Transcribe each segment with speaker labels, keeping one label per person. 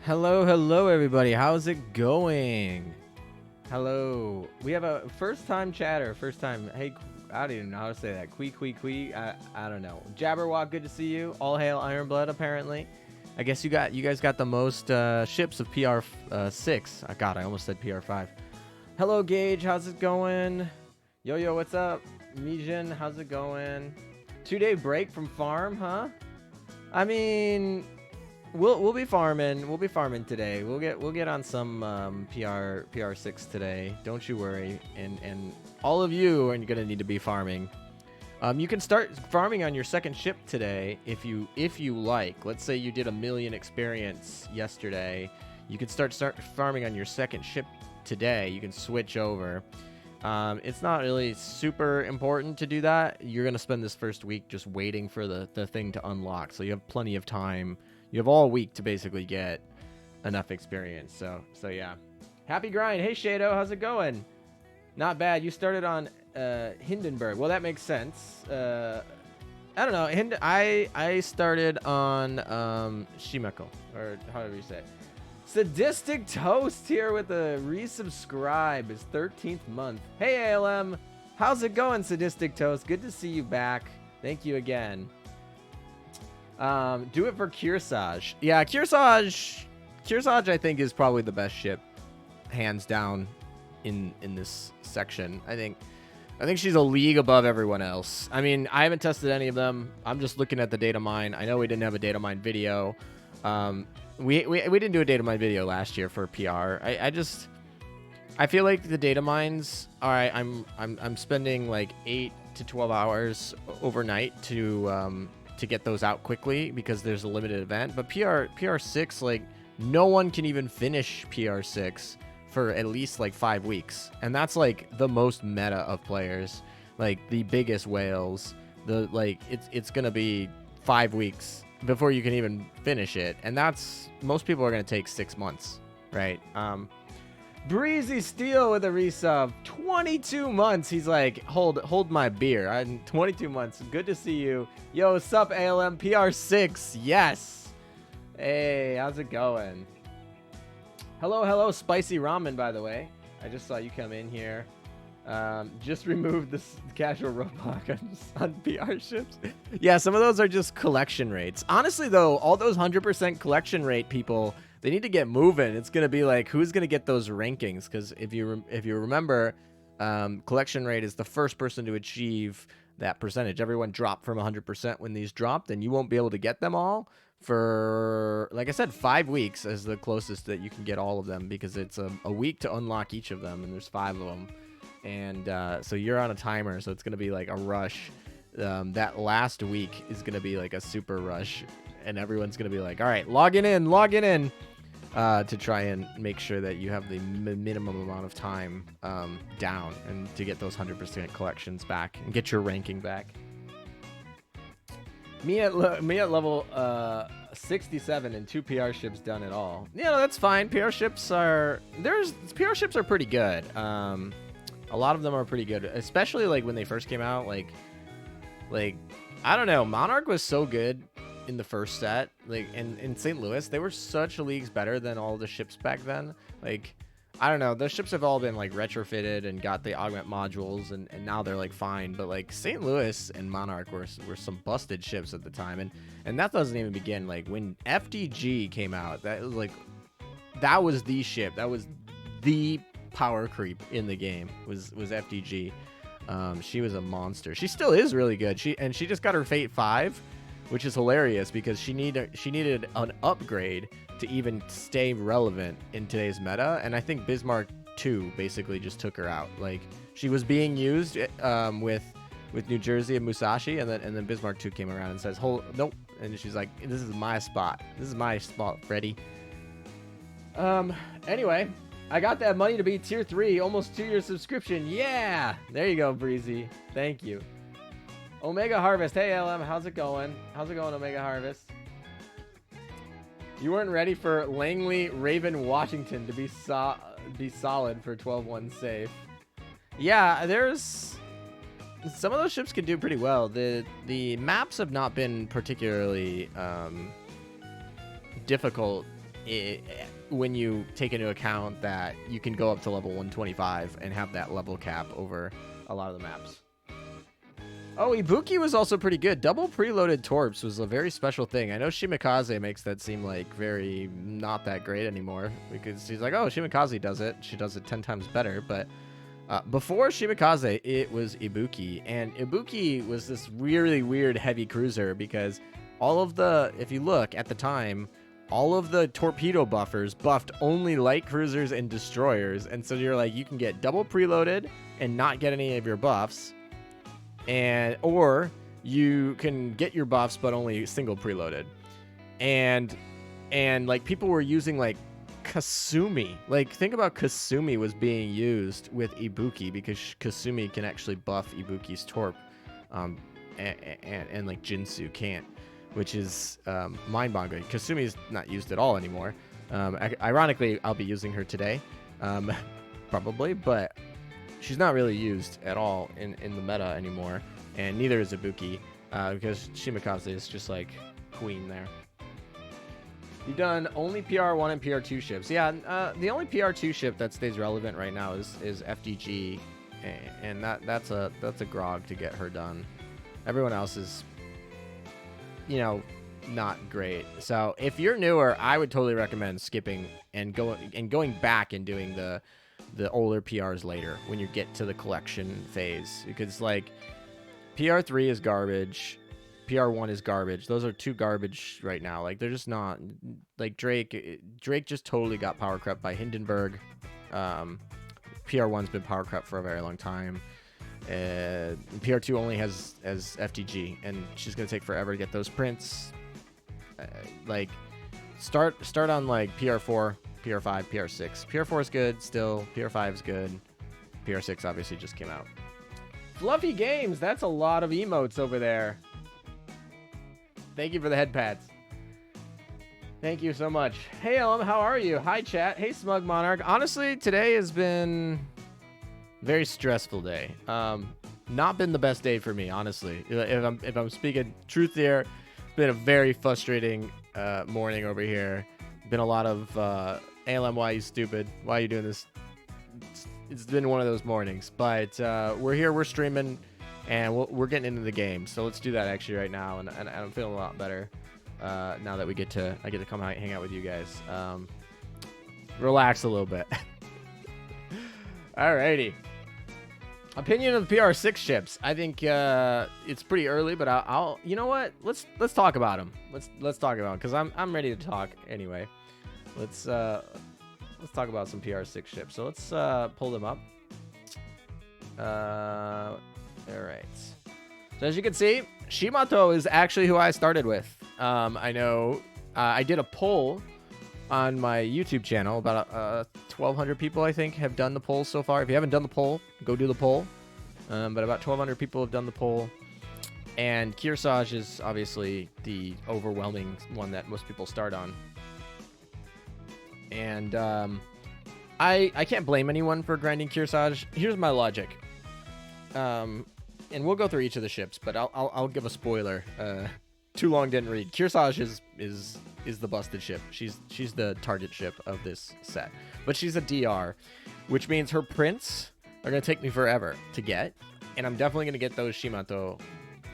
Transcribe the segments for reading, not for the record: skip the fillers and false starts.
Speaker 1: Hello, everybody. How's it going? Hello. We have a first-time chatter. First time. Hey, I don't even know how to say that. Quee. I don't know. Jabberwock, good to see you. All hail Ironblood, apparently. I guess you guys got the most ships of PR6. God, I almost said PR5. Hello, Gage. How's it going? Yo, what's up? Mijin, how's it going? 2-day break from farm, huh? I mean, we'll be farming. We'll be farming today. We'll get on some PR6 today. Don't you worry. And all of you are gonna need to be farming. You can start farming on your second ship today if you like. Let's say you did 1 million experience yesterday. You could start farming on your second ship today. You can switch over. It's not really super important to do that. You're gonna spend this first week just waiting for the thing to unlock. So you have plenty of time. You have all week to basically get enough experience. So yeah. Happy grind. Hey, Shado, how's it going? Not bad. You started on Hindenburg. Well, that makes sense. I don't know. I started on Shimako, or however you say it. Sadistic Toast here with a resubscribe. His 13th month. Hey, ALM. How's it going, Sadistic Toast? Good to see you back. Thank you again. Do it for Kearsarge. Yeah, Kearsarge I think is probably the best ship, hands down, in this section. I think she's a league above everyone else. I mean, I haven't tested any of them. I'm just looking at the data mine. I know we didn't have a data mine video. We didn't do a data mine video last year for PR. I feel like the data mines. All right, I'm spending like 8 to 12 hours overnight to get those out quickly because there's a limited event. But PR6, like, no one can even finish PR6 for at least like 5 weeks, and that's like the most meta of players, like the biggest whales. It's gonna be 5 weeks before you can even finish it, and that's most people are gonna take 6 months, right? Breezy Steel with a resub, 22 months. He's like, hold my beer. I'm 22 months. Good to see you. Yo, sup ALM PR6. Yes. Hey, how's it going? Hello, Spicy Ramen, by the way. I just saw you come in here. Just removed this casual roadblock on PR ships. Yeah, some of those are just collection rates. Honestly, though, all those 100% collection rate people, they need to get moving. It's going to be like, who's going to get those rankings? Because if you remember, collection rate is the first person to achieve that percentage. Everyone dropped from 100% when these dropped, and you won't be able to get them all for, like I said, 5 weeks is the closest that you can get all of them, because it's a week to unlock each of them, and there's 5 of them. And so you're on a timer, so it's going to be like a rush. That last week is going to be like a super rush, and everyone's going to be like, all right, logging in to try and make sure that you have the minimum amount of time down, and to get those 100% collections back and get your ranking back. Me at level 67 and 2 PR ships done it all. Yeah, no, that's fine. PR ships are pretty good. A lot of them are pretty good, especially like when they first came out. Like I don't know, Monarch was so good in the first set. Like in St. Louis, they were such leagues better than all the ships back then. Like, I don't know, those ships have all been like retrofitted and got the augment modules, and now they're like fine. But like St. Louis and Monarch were some busted ships at the time, and that doesn't even begin. Like when FDG came out, that was the ship. That was the power creep in the game, was FDG. She was a monster. She still is really good. She just got her Fate 5, which is hilarious because she needed an upgrade to even stay relevant in today's meta, and I think Bismarck 2 basically just took her out. Like, she was being used with New Jersey and Musashi, and then Bismarck 2 came around and says, nope, and she's like, this is my spot, Freddy. Anyway, I got that money to be tier 3, almost 2-year subscription. Yeah, there you go, Breezy. Thank you. Omega Harvest. Hey, LM, how's it going? How's it going, Omega Harvest? You weren't ready for Langley Raven Washington to be solid for 12-1 safe. Yeah, there's some of those ships can do pretty well. The maps have not been particularly difficult when you take into account that you can go up to level 125 and have that level cap over a lot of the maps. Oh, Ibuki was also pretty good. Double preloaded torps was a very special thing. I know Shimikaze makes that seem like very not that great anymore because he's like, oh, Shimikaze does it. She does it 10 times better. But before Shimikaze, it was Ibuki. And Ibuki was this really weird heavy cruiser because all of the, if you look at the time, all of the torpedo buffers buffed only light cruisers and destroyers. And so you're like, you can get double preloaded and not get any of your buffs. Or you can get your buffs but only single preloaded, and like people were using like Kasumi. Like think about Kasumi was being used with Ibuki because Kasumi can actually buff Ibuki's torp, and like Jinsu can't, which is mind-boggling. Kasumi's not used at all anymore. Ironically, I'll be using her today, probably, but she's not really used at all in the meta anymore, and neither is Ibuki, because Shimikaze is just like queen there. You've done only PR1 and PR2 ships. Yeah, the only PR2 ship that stays relevant right now is FDG, and that's a grog to get her done. Everyone else is, not great. So if you're newer, I would totally recommend skipping and going back and doing the older PRs later when you get to the collection phase, because like PR3 is garbage, PR1 is garbage. Those are two garbage right now. Like they're just not, like Drake just totally got power crept by Hindenburg. PR1's been power crept for a very long time. PR2 only has FTG, and she's gonna take forever to get those prints. Like start on like PR4, PR5, PR6. PR4 is good still. PR5 is good. PR6 obviously just came out. Fluffy Games, that's a lot of emotes over there. Thank you for the head pads. Thank you so much. Hey, Ellum, how are you? Hi, chat. Hey, Smug Monarch. Honestly, today has been a very stressful day. Not been the best day for me, honestly. If I'm speaking truth here, it's been a very frustrating morning over here. Been a lot of ALM, why are you stupid? Why are you doing this? It's been one of those mornings, but we're here, we're streaming, and we're getting into the game. So let's do that actually right now, and I'm feeling a lot better now that I get to come out, hang out with you guys. Relax a little bit. Alrighty. Opinion of the PR6 ships. I think it's pretty early, but I'll you know what? Let's talk about them. Let's talk about them because I'm ready to talk anyway. Let's talk about some PR6 ships. So let's pull them up. All right. So as you can see, Shimato is actually who I started with. I know I did a poll on my YouTube channel. About 1,200 people, I think, have done the poll so far. If you haven't done the poll, go do the poll. But about 1,200 people have done the poll. And Kearsarge is obviously the overwhelming one that most people start on. And I can't blame anyone for grinding Kearsarge. Here's my logic. And we'll go through each of the ships, but I'll give a spoiler. Too long didn't read. Kearsarge is the busted ship. She's the target ship of this set. But she's a DR, which means her prints are going to take me forever to get. And I'm definitely going to get those Shimato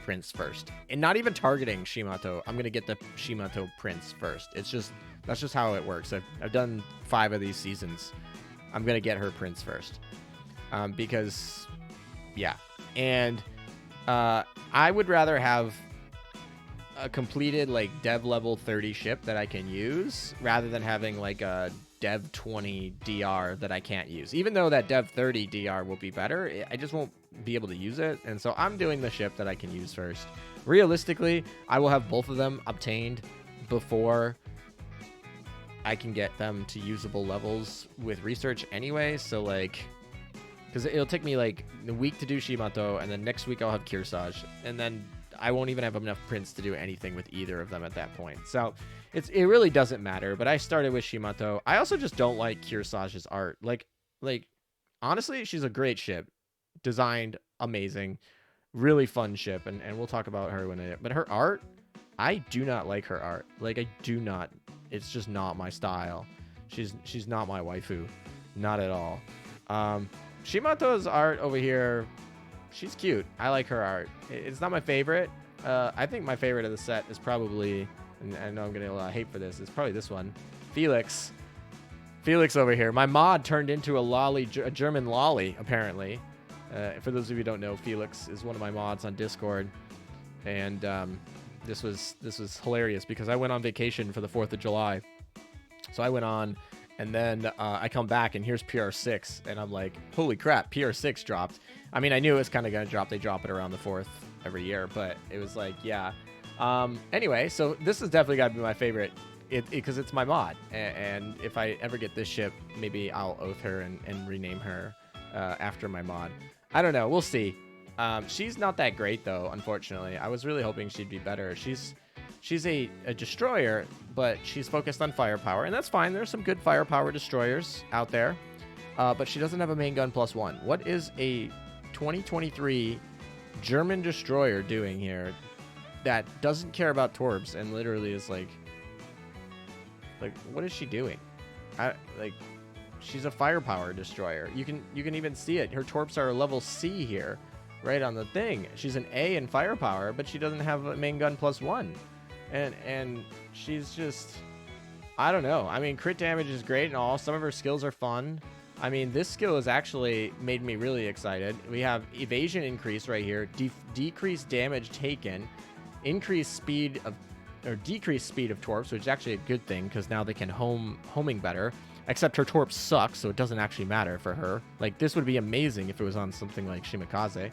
Speaker 1: prints first. And not even targeting Shimato. I'm going to get the Shimato prints first. That's just how it works. I've done 5 of these seasons. I'm going to get her prints first. Because, yeah. And I would rather have a completed like dev level 30 ship that I can use rather than having like a dev 20 DR that I can't use. Even though that dev 30 DR will be better, I just won't be able to use it. And so I'm doing the ship that I can use first. Realistically, I will have both of them obtained before I can get them to usable levels with research anyway. So like, because it'll take me like a week to do Shimato, and then next week I'll have Kearsarge, and then I won't even have enough prints to do anything with either of them at that point. So it really doesn't matter. But I started with Shimato. I also just don't like Kearsarge's art. Like honestly, she's a great ship, designed amazing, really fun ship, and we'll talk about her when it. But her art, I do not like her art. Like I do not It's just not my style. She's not my waifu. Not at all. Shimato's art over here, she's cute. I like her art. It's not my favorite. I think my favorite of the set is probably, and I know I'm getting a lot of hate for this, it's probably this one. Felix. Felix over here. My mod turned into a German lolly, apparently. For those of you who don't know, Felix is one of my mods on Discord. And this was hilarious because I went on vacation for the 4th of July. So I went on, and then I come back, and here's Pr6. And I'm like, holy crap, Pr6 dropped. I mean, I knew it was kind of going to drop. They drop it around the 4th every year. But it was like, yeah. Anyway, so this has definitely got to be my favorite. Because it's my mod, and if I ever get this ship, maybe I'll oath her and rename her after my mod. I don't know. We'll see. She's not that great, though, unfortunately. I was really hoping she'd be better. She's a destroyer, but she's focused on firepower, and that's fine. There's some good firepower destroyers out there, but she doesn't have a main gun +1. What is a 2023 German destroyer doing here that doesn't care about Torbs and literally is like, what is she doing? She's a firepower destroyer. You can even see it. Her torps are level C here, right on the thing. She's an A in firepower, but she doesn't have a main gun +1, and she's just, I don't know. I mean, crit damage is great and all. Some of her skills are fun. I mean, this skill has actually made me really excited. We have evasion increase right here, decreased damage taken, increased speed of, or decreased speed of torps, which is actually a good thing because now they can homing better. Except her torps suck, so it doesn't actually matter for her. Like, this would be amazing if it was on something like Shimakaze.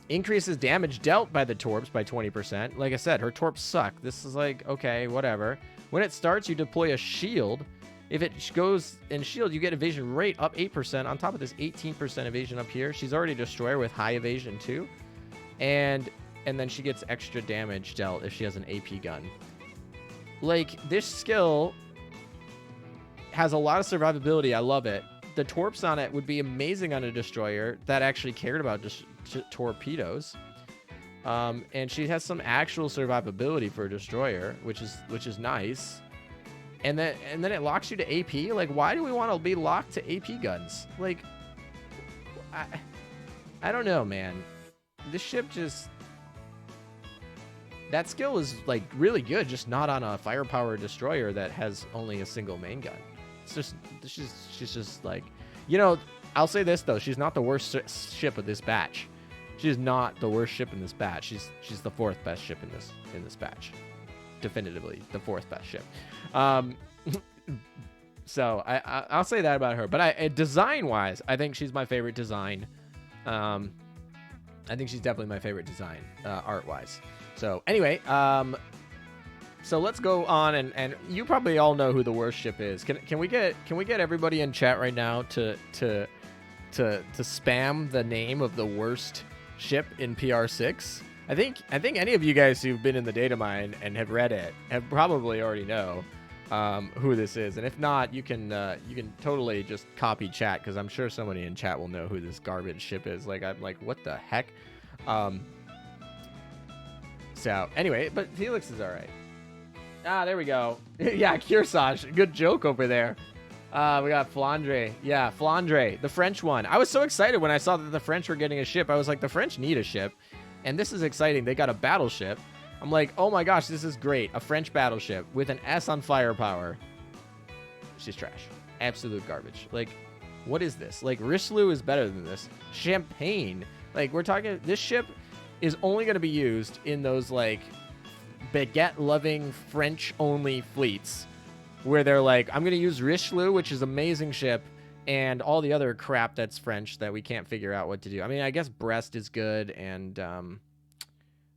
Speaker 1: Increases damage dealt by the torps by 20%. Like I said, her torps suck. This is like, okay, whatever. When it starts, you deploy a shield. If it goes in shield, you get evasion rate up 8% on top of this 18% evasion up here. She's already a destroyer with high evasion too. And then she gets extra damage dealt if she has an AP gun. Like, this skill has a lot of survivability. I love it. The torps on it would be amazing on a destroyer that actually cared about torpedoes. And she has some actual survivability for a destroyer, which is nice. And then it locks you to AP. Like, why do we want to be locked to AP guns? Like, I don't know, man. This ship just, that skill is like really good, just not on a firepower destroyer that has only a single main gun. It's just, she's just like, you know, I'll say this though, she's not the worst ship of this batch. She's not the worst ship in this batch. She's the 4th best ship in this batch. Definitively the 4th best ship. So I'll say that about her. But design wise, I think she's my favorite design. I think she's definitely my favorite design, art wise. So anyway, so let's go on, and you probably all know who the worst ship is. Can we get everybody in chat right now to spam the name of the worst ship in Pr6? I think any of you guys who've been in the data mine and have read it have probably already know who this is. And if not, you can totally just copy chat, because I'm sure somebody in chat will know who this garbage ship is. Like, I'm like, what the heck? So anyway, but Felix is all right. There we go. Yeah, Kearsage. Good joke over there. We got Flandre. Yeah, Flandre, the French one. I was so excited when I saw that the French were getting a ship. I was like, the French need a ship. And this is exciting. They got a battleship. I'm like, oh my gosh, this is great. A French battleship with an S on firepower. She's trash. Absolute garbage. Like, what is this? Like, Richelieu is better than this. Champagne. Like, we're talking, this ship is only going to be used in those, like, baguette-loving, French-only fleets where they're like, I'm going to use Richelieu, which is an amazing ship, and all the other crap that's French that we can't figure out what to do. I mean, I guess Brest is good, and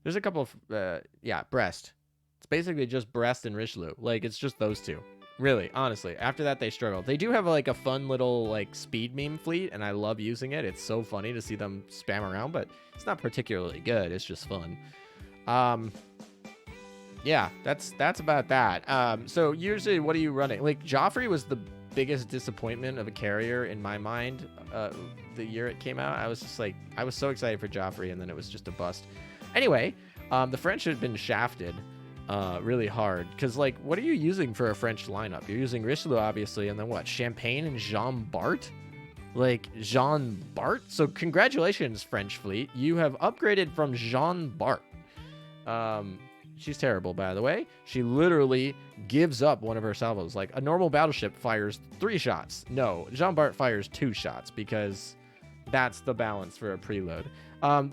Speaker 1: there's a couple of, yeah, Brest. It's basically just Brest and Richelieu. Like, it's just those two. Really, honestly. After that, they struggle. They do have, like, a fun little, like, speed meme fleet, and I love using it. It's so funny to see them spam around, but it's not particularly good. It's just fun. Yeah, that's about that. So usually, what are you running? Like, Joffrey was the biggest disappointment of a carrier in my mind the year it came out. I was just like, I was so excited for Joffrey, and then it was just a bust. Anyway, the French had been shafted. really hard. Because, like, what are you using for a French lineup? You're using Richelieu, obviously, and then what? Champagne and Jean Bart? Like, Jean Bart? So, congratulations, French fleet. You have upgraded from Jean Bart. She's terrible, by the way. She literally gives up one of her salvos. Like, a normal battleship fires 3 shots. No, Jean Bart fires 2 shots because that's the balance for a preload.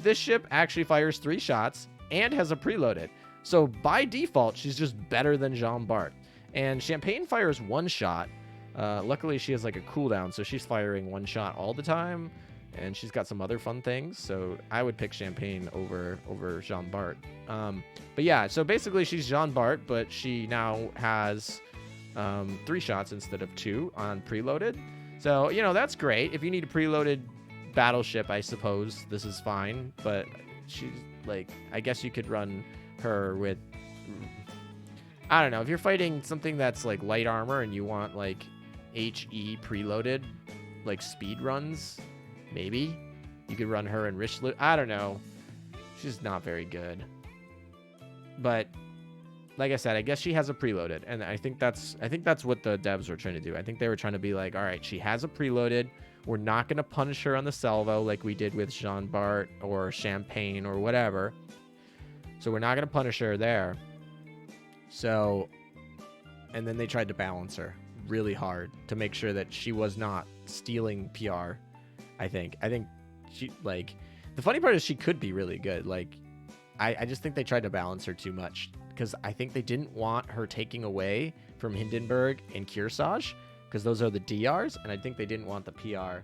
Speaker 1: This ship actually fires 3 shots and has a preloaded. So by default, she's just better than Jean Bart. And Champagne fires 1 shot. Luckily, she has like a cooldown, so she's firing 1 shot all the time. And she's got some other fun things. So I would pick Champagne over Jean Bart. But yeah, so basically she's Jean Bart, but she now has 3 shots instead of 2 on preloaded. So, you know, that's great. If you need a preloaded battleship, I suppose this is fine. But she's like, I guess you could run her with, I don't know, if you're fighting something that's like light armor and you want like HE preloaded, like speed runs, maybe you could run her in Richelieu. I don't know. She's not very good. But like I said, I guess she has a preloaded, and I think that's what the devs were trying to do. I think they were trying to be like, all right, she has a preloaded. We're not going to punish her on the salvo like we did with Jean Bart or Champagne or whatever. So we're not going to punish her there. So, and then they tried to balance her really hard to make sure that she was not stealing PR. I think she, like, the funny part is she could be really good. Like, I just think they tried to balance her too much, because I think they didn't want her taking away from Hindenburg and Kearsarge, because those are the DRs, and I think they didn't want the PR.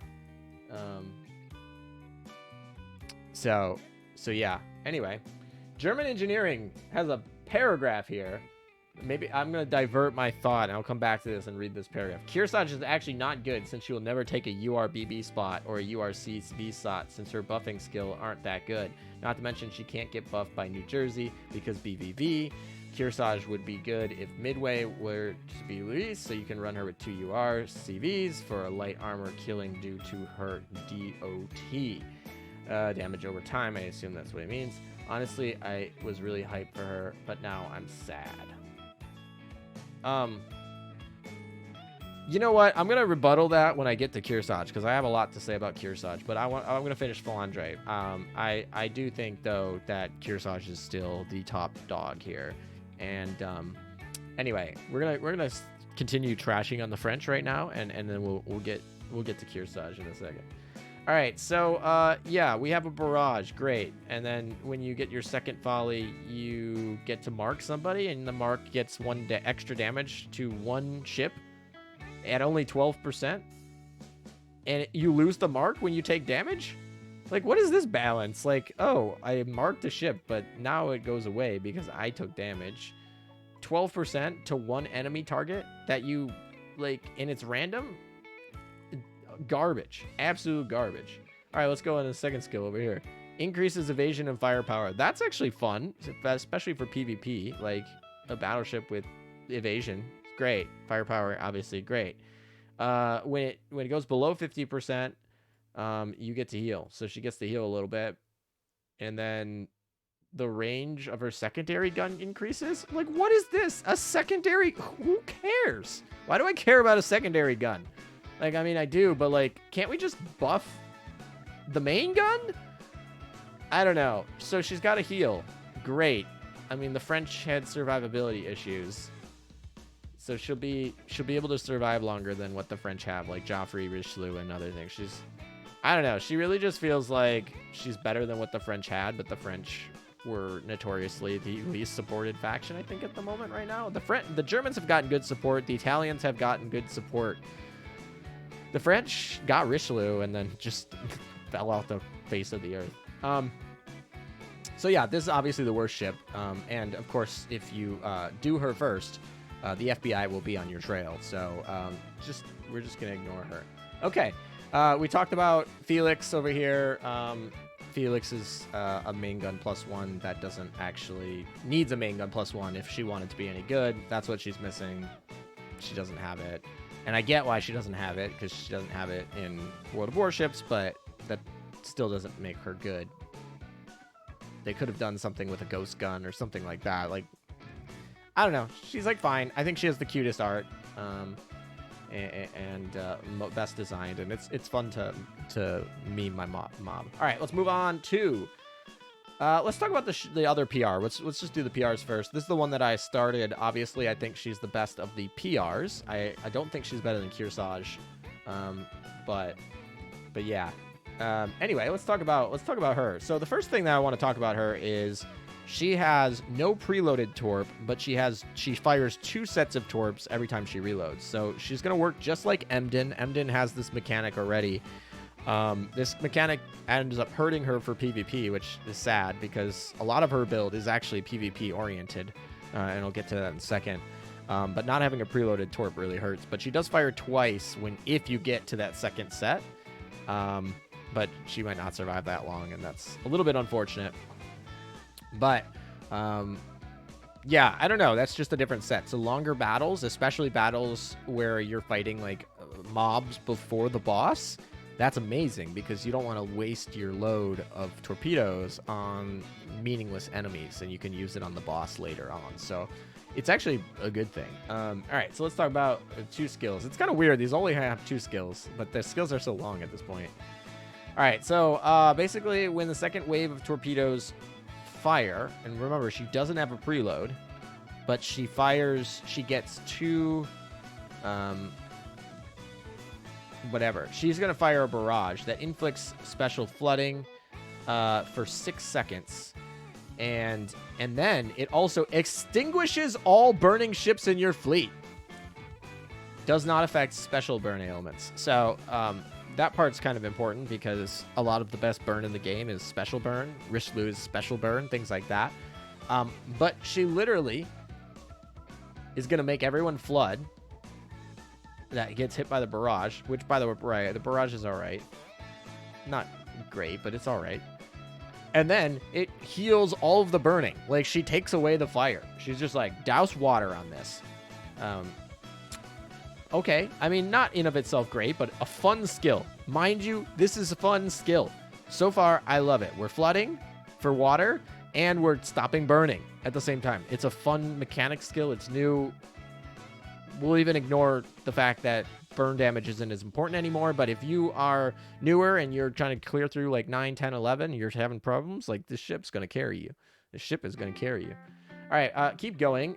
Speaker 1: So yeah. Anyway, German engineering has a paragraph here. Maybe I'm going to divert my thought, and I'll come back to this and read this paragraph. Kearsarge is actually not good, since she will never take a URBB spot or a URCB spot, since her buffing skill aren't that good. Not to mention she can't get buffed by New Jersey because BVV. Kearsarge would be good if Midway were to be released, so you can run her with 2 URCVs for a light armor killing due to her DOT. Damage over time, I assume that's what it means. Honestly, I was really hyped for her, but now I'm sad. You know what? I'm gonna rebuttal that when I get to Kearsarge, because I have a lot to say about Kearsarge. But I'm gonna finish Philandre. I do think though that Kearsarge is still the top dog here. And anyway, we're gonna continue trashing on the French right now, and then we'll get to Kearsarge in a second. All right, so yeah, we have a barrage, great. And then when you get your second volley, you get to mark somebody, and the mark gets extra damage to 1 ship at only 12%. And you lose the mark when you take damage? Like, what is this balance? Like, oh, I marked a ship, but now it goes away because I took damage. 12% to 1 enemy target that you, like, and it's random? Garbage. Absolute garbage. All right, let's go on to the second skill over here. Increases evasion and firepower. That's actually fun, especially for PvP. Like, a battleship with evasion. Great. Firepower, obviously, great. When it goes below 50%, you get to heal. So she gets to heal a little bit. And then the range of her secondary gun increases. Like, what is this? A secondary? Who cares? Why do I care about a secondary gun? Like, I mean, I do, but, like, can't we just buff the main gun? I don't know. So she's got to heal. Great. I mean, the French had survivability issues. So she'll be able to survive longer than what the French have, like Joffrey, Richelieu, and other things. I don't know. She really just feels like she's better than what the French had, but the French were notoriously the least supported faction, I think, at the moment right now. The Germans have gotten good support. The Italians have gotten good support. The French got Richelieu and then just fell off the face of the earth. So yeah, this is obviously the worst ship. And of course, if you do her first, the FBI will be on your trail. So we're just gonna ignore her. Okay, we talked about Felix over here. Felix is a main gun +1 that doesn't actually needs a main gun +1 if she wanted to be any good. That's what she's missing. She doesn't have it. And I get why she doesn't have it, because she doesn't have it in World of Warships, but that still doesn't make her good. They could have done something with a ghost gun or something like that. Like, I don't know. She's like fine. I think she has the cutest art, and best designed, and it's fun to meme my mob. All right, let's move on to. Let's talk about the other PR. Let's just do the PRs first. This is the one that I started. Obviously, I think she's the best of the PRs. I don't think she's better than Pr6, but yeah. Anyway, let's talk about her. So the first thing that I want to talk about her is she has no preloaded torp, but she fires 2 sets of torps every time she reloads. So she's gonna work just like Emden. Emden has this mechanic already. This mechanic ends up hurting her for PvP, which is sad because a lot of her build is actually PvP oriented, and I'll get to that in a second. But not having a preloaded torp really hurts. But she does fire twice if you get to that second set. But she might not survive that long, and that's a little bit unfortunate. But, yeah, I don't know. That's just a different set. So longer battles, especially battles where you're fighting, like, mobs before the boss, that's amazing because you don't want to waste your load of torpedoes on meaningless enemies, and you can use it on the boss later on. So it's actually a good thing. All right, so let's talk about 2 skills. It's kind of weird. These only have 2 skills, but the skills are so long at this point. All right, so basically when the second wave of torpedoes fire, and remember, she doesn't have a preload, but she gets 2, whatever. She's going to fire a barrage that inflicts special flooding for 6 seconds. And then it also extinguishes all burning ships in your fleet. Does not affect special burn ailments. So, that part's kind of important because a lot of the best burn in the game is special burn. Richelieu is special burn, things like that. But she literally is going to make everyone flood that gets hit by the barrage, which, by the way, the barrage is all right. Not great, but it's all right. And then it heals all of the burning. Like, she takes away the fire. She's just like, douse water on this. Okay, I mean, not in of itself great, but a fun skill. Mind you, this is a fun skill. So far, I love it. We're flooding for water, and we're stopping burning at the same time. It's a fun mechanic skill. It's new. We'll even ignore the fact that burn damage isn't as important anymore, but if you are newer and you're trying to clear through like 9, 10, 11, you're having problems, like this ship's going to carry you. The ship is going to carry you. All right, keep going.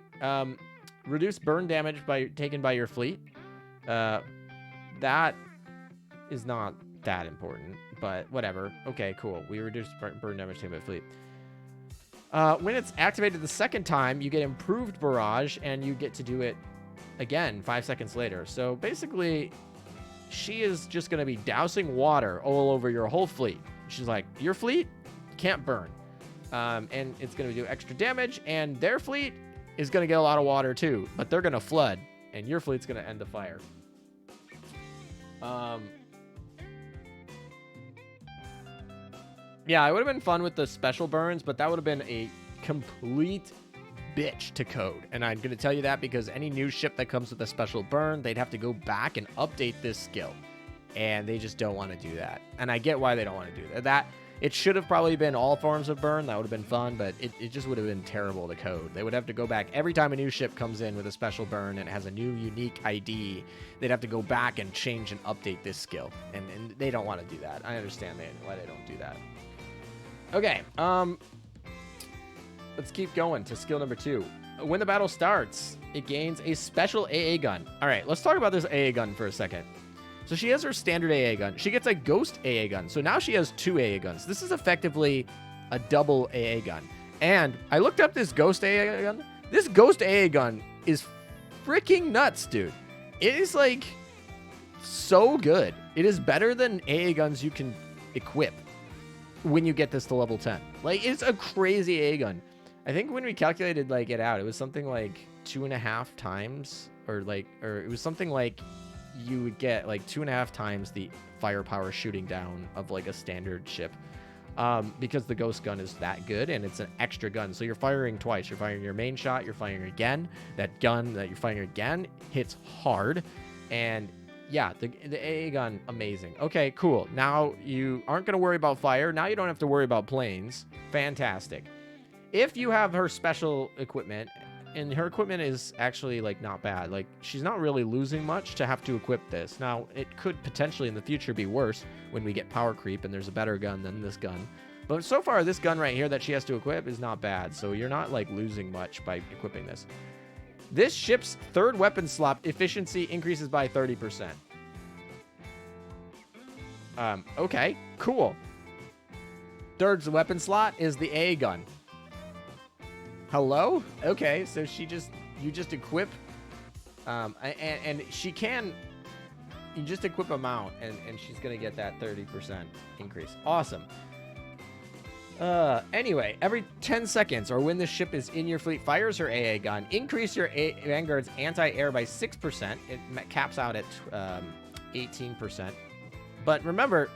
Speaker 1: Reduce burn damage taken by your fleet. That is not that important, but whatever. Okay, cool. We reduced burn damage taken by fleet. When it's activated the second time, you get improved barrage, and you get to do it again 5 seconds later. So basically, she is just going to be dousing water all over your whole fleet. She's like, your fleet can't burn. And it's going to do extra damage, and their fleet is going to get a lot of water too, but they're going to flood, and your fleet's going to end the fire. Yeah, it would have been fun with the special burns, but that would have been a complete bitch to code. And I'm going to tell you that because any new ship that comes with a special burn, they'd have to go back and update this skill. And they just don't want to do that. And I get why they don't want to do that. It should have probably been all forms of burn. That would have been fun, but it just would have been terrible to code. They would have to go back every time a new ship comes in with a special burn and it has a new unique ID. They'd have to go back and change and update this skill. And they don't want to do that. I understand why they don't do that. Okay, let's keep going to skill number 2. When the battle starts, it gains a special AA gun. All right, let's talk about this AA gun for a second. So she has her standard AA gun. She gets a ghost AA gun. So now she has 2 AA guns. This is effectively a double AA gun. And I looked up this ghost AA gun. This ghost AA gun is freaking nuts, dude. It is like so good. It is better than AA guns you can equip when you get this to level 10. Like, it's a crazy AA gun. I think when we calculated like it out, it was something like 2.5 times, or it was something like you would get like 2.5 times the firepower shooting down of like a standard ship, because the ghost gun is that good, and it's an extra gun. So you're firing twice. You're firing your main shot, you're firing again. That gun that you're firing again hits hard, and yeah, the AA gun, amazing. Okay, cool. Now you aren't going to worry about fire. Now you don't have to worry about planes. Fantastic. If you have her special equipment, and her equipment is actually like not bad. Like she's not really losing much to have to equip this. Now it could potentially in the future be worse when we get power creep and there's a better gun than this gun. But so far this gun right here that she has to equip is not bad. So you're not like losing much by equipping this. This ship's third weapon slot efficiency increases by 30%. Okay, cool. Third weapon slot is the AA gun. Hello? Okay, so you just equip, and she can, you just equip a mount, and she's gonna get that 30% increase. Awesome. Anyway, every 10 seconds or when the ship is in your fleet fires her AA gun, increase your Vanguard's anti-air by 6%. It caps out at 18%. But remember,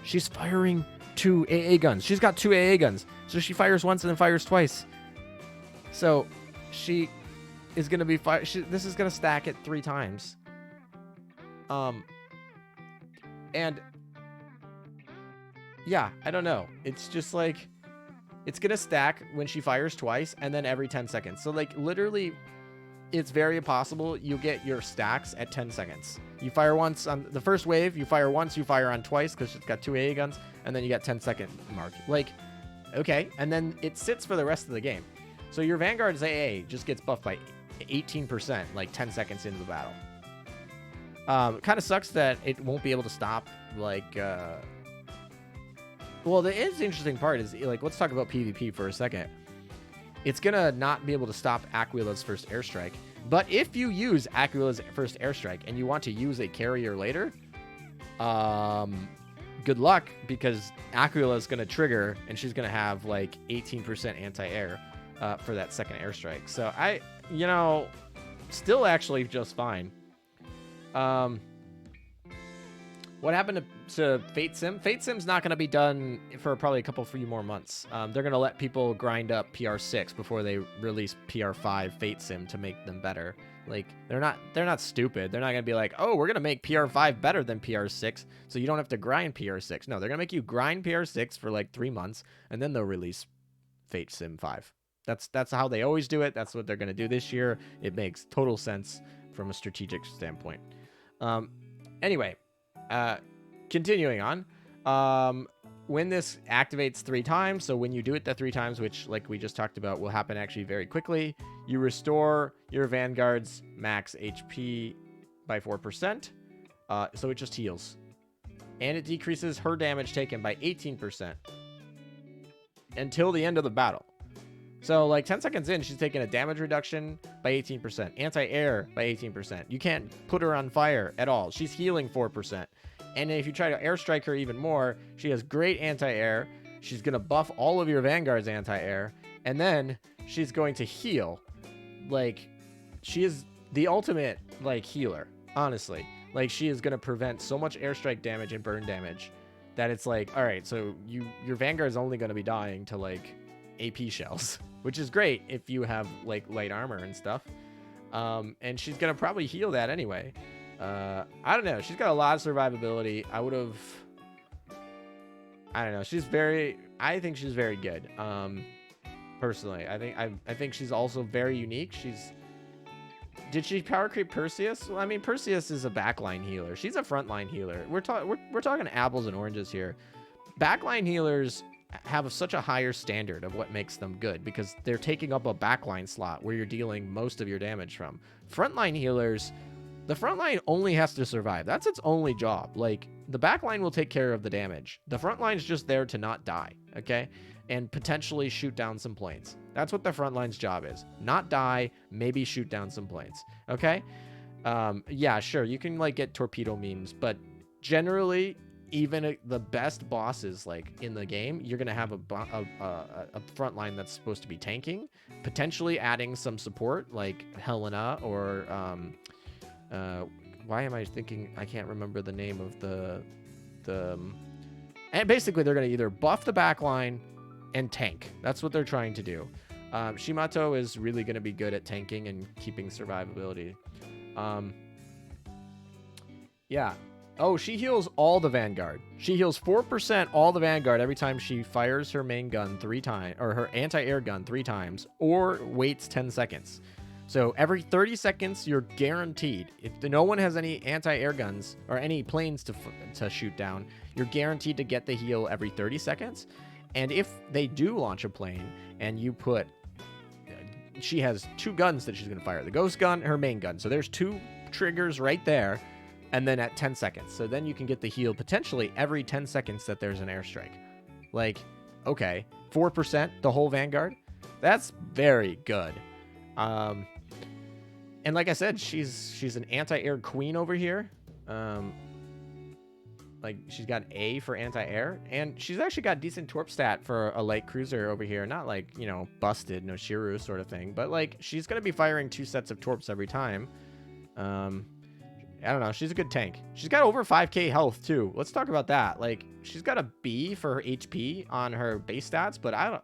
Speaker 1: she's firing 2 AA guns. She's got 2 AA guns. So she fires once and then fires twice. So she is going to be this is going to stack it 3 times. And yeah, I don't know. It's just like, it's going to stack when she fires twice and then every 10 seconds. So like literally it's very possible you get your stacks at 10 seconds. You fire once on the first wave, you fire once, you fire on twice because it's got 2 AA guns, and then you got 10-second mark. Like, okay, and then it sits for the rest of the game. So your Vanguard's AA just gets buffed by 18%, like 10 seconds into the battle. Kind of sucks that it won't be able to stop, like, well, the interesting part is, like, let's talk about PvP for a second. It's gonna not be able to stop Aquila's first airstrike. But if you use Aquila's first airstrike and you want to use a carrier later, good luck, because Aquila is gonna trigger and she's gonna have like 18% anti-air for that second airstrike. So still actually just fine. What happened to Fate Sim? Fate Sim's not going to be done for probably a few more months. They're going to let people grind up PR6 before they release PR5 Fate Sim to make them better. Like, they're not stupid. They're not going to be like, oh, we're going to make PR5 better than PR6, so you don't have to grind PR6. No, they're going to make you grind PR6 for like 3 months, and then they'll release Fate Sim 5. That's how they always do it. That's what they're going to do this year. It makes total sense from a strategic standpoint. Anyway, continuing on, when this activates 3 times, so when you do it the 3 times, which like we just talked about will happen actually very quickly, you restore your Vanguard's max HP by 4%, so it just heals, and it decreases her damage taken by 18% until the end of the battle. So like 10 seconds in, she's taking a damage reduction by 18%, anti-air by 18%. You can't put her on fire at all. She's healing 4%. And if you try to airstrike her even more, she has great anti-air. She's going to buff all of your Vanguard's anti-air. And then she's going to heal. Like, she is the ultimate, like, healer, honestly. Like, she is going to prevent so much airstrike damage and burn damage that it's like, all right, so your Vanguard's only going to be dying to, like, AP shells, which is great if you have, like, light armor and stuff. And she's going to probably heal that anyway. I don't know. She's got a lot of survivability. I don't know. I think she's very good. Personally, I think she's also very unique. Did she power creep Perseus? Well, I mean, Perseus is a backline healer. She's a frontline healer. We're talking apples and oranges here. Backline healers have such a higher standard of what makes them good because they're taking up a backline slot where you're dealing most of your damage from. Frontline healers, the front line only has to survive. That's its only job. Like, the back line will take care of the damage. The front line's just there to not die, okay? And potentially shoot down some planes. That's what the front line's job is. Not die, maybe shoot down some planes, okay? Yeah, sure, you can, like, get torpedo memes, but generally, even the best bosses, like, in the game, you're going to have a front line that's supposed to be tanking, potentially adding some support, like Helena or... why am I thinking? I can't remember the name of and basically they're going to either buff the backline and tank. That's what they're trying to do. Shimato is really going to be good at tanking and keeping survivability. Yeah. Oh, she heals all the Vanguard. She heals 4% all the Vanguard every time she fires her main gun 3 times, or her anti-air gun 3 times, or waits 10 seconds. So every 30 seconds, you're guaranteed. If no one has any anti-air guns or any planes to shoot down, you're guaranteed to get the heal every 30 seconds. And if they do launch a plane and you put... She has 2 guns that she's going to fire. The ghost gun, her main gun. So there's 2 triggers right there. And then at 10 seconds. So then you can get the heal potentially every 10 seconds that there's an airstrike. Like, okay, 4% the whole Vanguard? That's very good. And like I said, she's an anti-air queen over here. Like, she's got A for anti-air. And she's actually got decent torp stat for a light cruiser over here. Not like, you know, busted, no Shiru sort of thing. But, like, she's going to be firing 2 sets of torps every time. I don't know. She's a good tank. She's got over 5k health, too. Let's talk about that. Like, she's got a B for her HP on her base stats, but I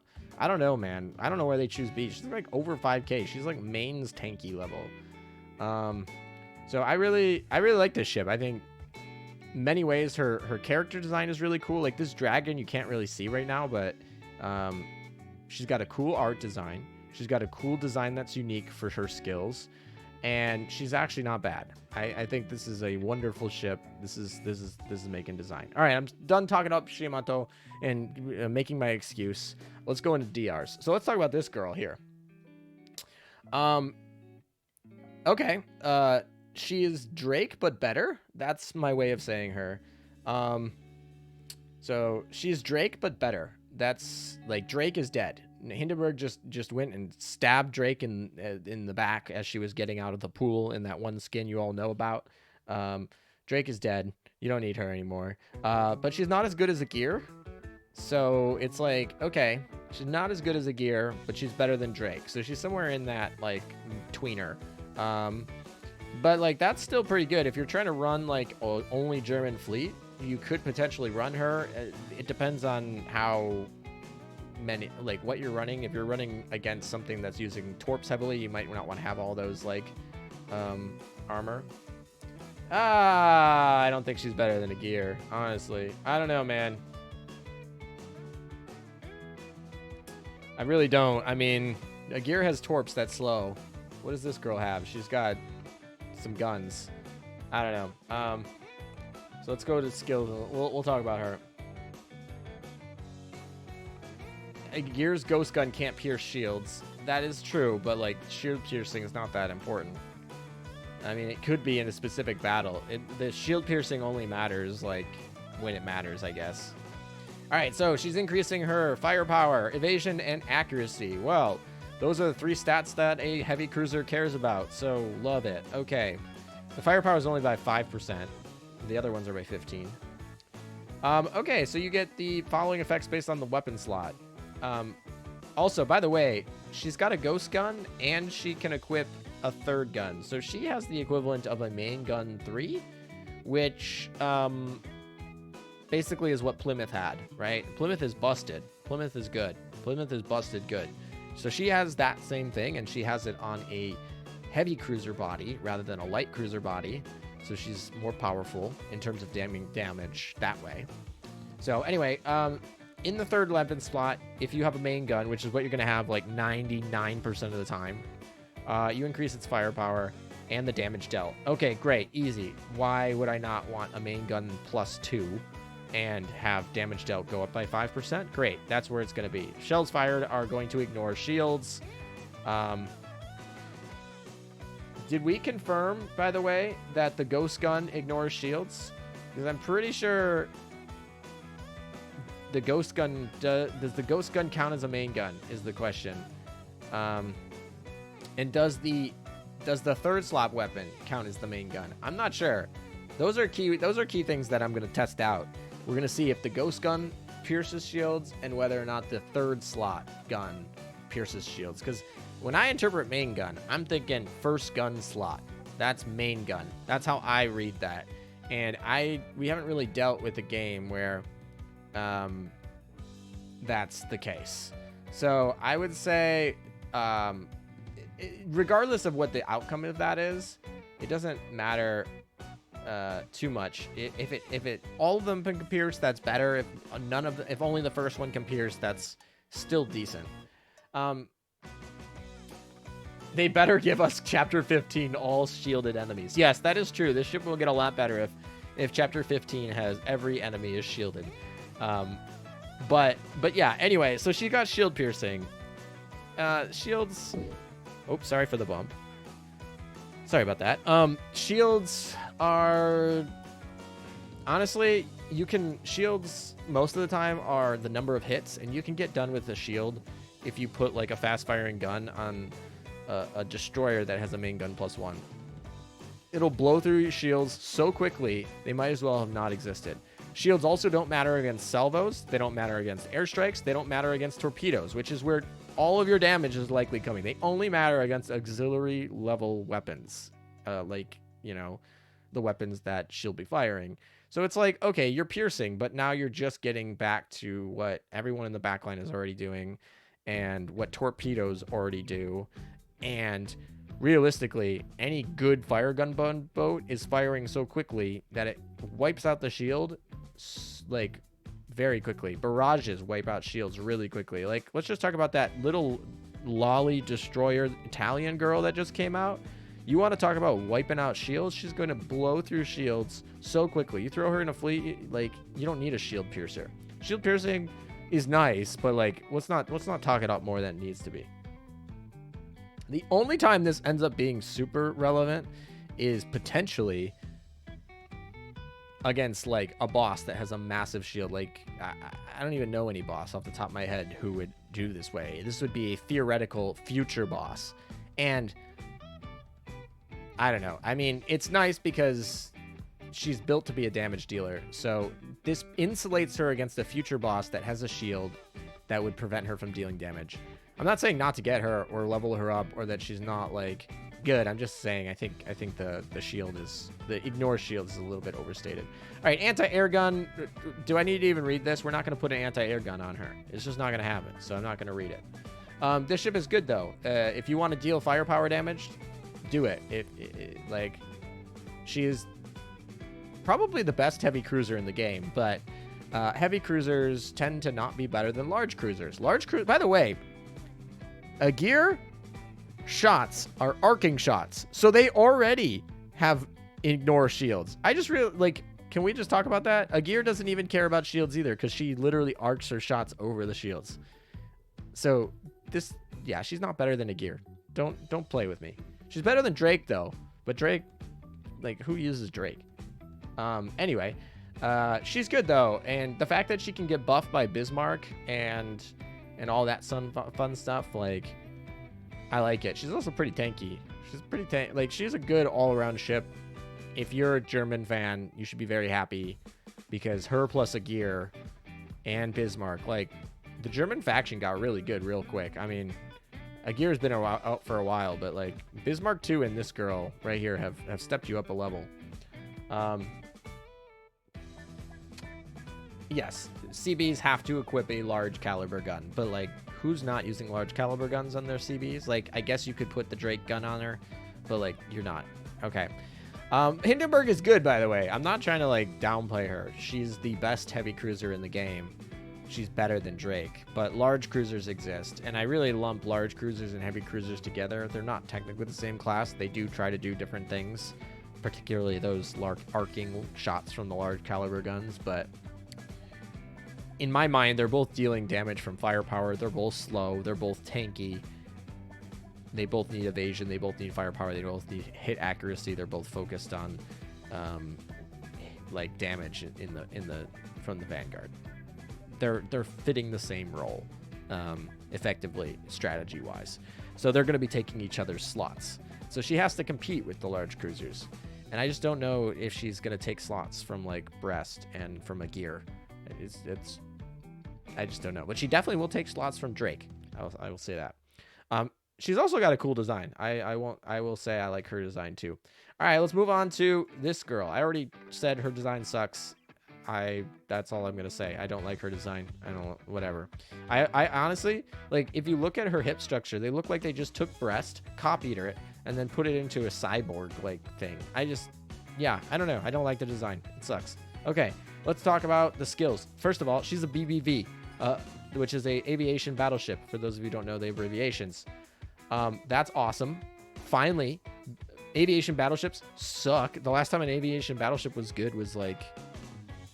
Speaker 1: don't know, man. I don't know why they choose B. She's like over 5k. She's like mains tanky level. So I really like this ship. I think many ways her character design is really cool. Like this dragon you can't really see right now, but she's got a cool art design. She's got a cool design that's unique for her skills. And she's actually not bad. I think this is a wonderful ship. This is making design. All right, I'm done talking up Shimato and making my excuse. Let's go into DRs. So let's talk about this girl here. Okay. She is Drake, but better. That's my way of saying her. So she's Drake, but better. That's like Drake is dead. Hindenburg just went and stabbed Drake in the back as she was getting out of the pool in that one skin you all know about. Drake is dead. You don't need her anymore. But she's not as good as a gear. So it's like, okay, she's not as good as a gear, but she's better than Drake. So she's somewhere in that like tweener. But like that's still pretty good. If you're trying to run like only German fleet, you could potentially run her. It depends on how many, like what you're running. If you're running against something that's using torps heavily, you might not want to have all those like armor. I don't think she's better than a gear, honestly. I don't know, man. I really don't. I mean, a gear has torps that's slow. What does this girl have? She's got some guns. I don't know. So let's go to skills. We'll talk about her. A gear's ghost gun can't pierce shields. That is true, but like shield piercing is not that important. I mean, it could be in a specific battle. The shield piercing only matters like when it matters, I guess. All right, so she's increasing her firepower, evasion, and accuracy. Well, those are the 3 stats that a heavy cruiser cares about, so love it. Okay, the firepower is only by 5%. The other ones are by 15. Okay, so you get the following effects based on the weapon slot. Also, by the way, she's got a ghost gun, and she can equip a 3rd gun. So she has the equivalent of a main gun 3, which basically is what Plymouth had, right? Plymouth is busted. Plymouth is good. Plymouth is busted good. So she has that same thing, and she has it on a heavy cruiser body rather than a light cruiser body. So she's more powerful in terms of damage that way. So anyway, in the 3rd weapon slot, if you have a main gun, which is what you're going to have like 99% of the time, you increase its firepower and the damage dealt. Okay, great, easy. Why would I not want a main gun +2 and have damage dealt go up by 5%? Great, that's where it's going to be. Shells fired are going to ignore shields. Did we confirm, by the way, that the ghost gun ignores shields? Because I'm pretty sure the ghost gun does the ghost gun count as a main gun is the question. And does the 3rd slot weapon count as the main gun? I'm not sure. Those are key things that I'm going to test out. We're going to see if the ghost gun pierces shields and whether or not the 3rd slot gun pierces shields. Because when I interpret main gun, I'm thinking 1st gun slot. That's main gun. That's how I read that. And we haven't really dealt with a game where that's the case. So I would say, regardless of what the outcome of that is, it doesn't matter too much. If all of them can pierce, that's better. If only the first one can pierce, that's still decent. They better give us Chapter 15 all shielded enemies. Yes, that is true. This ship will get a lot better if Chapter 15 has every enemy is shielded. But yeah, anyway, so she got shield piercing. Shields... Oops, sorry for the bump. Sorry about that. Shields are... Honestly, shields most of the time are the number of hits, and you can get done with a shield if you put like a fast-firing gun on a destroyer that has a main gun +1. It'll blow through your shields so quickly, they might as well have not existed. Shields also don't matter against salvos. They don't matter against airstrikes. They don't matter against torpedoes, which is where all of your damage is likely coming. They only matter against auxiliary level weapons, like, you know, the weapons that she'll be firing. So it's like, okay, you're piercing, but now you're just getting back to what everyone in the backline is already doing and what torpedoes already do. And realistically, any good fire gun boat is firing so quickly that it wipes out the shield, like, very quickly. Barrages wipe out shields really quickly. Like, let's just talk about that little lolly destroyer Italian girl that just came out. You want to talk about wiping out shields? She's going to blow through shields so quickly. You throw her in a fleet, like, you don't need a shield piercer. Shield piercing is nice, but like, let's not talk it up more than it needs to be. The only time this ends up being super relevant is potentially against like a boss that has a massive shield. Like, I don't even know any boss off the top of my head who would do this way. This would be a theoretical future boss. And I don't know. I mean, it's nice because she's built to be a damage dealer. So this insulates her against a future boss that has a shield that would prevent her from dealing damage. I'm not saying not to get her or level her up or that she's not like good. I'm just saying I think the shield is, the ignore shield is a little bit overstated. All right, anti-air gun. Do I need to even read this? We're not going to put an anti-air gun on her. It's just not going to happen. So I'm not going to read it. This ship is good though. If you want to deal firepower damage, do it. Like, she is probably the best heavy cruiser in the game, but heavy cruisers tend to not be better than large cruisers. By the way, Agir shots are arcing shots, so they already have ignore shields. I just really like, can we just talk about that? Agir doesn't even care about shields either, because she literally arcs her shots over the shields. So this, yeah, she's not better than Agir. Don't play with me. She's better than Drake though, but Drake, like, who uses Drake? Anyway, she's good though, and the fact that she can get buffed by Bismarck and all that fun stuff, like, I like it. She's also pretty tanky. She's pretty like, she's a good all-around ship. If you're a German fan, you should be very happy, because her plus Agir and Bismarck, like, the German faction got really good real quick. I mean, Agir's been out for a while, but like, Bismarck 2 and this girl right here have stepped you up a level. Yes, CBs have to equip a large caliber gun, but like, who's not using large caliber guns on their CBs? Like, I guess you could put the Drake gun on her, but like, you're not. Okay. Hindenburg is good, by the way. I'm not trying to like downplay her. She's the best heavy cruiser in the game. She's better than Drake, but large cruisers exist, and I really lump large cruisers and heavy cruisers together. They're not technically the same class. They do try to do different things, particularly those arcing shots from the large caliber guns, but in my mind, they're both dealing damage from firepower. They're both slow. They're both tanky. They both need evasion. They both need firepower. They both need hit accuracy. They're both focused on like damage from the Vanguard. They're fitting the same role effectively, strategy wise. So they're going to be taking each other's slots. So she has to compete with the large cruisers, and I just don't know if she's going to take slots from like Brest and from Agir. I just don't know, but she definitely will take slots from Drake. I will say that. She's also got a cool design. I will say I like her design too. All right, let's move on to this girl. I already said her design sucks. That's all I'm gonna say. I don't like her design. I don't, whatever. I honestly, like, if you look at her hip structure, they look like they just took Brest, copied her, and then put it into a cyborg like thing. Yeah, I don't know. I don't like the design. It sucks. Okay, let's talk about the skills. First of all, she's a BBV, which is a aviation battleship. For those of you who don't know the abbreviations, That's awesome. Finally, aviation battleships suck. The last time an aviation battleship was good was like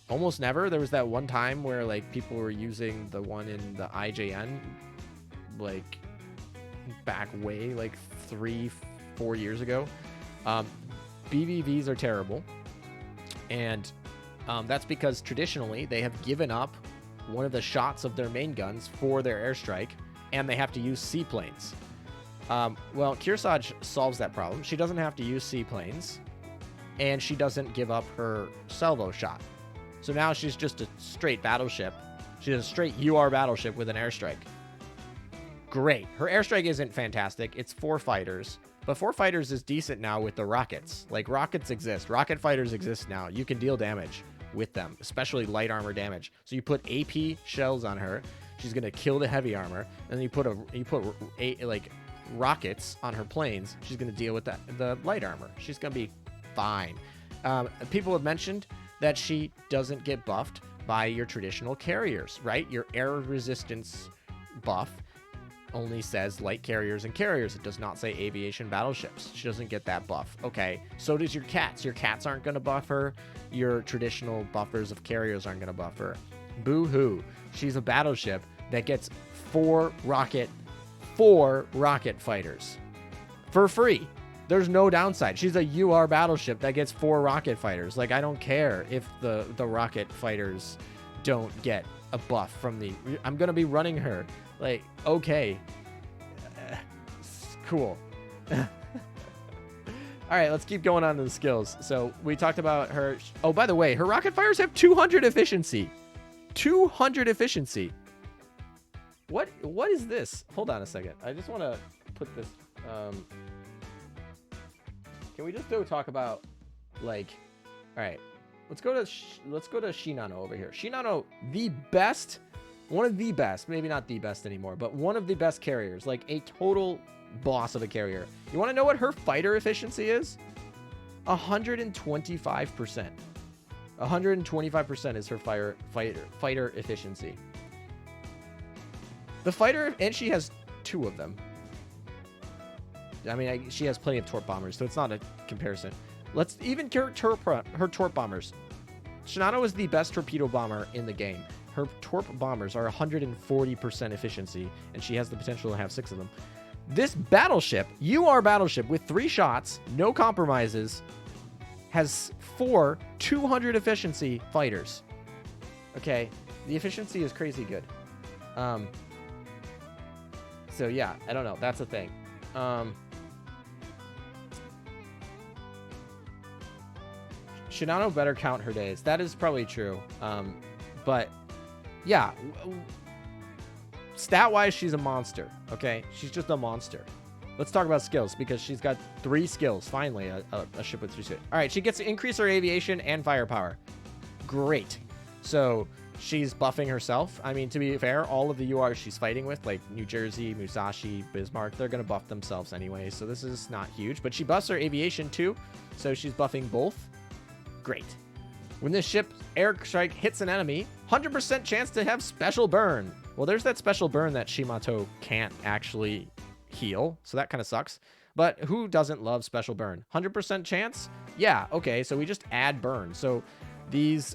Speaker 1: almost never. There was that one time where like people were using the one in the IJN like back way like 3-4 years ago. BVVs are terrible, and that's because traditionally they have given up one of the shots of their main guns for their airstrike, and they have to use seaplanes. Well, Kearsarge solves that problem. She doesn't have to use seaplanes, and she doesn't give up her salvo shot. So now she's just a straight battleship. She's a straight UR battleship with an airstrike. Great. Her airstrike isn't fantastic. It's 4 fighters. But 4 fighters is decent now with the rockets. Like, rockets exist. Rocket fighters exist now. You can deal damage with them, especially light armor damage. So you put AP shells on her. She's going to kill the heavy armor. And then you put rockets on her planes. She's going to deal with the light armor. She's going to be fine. People have mentioned that she doesn't get buffed by your traditional carriers, right? Your air resistance buff only says light carriers and carriers. It does not say aviation battleships. She doesn't get that buff. Okay, so does your cats. Your cats aren't going to buff her. Your traditional buffers of carriers aren't going to buff her. Boo-hoo. She's a battleship that gets 4 rocket fighters for free. There's no downside. She's a UR battleship that gets 4 rocket fighters. Like, I don't care if the rocket fighters don't get a buff from the... I'm going to be running her. Like, okay. Cool. All right, let's keep going on to the skills. So we talked about her... Oh, by the way, her rocket fighters have 200 efficiency. 200 efficiency. What is this? Hold on a second. I just want to put this... Can we just go talk about, like... All right. Let's go to Shinano over here. Shinano, the best... One of the best, maybe not the best anymore, but one of the best carriers, like a total boss of a carrier. You want to know what her fighter efficiency is? 125%. 125% is her fighter efficiency. The fighter, and she has 2 of them. I mean, she has plenty of torp bombers, so it's not a comparison. Let's even her torp bombers. Shinano is the best torpedo bomber in the game. Her torp bombers are 140% efficiency, and she has the potential to have 6 of them. This battleship, UR battleship, with 3 shots, no compromises, has 4 200 efficiency fighters. Okay, the efficiency is crazy good. So yeah, I don't know. That's a thing. Shinano better count her days. That is probably true. But yeah, stat-wise, she's a monster, okay? She's just a monster. Let's talk about skills, because she's got 3 skills, finally, a ship with 3 skills. All right, she gets to increase her aviation and firepower. Great. So she's buffing herself. I mean, to be fair, all of the URs she's fighting with, like New Jersey, Musashi, Bismarck, they're going to buff themselves anyway, so this is not huge. But she buffs her aviation, too, so she's buffing both. Great. When this ship airstrike hits an enemy, 100% chance to have special burn. Well, there's that special burn that Shimato can't actually heal, so that kind of sucks. But who doesn't love special burn? 100% chance? Yeah, okay, so we just add burn. So these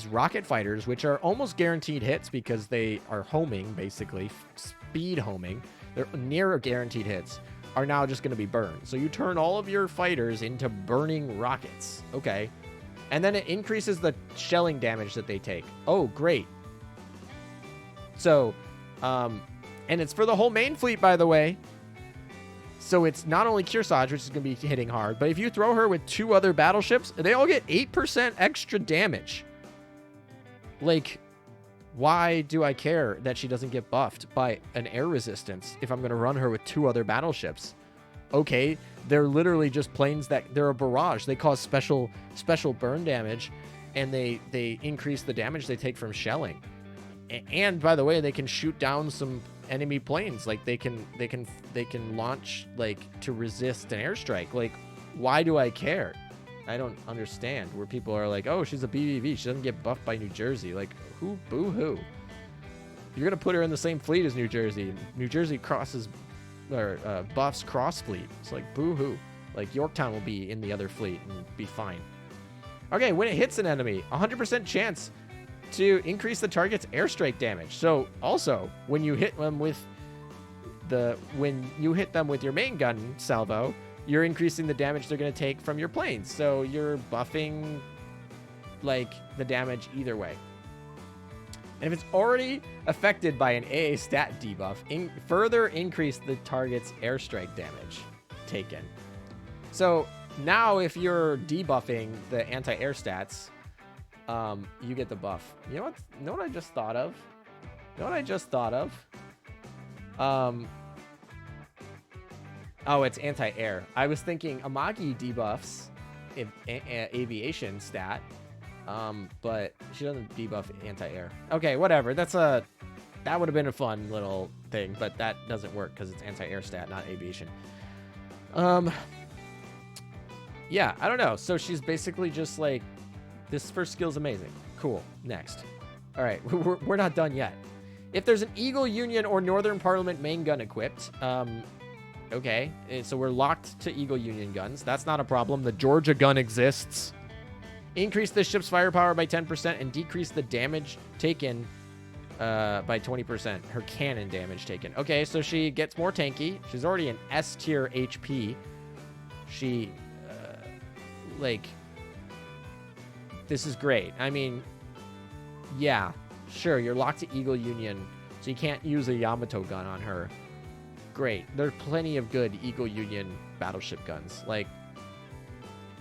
Speaker 1: rocket fighters, which are almost guaranteed hits because they are homing, basically, speed homing, they're near guaranteed hits, are now just going to be burned. So you turn all of your fighters into burning rockets. Okay. And then it increases the shelling damage that they take. Oh, great. So, and it's for the whole main fleet, by the way. So it's not only Kearsarge, which is going to be hitting hard, but if you throw her with 2 other battleships, they all get 8% extra damage. Like, why do I care that she doesn't get buffed by an air resistance if I'm going to run her with 2 other battleships? Okay, they're literally just planes they're a barrage. They cause special burn damage, and they increase the damage they take from shelling. And by the way, they can shoot down some enemy planes. Like they can launch like to resist an airstrike. Like, why do I care? I don't understand. Where people are like, oh, she's a BVV. She doesn't get buffed by New Jersey. Like, who? Boo hoo. You're gonna put her in the same fleet as New Jersey. New Jersey crosses buffs cross fleet. It's like, boo-hoo. Like, Yorktown will be in the other fleet and be fine. Okay, when it hits an enemy, 100% chance to increase the target's airstrike damage. So, also, when you hit them with your main gun salvo, you're increasing the damage they're going to take from your planes. So, you're buffing, like, the damage either way. And if it's already affected by an AA stat debuff, further increase the target's airstrike damage taken. So now if you're debuffing the anti-air stats, you get the buff. You know what I just thought of? Oh, it's anti-air. I was thinking Amagi debuffs aviation stat. But she doesn't debuff anti-air. Okay, whatever. That would have been a fun little thing, but that doesn't work because it's anti-air stat, not aviation. Yeah, I don't know. So she's basically just like, this first skill's amazing. Cool. Next. All right, we're not done yet. If there's an Eagle Union or Northern Parliament main gun equipped, okay, so we're locked to Eagle Union guns. That's not a problem. The Georgia gun exists. Increase the ship's firepower by 10% and decrease the damage taken by 20%. Her cannon damage taken. Okay, so she gets more tanky. She's already an S tier HP. She, this is great. I mean, yeah, sure, you're locked to Eagle Union, so you can't use a Yamato gun on her. Great. There's plenty of good Eagle Union battleship guns. Like,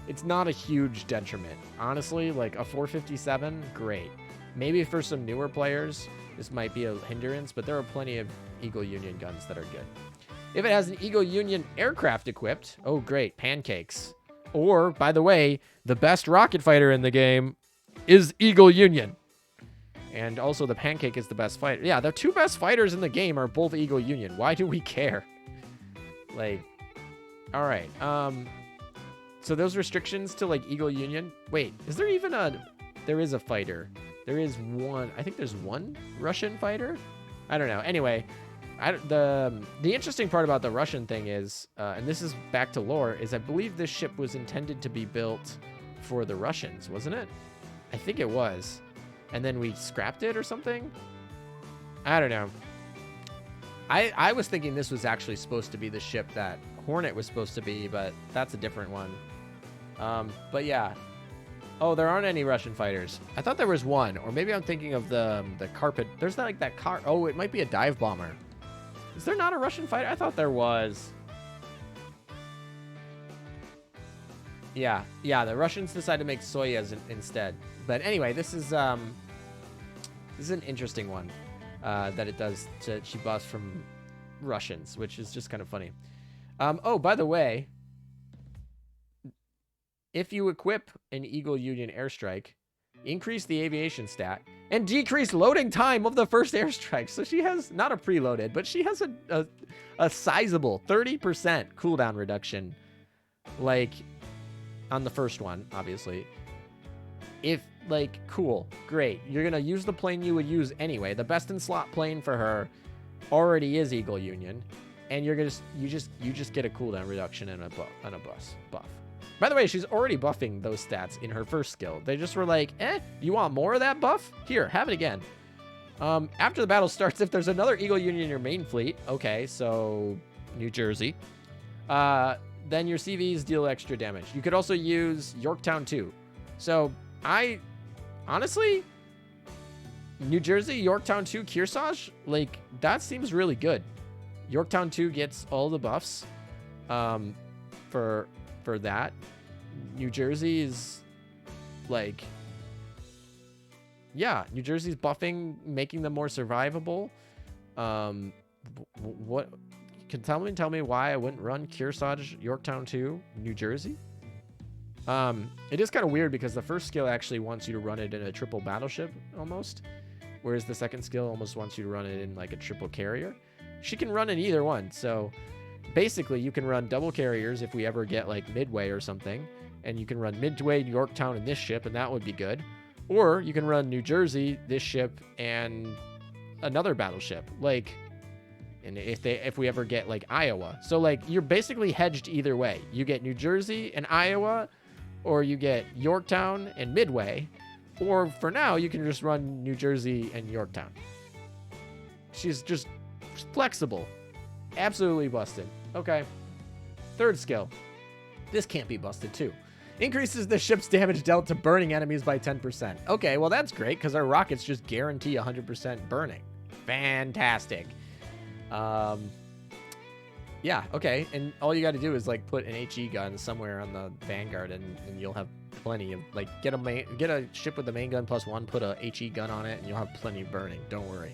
Speaker 1: it's not a huge detriment. Honestly, like a 457, great. Maybe for some newer players, this might be a hindrance, but there are plenty of Eagle Union guns that are good. If it has an Eagle Union aircraft equipped, oh great, pancakes. Or, by the way, the best rocket fighter in the game is Eagle Union. And also the pancake is the best fighter. Yeah, the two best fighters in the game are both Eagle Union. Why do we care? Like, all right. So those restrictions to, like, Eagle Union. Wait, is there even there is a fighter. There is one. I think there's one Russian fighter. I don't know. Anyway, the interesting part about the Russian thing is, and this is back to lore, is I believe this ship was intended to be built for the Russians, wasn't it? I think it was. And then we scrapped it or something? I don't know. I was thinking this was actually supposed to be the ship that Hornet was supposed to be, but that's a different one. But yeah. Oh, there aren't any Russian fighters. I thought there was one, or maybe I'm thinking of the carpet. There's not like that car. Oh, it might be a dive bomber. Is there not a Russian fighter? I thought there was. Yeah, the Russians decided to make Soyuz instead. But anyway, this is an interesting one that it does. She buffs from Russians, which is just kind of funny. Oh, by the way, if you equip an Eagle Union airstrike, increase the aviation stat and decrease loading time of the first airstrike. So she has not a preloaded, but she has a sizable 30% cooldown reduction, like on the first one, obviously. If like, cool, great. You're going to use the plane you would use anyway. The best in slot plane for her already is Eagle Union. And you just get a cooldown reduction and a buff. By the way, she's already buffing those stats in her first skill. They just were like, you want more of that buff? Here, have it again. After the battle starts, if there's another Eagle Union in your main fleet, okay, so New Jersey, then your CVs deal extra damage. You could also use Yorktown 2. So honestly, New Jersey, Yorktown 2, Kearsarge, like, that seems really good. Yorktown 2 gets all the buffs for that. New Jersey is like, yeah, New Jersey's buffing, making them more survivable. What can tell me why I wouldn't run Kearsarge Yorktown 2 New Jersey? It is kind of weird because the first skill actually wants you to run it in a triple battleship almost, whereas the second skill almost wants you to run it in like a triple carrier. She can run in either one, so basically you can run double carriers if we ever get like Midway or something, and you can run Midway, Yorktown, and this ship, and that would be good. Or you can run New Jersey, this ship, and another battleship. Like,
Speaker 2: And if we ever get like Iowa, so like you're basically hedged either way. You get New Jersey and Iowa, or you get Yorktown and Midway, or for now you can just run New Jersey and Yorktown. She's just flexible, absolutely busted. Okay, third skill. This can't be busted too. Increases the ship's damage dealt to burning enemies by 10%. Okay, well that's great because our rockets just guarantee 100% burning. Fantastic. Yeah, okay, and all you got to do is like put an HE gun somewhere on the Vanguard, and you'll have plenty of like get a ship with the main gun +1, put a HE gun on it, and you'll have plenty of burning. Don't worry.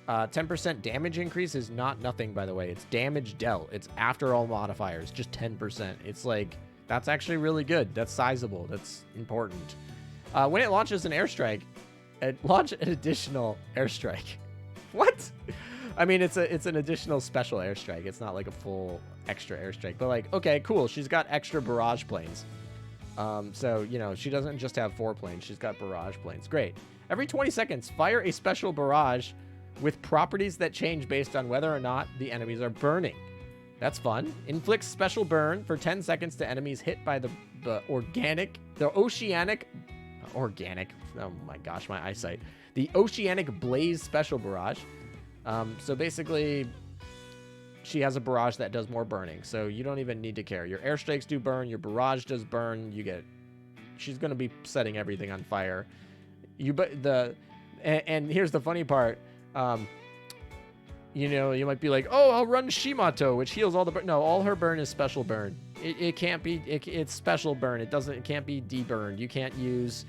Speaker 2: 10% damage increase is not nothing, by the way. It's damage dealt. It's after all modifiers, just 10%. It's like that's actually really good. That's sizable. That's important. When it launches an airstrike, launch an additional airstrike. What? I mean, it's an additional special airstrike. It's not like a full extra airstrike. But like, okay, cool. She's got extra barrage planes. So, you know, she doesn't just have 4 planes. She's got barrage planes. Great. Every 20 seconds, fire a special barrage with properties that change based on whether or not the enemies are burning. That's fun. Inflicts special burn for 10 seconds to enemies hit by the oceanic. Oh my gosh, my eyesight. The oceanic blaze special barrage. So basically, she has a barrage that does more burning, so you don't even need to care. Your airstrikes do burn, your barrage does burn. She's gonna be setting everything on fire. And here's the funny part. You know, you might be like, oh, I'll run Shimato, which heals all the burn. No, all her burn is special burn. It can't be. It's special burn. It can't be deburned. You can't use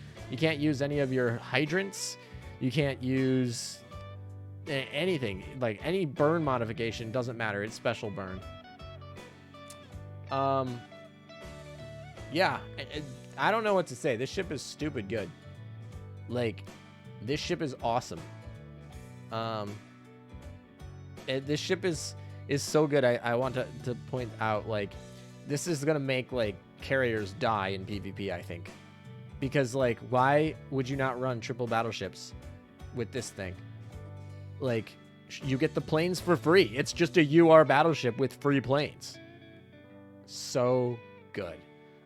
Speaker 2: any of your hydrants. You can't use anything. Like any burn modification doesn't matter. It's special burn. Yeah, I don't know what to say. This ship is stupid good. Like, this ship is awesome. This ship is so good. I want to point out, like, this is gonna make like carriers die in PvP, I think, because like, why would you not run triple battleships with this thing? Like, you get the planes for free. It's just a UR battleship with free planes. So good.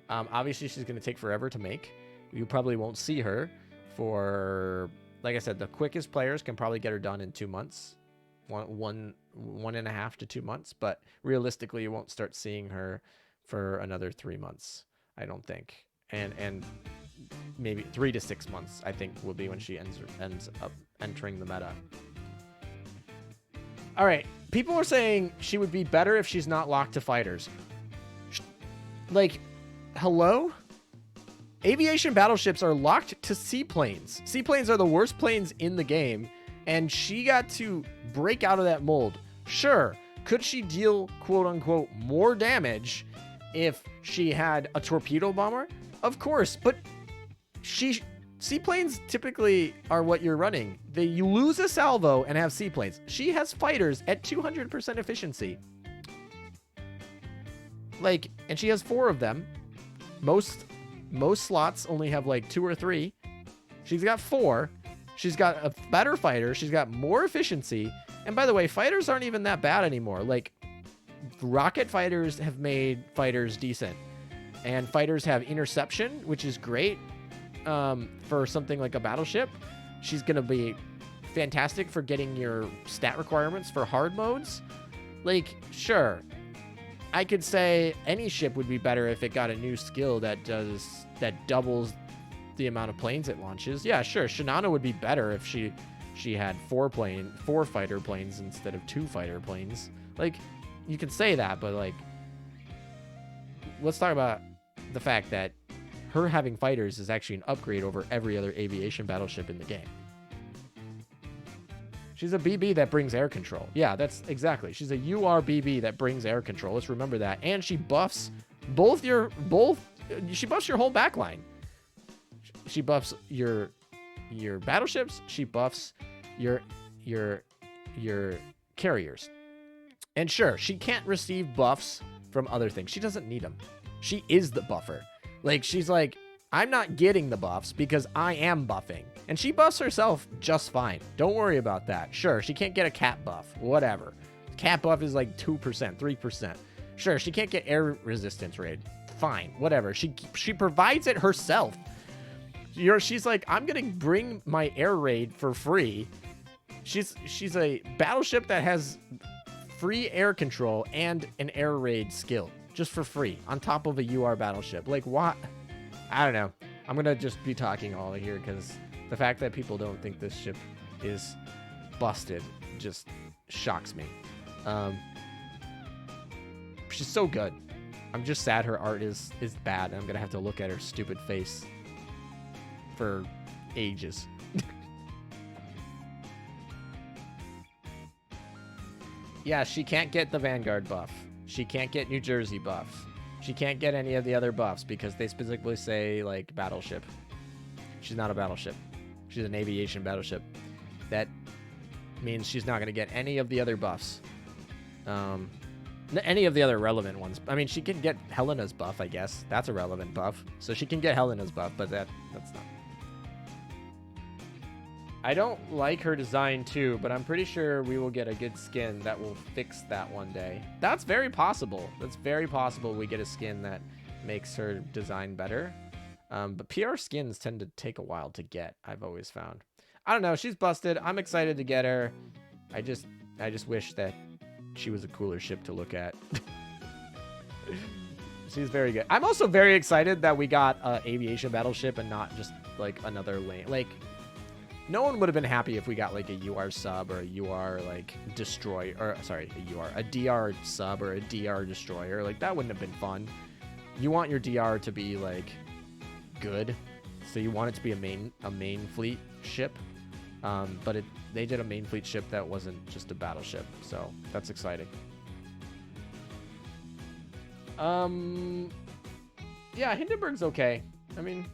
Speaker 2: Obviously she's gonna take forever to make. You probably won't see her for, like I said, the quickest players can probably get her done in 2 months. One and a half to 2 months, but realistically you won't start seeing her for another 3 months, I don't think, and maybe 3 to 6 months I think will be when she ends up entering the meta. All right, people are saying she would be better if she's not locked to fighters. Like, hello? Aviation battleships are locked to seaplanes. Seaplanes are the worst planes in the game, and she got to break out of that mold. Sure, could she deal quote-unquote more damage if she had a torpedo bomber? Of course, but seaplanes typically are what you're running. You lose a salvo and have seaplanes. She has fighters at 200% efficiency. Like, and she has 4 of them. Most slots only have like 2 or 3. She's got 4. She's got a better fighter. She's got more efficiency. And by the way, fighters aren't even that bad anymore. Like, rocket fighters have made fighters decent. And fighters have interception, which is great for something like a battleship. She's going to be fantastic for getting your stat requirements for hard modes. Like, sure, I could say any ship would be better if it got a new skill that doubles the amount of planes it launches. Yeah, sure, Shinano would be better if she had 4 fighter planes instead of 2 fighter planes. Like, you can say that, but like, let's talk about the fact that her having fighters is actually an upgrade over every other aviation battleship in the game. She's a BB that brings air control. Yeah, that's exactly. She's a URBB that brings air control. Let's remember that. And she buffs she buffs your whole backline. She buffs your battleships. She buffs your carriers. And sure, she can't receive buffs from other things. She doesn't need them. She is the buffer. Like, she's like, I'm not getting the buffs because I am buffing. And she buffs herself just fine. Don't worry about that. Sure, she can't get a cat buff. Whatever. Cat buff is like 2%, 3%. Sure, she can't get air resistance raid. Fine, whatever. She provides it herself. She's like, I'm gonna bring my air raid for free. She's a battleship that has free air control and an air raid skill just for free on top of a UR battleship. Like, what? I don't know. I'm gonna just be talking all here because the fact that people don't think this ship is busted just shocks me. She's so good. I'm just sad her art is bad, and I'm gonna have to look at her stupid face for ages. Yeah, she can't get the Vanguard buff. She can't get New Jersey buff. She can't get any of the other buffs because they specifically say, like, battleship. She's not a battleship. She's an aviation battleship. That means she's not going to get any of the other buffs. Any of the other relevant ones. I mean, she can get Helena's buff, I guess. That's a relevant buff. So she can get Helena's buff, but that's not. I don't like her design too, but I'm pretty sure we will get a good skin that will fix that one day. That's very possible. That's very possible we get a skin that makes her design better. But PR skins tend to take a while to get, I've always found. I don't know. She's busted. I'm excited to get her. I just wish that she was a cooler ship to look at. She's very good. I'm also very excited that we got an aviation battleship and not just like another lane. Like, no one would have been happy if we got like a UR sub or a UR like destroyer, or sorry, a DR sub or a DR destroyer. Like, that wouldn't have been fun. You want your DR to be like good, so you want it to be a main fleet ship. But they did a main fleet ship that wasn't just a battleship, so that's exciting. Yeah, Hindenburg's okay. I mean,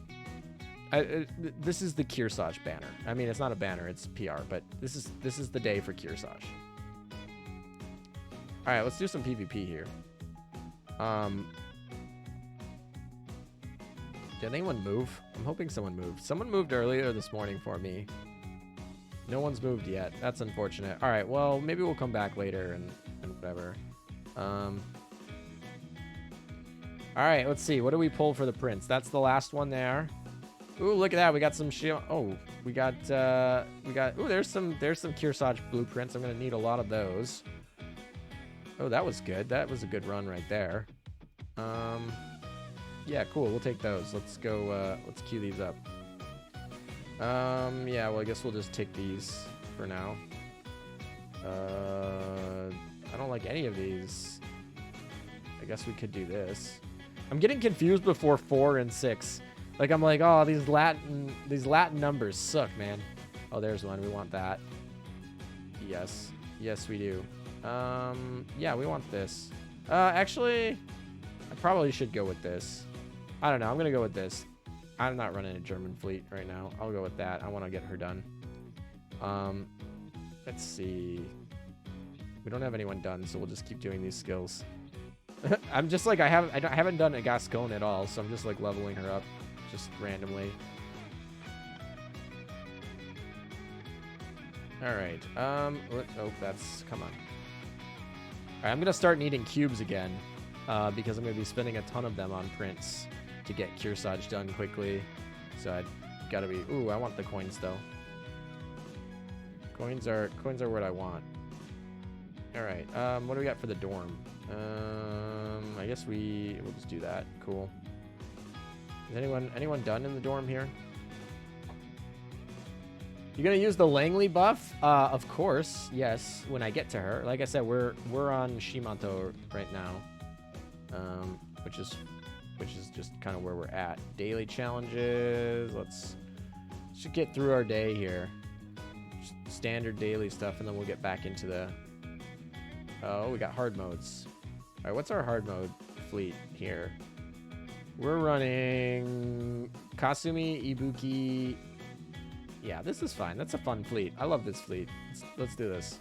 Speaker 2: this is the Kearsarge banner. I mean, it's not a banner, it's PR, but this is the day for Kearsarge. All right, let's do some PvP here. Did anyone move? I'm hoping someone moved. Someone moved earlier this morning for me. No one's moved yet. That's unfortunate. All right, well, maybe we'll come back later and whatever. All right, let's see. What do we pull for the prince? That's the last one there. Ooh, look at that. We got some shield. Oh, we got ooh, there's some Kearsarge blueprints. I'm going to need a lot of those. Oh, that was good. That was a good run right there. Yeah, cool. We'll take those. Let's go, let's queue these up. Yeah, well, I guess we'll just take these for now. I don't like any of these. I guess we could do this. I'm getting confused before 4 and 6. Like, I'm like, oh, these Latin numbers suck, man. Oh, there's one. We want that. Yes. Yes, we do. Yeah, we want this. Actually, I probably should go with this. I don't know. I'm going to go with this. I'm not running a German fleet right now. I'll go with that. I want to get her done. Let's see. We don't have anyone done, so we'll just keep doing these skills. I'm just like, I haven't done a Gascon at all, so I'm just like leveling her up just randomly. All right. Oh, that's, come on. All right, I'm gonna start needing cubes again, because I'm gonna be spending a ton of them on prints to get Kearsarge done quickly. So I gotta be. Ooh, I want the coins though. Coins are what I want. All right. What do we got for the dorm? I guess we'll just do that. Cool. Is anyone done in the dorm here? You're gonna use the Langley buff? Of course, yes. When I get to her, like I said, we're on Shimanto right now, which is just kind of where we're at. Daily challenges. Let's get through our day here. Just standard daily stuff, and then we'll get back into the. Oh, we got hard modes. All right, what's our hard mode fleet here? We're running Kasumi, Ibuki. Yeah, this is fine. That's a fun fleet. I love this fleet. Let's do this.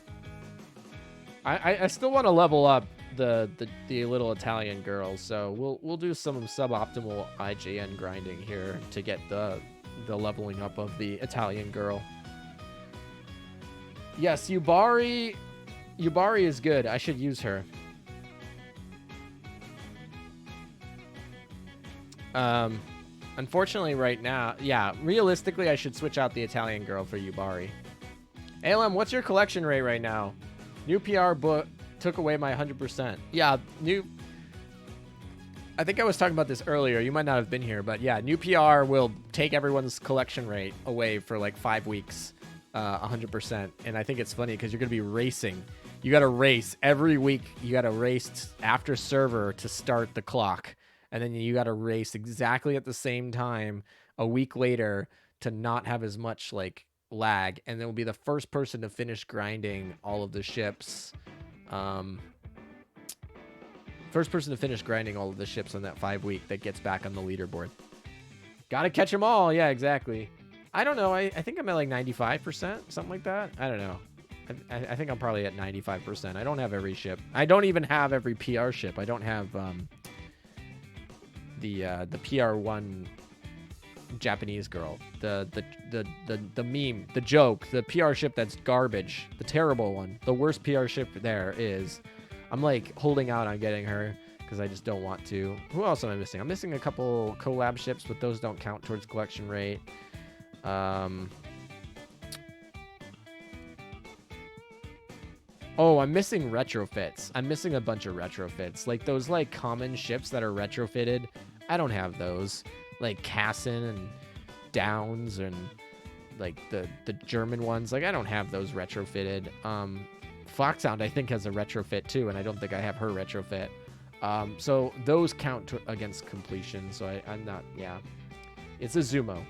Speaker 2: I still want to level up the little Italian girls, so we'll do some suboptimal IJN grinding here to get the leveling up of the Italian girl. Yes, Yubari. Yubari is good. I should use her. Unfortunately, right now, yeah, realistically, I should switch out the Italian girl for Yubari. ALM, what's your collection rate right now? New PR book took away my 100%. Yeah, I think I was talking about this earlier. You might not have been here, but yeah, new PR will take everyone's collection rate away for like 5 weeks, 100%. And I think it's funny because you're going to be racing. You got to race every week. You got to race after server to start the clock. And then you got to race exactly at the same time a week later to not have as much like lag. And then will be the first person to finish grinding all of the ships. First person to finish grinding all of the ships on that 5 week that gets back on the leaderboard. Gotta catch them all. Yeah, exactly. I don't know. I think I'm at like 95%, something like that. I don't know. I think I'm probably at 95%. I don't have every ship. I don't even have every PR ship. I don't have the PR1 Japanese girl. The meme, the joke, the PR ship that's garbage. The terrible one. The worst PR ship there is... I'm like holding out on getting her because I just don't want to. Who else am I missing? I'm missing a couple collab ships, but those don't count towards collection rate. Oh, I'm missing retrofits. I'm missing a bunch of retrofits. Like those like common ships that are retrofitted. I don't have those. Like Cassin and Downs and like the German ones. Like I don't have those retrofitted. Foxhound, I think, has a retrofit too, and I don't think I have her retrofit. So those count against completion, so I'm not, yeah. It's a Zumo.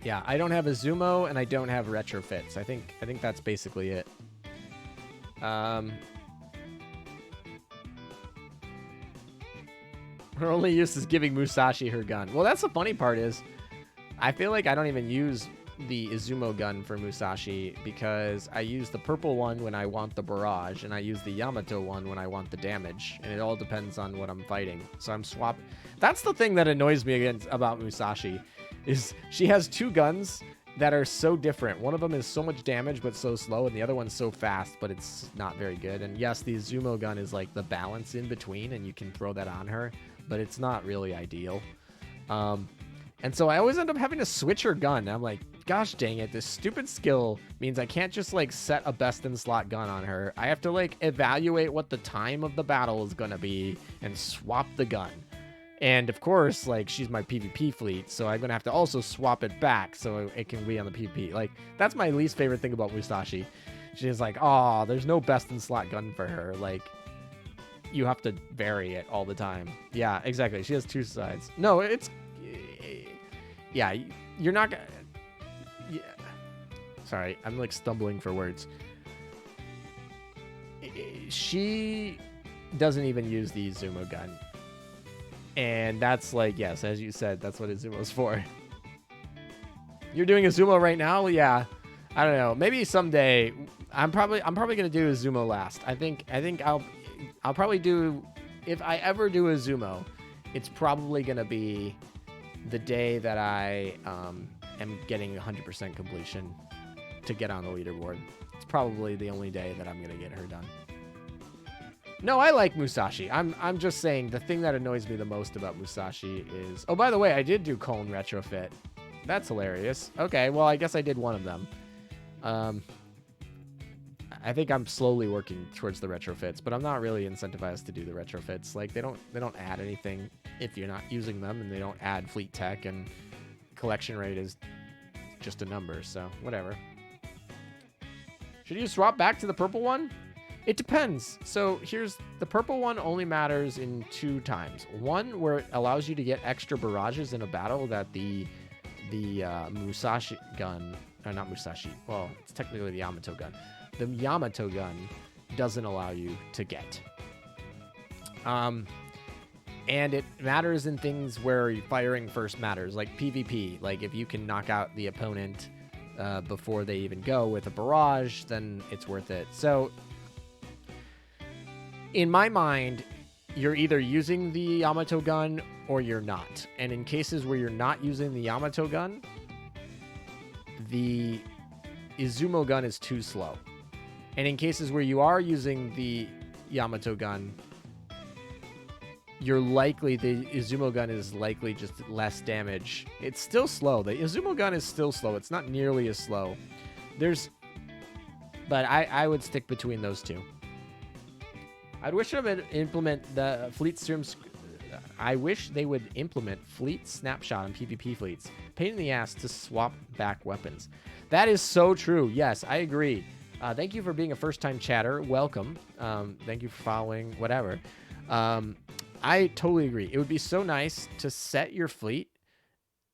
Speaker 2: Yeah, I don't have a Zumo, and I don't have retrofits. I think that's basically it. Her only use is giving Musashi her gun. Well, that's the funny part is, I feel like I don't even use the Izumo gun for Musashi because I use the purple one when I want the barrage and I use the Yamato one when I want the damage, and it all depends on what I'm fighting. So I'm swapping. That's the thing that annoys me about Musashi is she has two guns that are so different. One of them is so much damage but so slow, and the other one's so fast but it's not very good. And yes, the Izumo gun is like the balance in between, and you can throw that on her, but it's not really ideal. And so I always end up having to switch her gun. I'm like, gosh dang it, this stupid skill means I can't just like set a best in slot gun on her. I have to like evaluate what the time of the battle is gonna be and swap the gun. And of course, like she's my PvP fleet, so I'm gonna have to also swap it back so it can be on the PvP. Like that's my least favorite thing about Musashi. She's like, oh, there's no best in slot gun for her. Like you have to vary it all the time. Yeah, exactly. She has two sides. No, it's yeah, you're not gonna. Yeah. Sorry, I'm like stumbling for words. She doesn't even use the Izumo gun. And that's like, yes, as you said, that's what Izumo's for. You're doing Izumo right now? Yeah. I don't know. Maybe someday. I'm probably gonna do Izumo last. I think I'll probably do, if I ever do Izumo, it's probably gonna be the day that I am getting 100% completion to get on the leaderboard. It's probably the only day that I'm going to get her done. No, I like Musashi. I'm just saying the thing that annoys me the most about Musashi is... Oh, by the way, I did do Cone retrofit. That's hilarious. Okay, well, I guess I did one of them. I think I'm slowly working towards the retrofits, but I'm not really incentivized to do the retrofits. Like they don't add anything if you're not using them, and they don't add fleet tech, and collection rate is just a number, so whatever. Should you swap back to the purple one? It depends. So here's the purple one only matters in 2 times. One where it allows you to get extra barrages in a battle that the Musashi gun, or not Musashi, well, it's technically the Yamato gun. The Yamato gun doesn't allow you to get. And it matters in things where firing first matters, like PvP. Like if you can knock out the opponent before they even go with a barrage, then it's worth it. So in my mind, you're either using the Yamato gun or you're not. And in cases where you're not using the Yamato gun, the Izumo gun is too slow.
Speaker 1: And in cases where you are using the Yamato gun, you're likely, the Izumo gun is likely just less damage. It's still slow. The Izumo gun is still slow. It's not nearly as slow. But I would stick between those two. I wish they would implement the fleet streams. I wish they would implement fleet snapshot on PvP fleets. Pain in the ass to swap back weapons. That is so true. Yes, I agree. Thank you for being a first-time chatter. Welcome. Thank you for following. Whatever. I totally agree. It would be so nice to set your fleet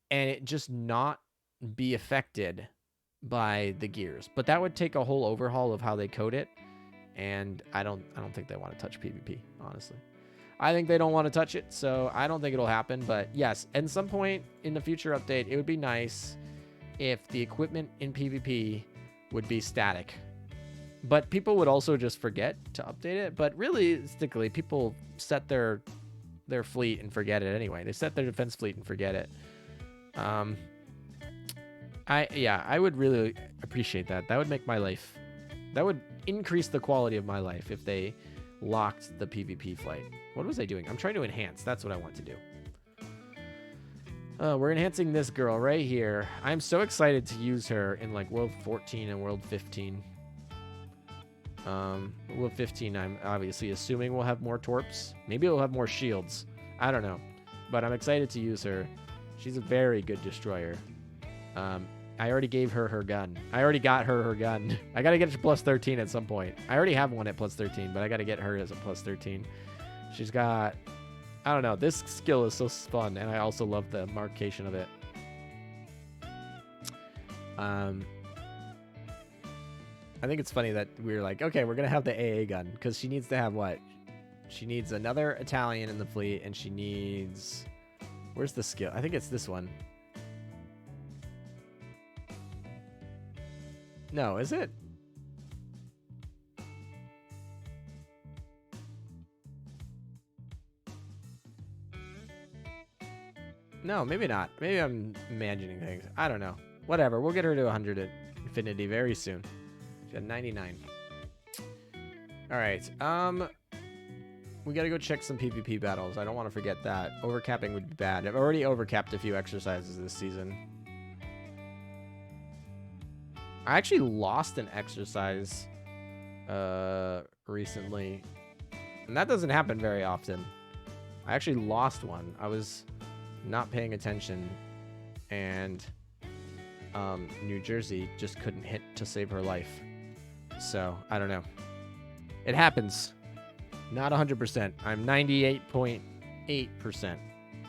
Speaker 1: and it just not be affected by the gears. But that would take a whole overhaul of how they code it. And I don't think they want to touch PvP, honestly. I think they don't want to touch it, so I don't think it'll happen. But yes, at some point in the future update, it would be nice if the equipment in PvP would be static. But people would also just forget to update it. But realistically, people set their fleet and forget it anyway. They set their defense fleet and forget it. I would really appreciate that. That would make my life. That would increase the quality of my life if they locked the PvP flight. What was I doing? I'm trying to enhance. That's what I want to do. We're enhancing this girl right here. I'm so excited to use her in like World 14 and World 15. World 15, I'm obviously assuming we'll have more torps. Maybe we'll have more shields. I don't know. But I'm excited to use her. She's a very good destroyer. I already gave her her gun. I already got her gun. I got to get it to plus 13 at some point. I already have one at plus 13, but I got to get her as a plus 13. She's got... I don't know. This skill is so fun, and I also love the markation of it. I think it's funny that we were like, okay, we're going to have the AA gun, because she needs to have what? She needs another Italian in the fleet, and she needs... Where's the skill? I think it's this one. No, is it? No, maybe not. Maybe I'm imagining things. I don't know. Whatever. We'll get her to 100 at Infinity very soon. She's got 99. All right. We got to go check some PvP battles. I don't want to forget that. Overcapping would be bad. I've already overcapped a few exercises this season. I actually lost an exercise recently. And that doesn't happen very often. I actually lost one. I was not paying attention. And New Jersey just couldn't hit to save her life. So, I don't know. It happens. Not 100%. I'm 98.8%,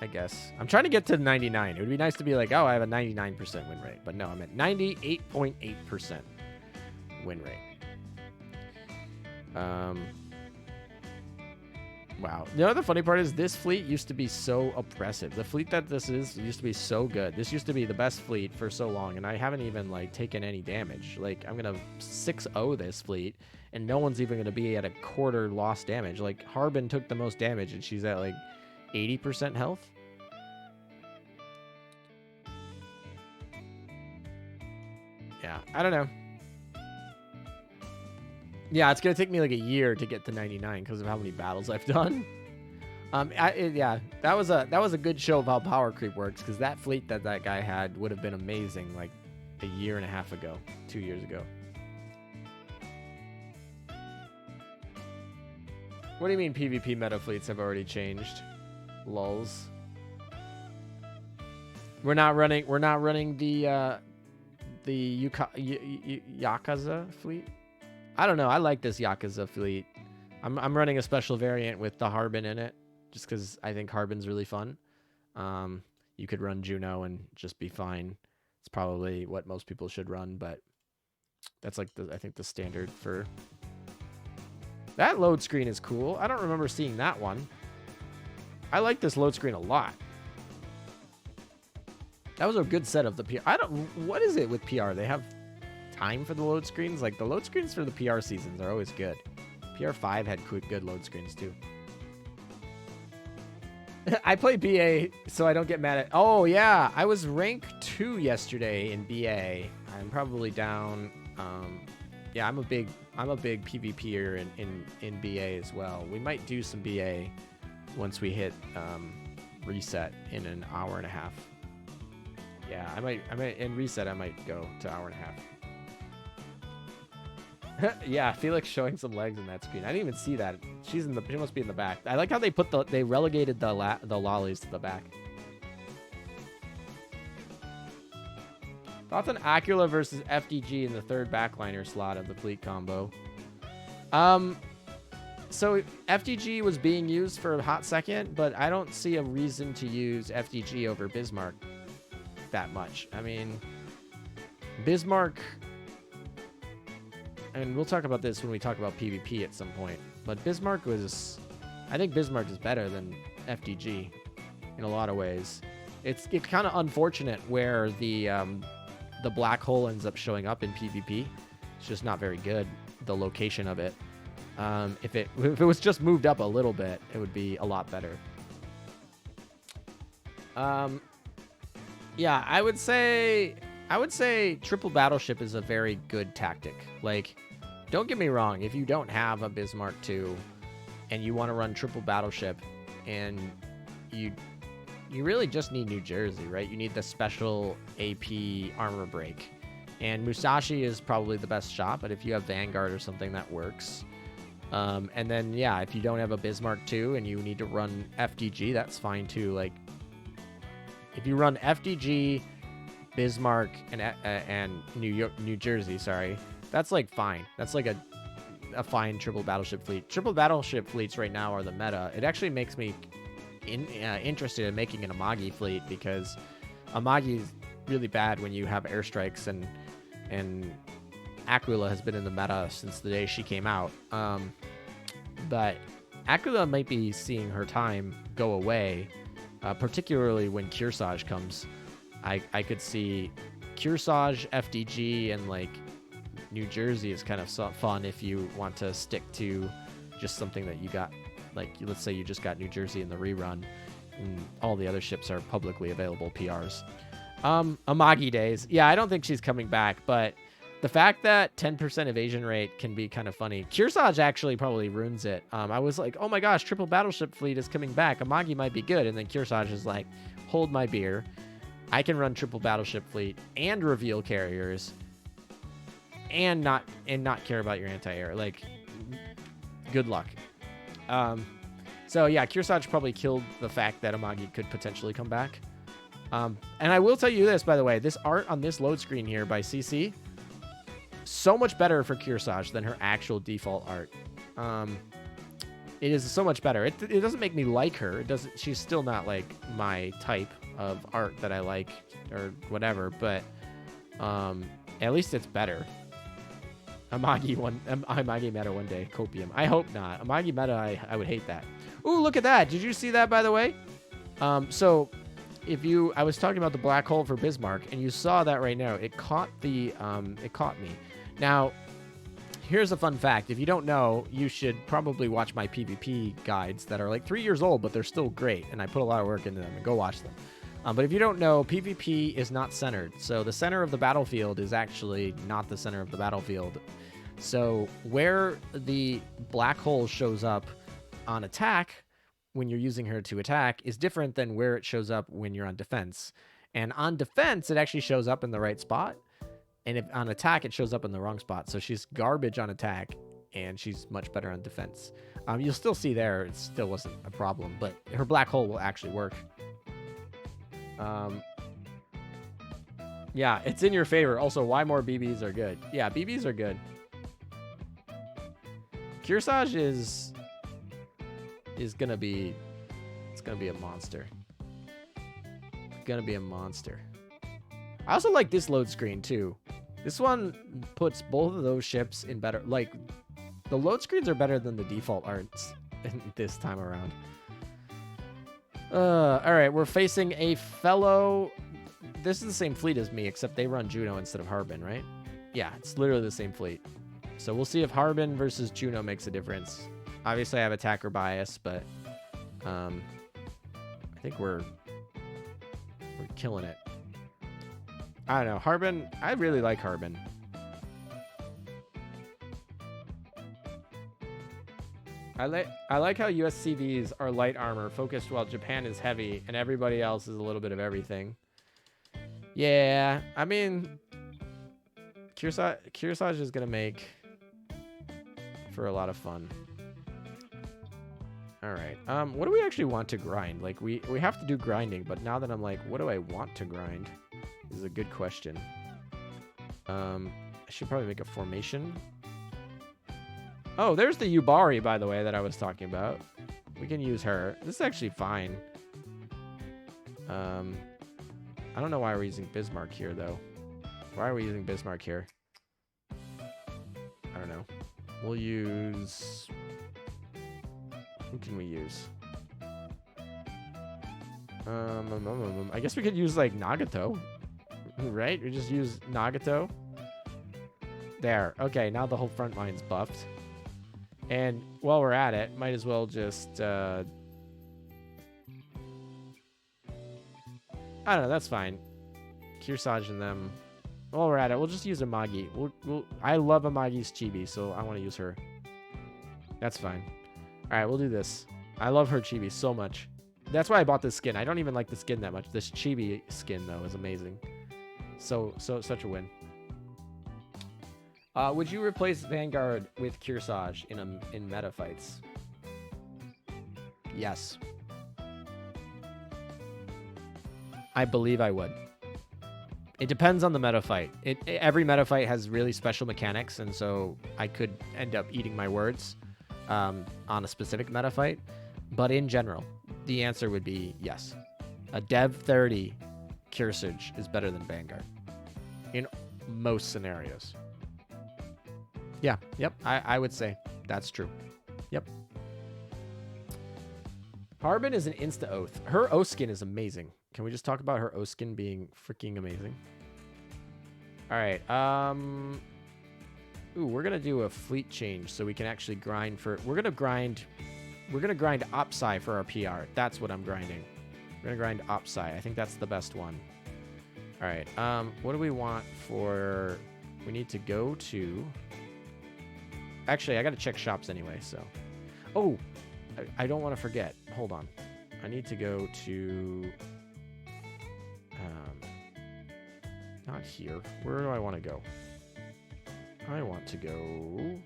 Speaker 1: I guess. I'm trying to get to 99. It would be nice to be like, oh, I have a 99% win rate. But no, I'm at 98.8% win rate. Wow. You know, the funny part is this fleet used to be so oppressive. The fleet that this is used to be so good. This used to be the best fleet for so long, and I haven't even, like, taken any damage. Like, I'm going to 6-0 this fleet, and no one's even going to be at a quarter loss damage. Like, Harbin took the most damage, and she's at, like, 80% health. Yeah, I don't know. Yeah, it's going to take me like a year to get to 99 because of how many battles I've done. Yeah, that was a good show of how power creep works, because that fleet that guy had would have been amazing like a year and a half ago, 2 years ago. What do you mean PvP meta fleets have already changed? Lulz. We're not running the Yakuza fleet. I don't know. I like this Yakuza fleet. I'm running a special variant with the Harbin in it, just because I think Harbin's really fun. You could run Juno and just be fine. It's probably what most people should run, but that's like I think the standard for... That load screen is cool. I don't remember seeing that one. I like this load screen a lot. That was a good set of the PR. What is it with PR? They have time for the load screens? Like, the load screens for the PR seasons are always good. PR5 had good load screens too. I play BA so I don't get mad at... Oh, yeah. I was rank 2 yesterday in BA. I'm probably down... Yeah, I'm a big
Speaker 2: I'm a big PvPer in BA as well. We might do some BA once we hit reset in an hour and a half. Yeah, I might in reset I might go to hour and a half. Yeah, Felix showing some legs in that screen. I didn't even see that. She must be in the back. I like how they relegated the lollies to the back. Thoughts on Acula versus FDG in the third backliner slot of the fleet combo? So FDG was being used for a hot second, but I don't see a reason to use FDG over Bismarck that much. I mean, Bismarck, and we'll talk about this when we talk about PvP at some point, but I think Bismarck is better than FDG in a lot of ways. It's kind of unfortunate where the black hole ends up showing up in PvP. It's just not very good, the location of it. If it was just moved up a little bit, it would be a lot better. Yeah, I would say triple battleship is a very good tactic. Like, don't get me wrong, if you don't have a Bismarck II and you want to run triple battleship and you really just need New Jersey, right? You need the special AP armor break. And Musashi is probably the best shot, but if you have Vanguard or something, that works. And then, yeah, if you don't have a Bismarck II and you need to run FDG, that's fine too. Like, if you run FDG, Bismarck, and New Jersey, sorry, that's like fine. That's like a fine triple battleship fleet. Triple battleship fleets right now are the meta. It actually makes me interested in making an Amagi fleet, because Amagi is really bad when you have airstrikes, and Aquila has been in the meta since the day she came out. But Aquila might be seeing her time go away, particularly when Kearsarge comes. I could see Kearsarge, FDG, and like New Jersey is kind of fun if you want to stick to just something that you got. Like, let's say you just got New Jersey in the rerun, and all the other ships are publicly available PRs. Amagi days. Yeah, I don't think she's coming back, but the fact that 10% evasion rate can be kind of funny. Kearsarge actually probably ruins it. I was like, oh my gosh, triple battleship fleet is coming back. Amagi might be good. And then Kearsarge is like, hold my beer. I can run triple battleship fleet and reveal carriers and not care about your anti-air. Like, good luck. So yeah, Kearsarge probably killed the fact that Amagi could potentially come back. And I will tell you this, by the way, this art on this load screen here by CC, so much better for Kearsarge than her actual default art. It is so much better. It doesn't make me like her. She's still not like my type of art that I like or whatever, but at least it's better. Amagi meta one day. Copium. I hope not. Amagi meta, I would hate that. Ooh, look at that. Did you see that, by the way? So I was talking about the black hole for Bismarck, and you saw that right now. It caught me. Now, here's a fun fact. If you don't know, you should probably watch my PvP guides that are like 3 years old, but they're still great, and I put a lot of work into them, and go watch them. But if you don't know, PvP is not centered. So the center of the battlefield is actually not the center of the battlefield. So where the black hole shows up on attack when you're using her to attack is different than where it shows up when you're on defense. And on defense, it actually shows up in the right spot. And if on attack, it shows up in the wrong spot. So she's garbage on attack, and she's much better on defense. You'll still see there, it still wasn't a problem, but her black hole will actually work. Yeah, it's in your favor. Also, why more BBs are good? Yeah, BBs are good. Kearsarge is gonna be, it's gonna be a monster. Gonna be a monster. I also like this load screen too. This one puts both of those ships in better, like, the load screens are better than the default arts this time around. All right, we're facing a fellow. This is the same fleet as me, except they run Juno instead of Harbin, right? Yeah, it's literally the same fleet. So we'll see if Harbin versus Juno makes a difference. Obviously, I have attacker bias, but I think we're killing it. I don't know. Harbin, I really like Harbin. I like how USCVs are light armor focused while Japan is heavy and everybody else is a little bit of everything. Yeah, I mean, Kearsarge is gonna make for a lot of fun. All right. What do we actually want to grind? Like we have to do grinding, but now that I'm like, what do I want to grind? This is a good question. I should probably make a formation. Oh, there's the Yubari, by the way, that I was talking about. We can use her. This is actually fine. I don't know why we're using Bismarck here, though. Why are we using Bismarck here? I don't know. We'll use... Who can we use? I guess we could use, like, Nagato. Right? We just use Nagato. There. Okay, now the whole front line's buffed. And while we're at it, might as well just... I don't know, that's fine. Kearsarge and them. While we're at it, we'll just use Amagi. I love Amagi's chibi, so I want to use her. That's fine. Alright, we'll do this. I love her chibi so much. That's why I bought this skin. I don't even like the skin that much. This chibi skin, though, is amazing. So such a win. Would you replace Vanguard with Kearsarge in meta fights? Yes. I believe I would. It depends on the meta fight. Every meta fight has really special mechanics, and so I could end up eating my words on a specific meta fight. But in general, the answer would be yes. A Dev 30 Kearsarge is better than Vanguard in most scenarios. Yeah, yep, I would say that's true. Yep. Harbin is an insta-oath. Her oath skin is amazing. Can we just talk about her oath skin being freaking amazing? All right. Ooh, we're gonna do a fleet change so we can actually grind for. We're gonna grind Opsai for our PR. That's what I'm grinding. We're gonna grind Opsai. I think that's the best one. All right. What do we want for? We need to go to. Actually, I got to check shops anyway, so... Oh, I don't want to forget. Hold on. I need to go to... not here. Where do I want to go? I want to go...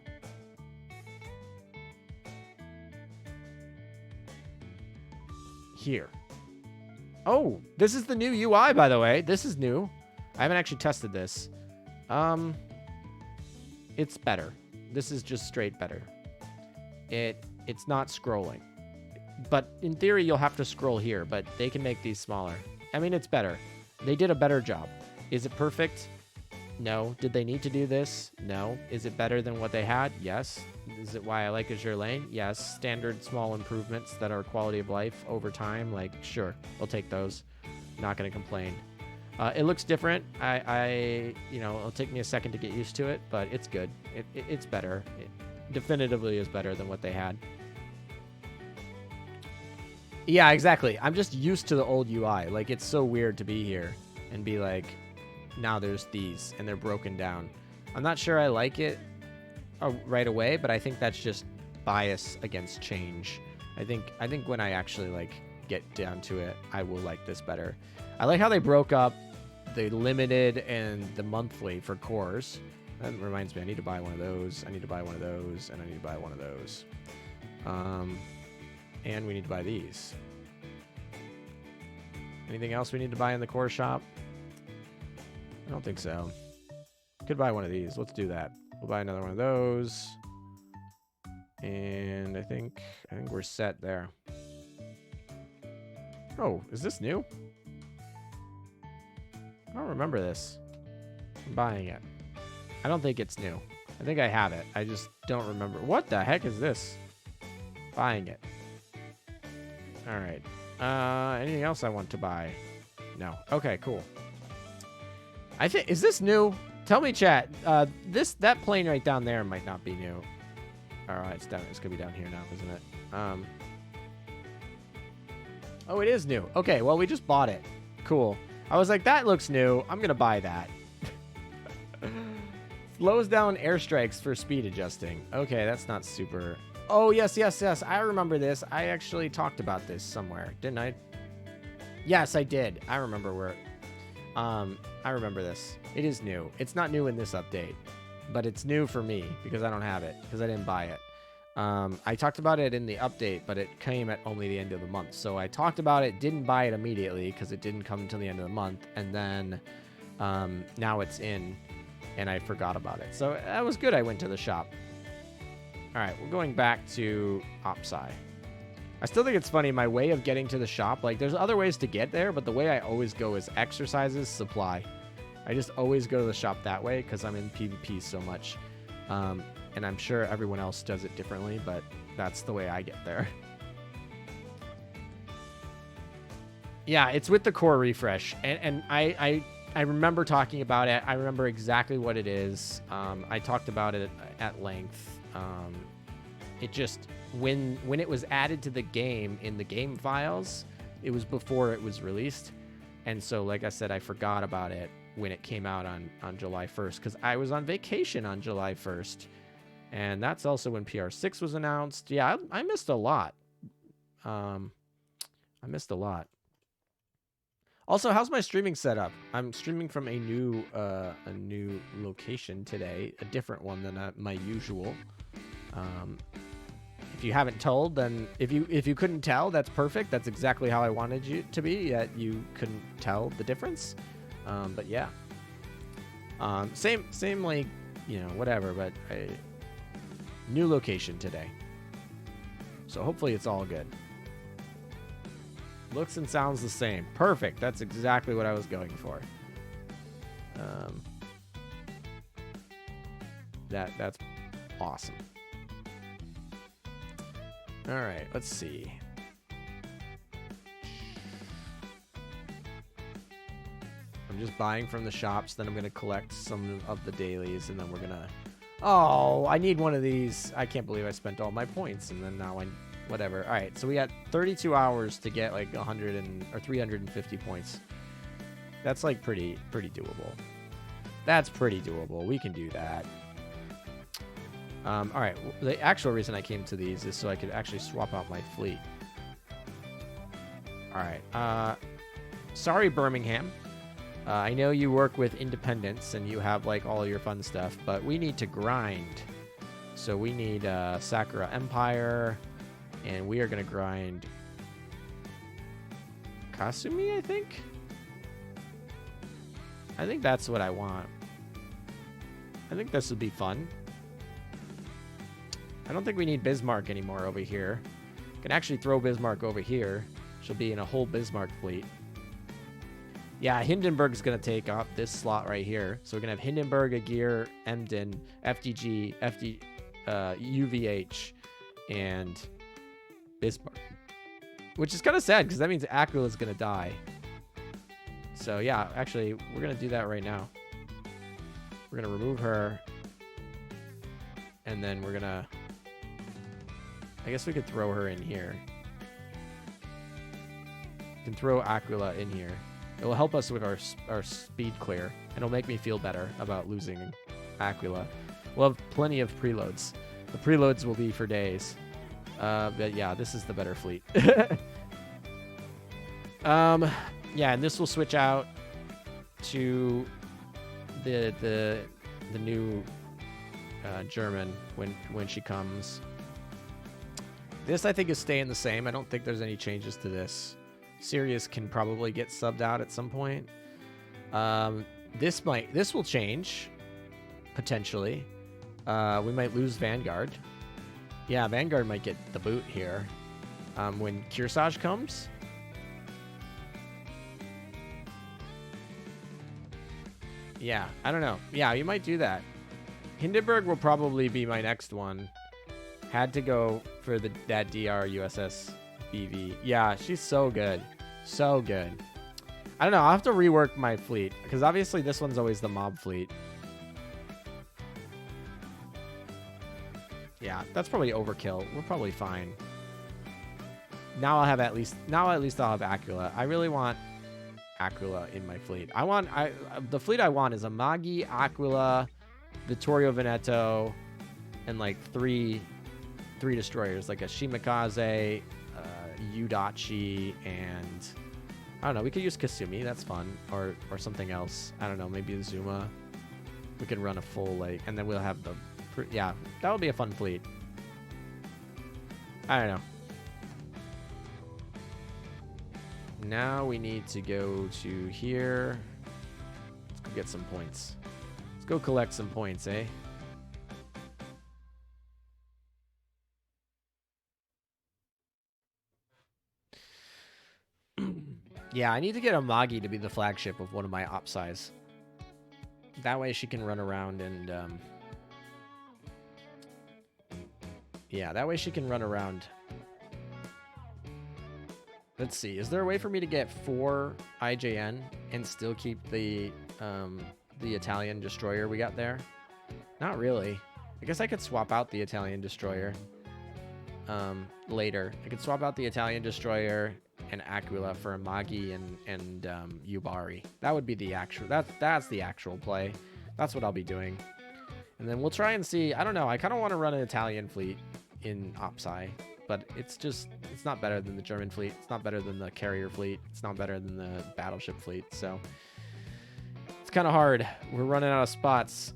Speaker 2: Here. Oh, this is the new UI, by the way. This is new. I haven't actually tested this. It's better. This is just straight better. It's not scrolling. But in theory, you'll have to scroll here, but they can make these smaller. I mean, it's better. They did a better job. Is it perfect? No. Did they need to do this? No. Is it better than what they had? Yes. Is it why I like Azure Lane? Yes. Standard small improvements that are quality of life over time, like, sure, we'll take those. Not going to complain. It looks different. It'll take me a second to get used to it, but it's good. It's better. It definitively is better than what they had. Yeah, exactly. I'm just used to the old UI. Like, it's so weird to be here and be like, now there's these, and they're broken down. I'm not sure I like it right away, but I think that's just bias against change. I think when I actually, like, get down to it, I will like this better. I like how they broke up the limited and the monthly for cores. That reminds me, I need to buy one of those. I need to buy one of those, and I need to buy one of those. And we need to buy these. Anything else we need to buy in the core shop? I don't think so. Could buy one of these. Let's do that. We'll buy another one of those. And I think we're set there. Oh, is this new? I don't remember this. I'm buying it. I don't think it's new. I think I have it. I just don't remember. What the heck is this? Buying it. All right. Anything else I want to buy? No. Okay, cool. I think, is this new? Tell me, chat. That plane right down there might not be new. All right, it's down. It's gonna be down here now, isn't it? Oh, it is new. Okay, well, we just bought it. Cool. I was like, that looks new. I'm gonna buy that. Slows down airstrikes for speed adjusting. Okay, that's not super. Oh, yes, yes, yes. I remember this. I actually talked about this somewhere, didn't I? Yes, I did. I remember where. I remember this. It is new. It's not new in this update, but it's new for me because I don't have it because I didn't buy it. I talked about it in the update, but it came at only the end of the month. So I talked about it, didn't buy it immediately because it didn't come until the end of the month, and then now it's in, and I forgot about it. So that was good. I went to the shop. All right, we're going back to Opsai. I still think it's funny, my way of getting to the shop, like there's other ways to get there, but the way I always go is exercises, supply. I just always go to the shop that way because I'm in PvP so much. And I'm sure everyone else does it differently, but that's the way I get there. Yeah, it's with the core refresh. And I remember talking about it. I remember exactly what it is. I talked about it at length. It just, when it was added to the game in the game files, it was before it was released. And so, like I said, I forgot about it when it came out on July 1st because I was on vacation on July 1st. And that's also when Pr6 was announced. Yeah, I missed a lot. I missed a lot. Also, how's my streaming setup? I'm streaming from a new location today, a different one than my usual. If you haven't told, then if you couldn't tell, that's perfect. That's exactly how I wanted you to be. Yet you couldn't tell the difference. But yeah, same like whatever. But new location today, so hopefully it's all good. Looks and sounds the same. Perfect. That's exactly what I was going for. That's awesome. All right, let's see. I'm just buying from the shops, then I'm going to collect some of the dailies, and then we're going to... Oh, I need one of these. I can't believe I spent all my points, and then now whatever. All right, so we got 32 hours to get like 350 points. That's like pretty doable. That's pretty doable. We can do that. All right, the actual reason I came to these is so I could actually swap out my fleet. All right. Sorry, Birmingham. I know you work with independents and you have like all your fun stuff, but we need to grind. So we need Sakura Empire, and we are going to grind Kasumi, I think. I think that's what I want. I think this would be fun. I don't think we need Bismarck anymore over here. Can actually throw Bismarck over here. She'll be in a whole Bismarck fleet. Yeah, Hindenburg's going to take up this slot right here. So we're going to have Hindenburg, Agir, Emden, FDG, UVH, and Bismarck. Which is kind of sad because that means Aquila is going to die. So yeah, actually, we're going to do that right now. We're going to remove her. And then we're going to... I guess we could throw her in here. We can throw Aquila in here. It will help us with our speed clear. And it'll make me feel better about losing Aquila. We'll have plenty of preloads. The preloads will be for days. But yeah, this is the better fleet. Yeah, and this will switch out to the new German when she comes. This, I think, is staying the same. I don't think there's any changes to this. Sirius can probably get subbed out at some point. This will change, potentially. We might lose Vanguard. Yeah, Vanguard might get the boot here when Kearsarge comes. Yeah, I don't know. Yeah, you might do that. Hindenburg will probably be my next one. Had to go for that DR USS BV. Yeah, she's so good. So good. I don't know. I'll have to rework my fleet because obviously this one's always the mob fleet. Yeah, that's probably overkill. We're probably fine. Now I'll have at least I'll have Aquila. I really want Aquila in my fleet. The fleet I want is Amagi, Aquila, Vittorio Veneto, and like three 3 destroyers, like a Shimakaze, Yudachi, and I don't know. We could use Kasumi. That's fun, or something else. I don't know. Maybe Azuma. We could run a full like, and then we'll have the yeah. That would be a fun fleet. I don't know. Now we need to go to here. Let's go get some points. Let's go collect some points, eh? Yeah, I need to get a Magi to be the flagship of one of my Opsais. That way she can run around and... yeah, that way she can run around. Let's see. Is there a way for me to get 4 IJN and still keep the Italian destroyer we got there? Not really. I guess I could swap out the Italian destroyer later. I could swap out the Italian destroyer and Aquila for a Magi and Yubari. That would be the actual... That's the actual play. That's what I'll be doing. And then we'll try and see... I don't know. I kind of want to run an Italian fleet in Opsai. But it's not better than the German fleet. It's not better than the carrier fleet. It's not better than the battleship fleet. So it's kind of hard. We're running out of spots.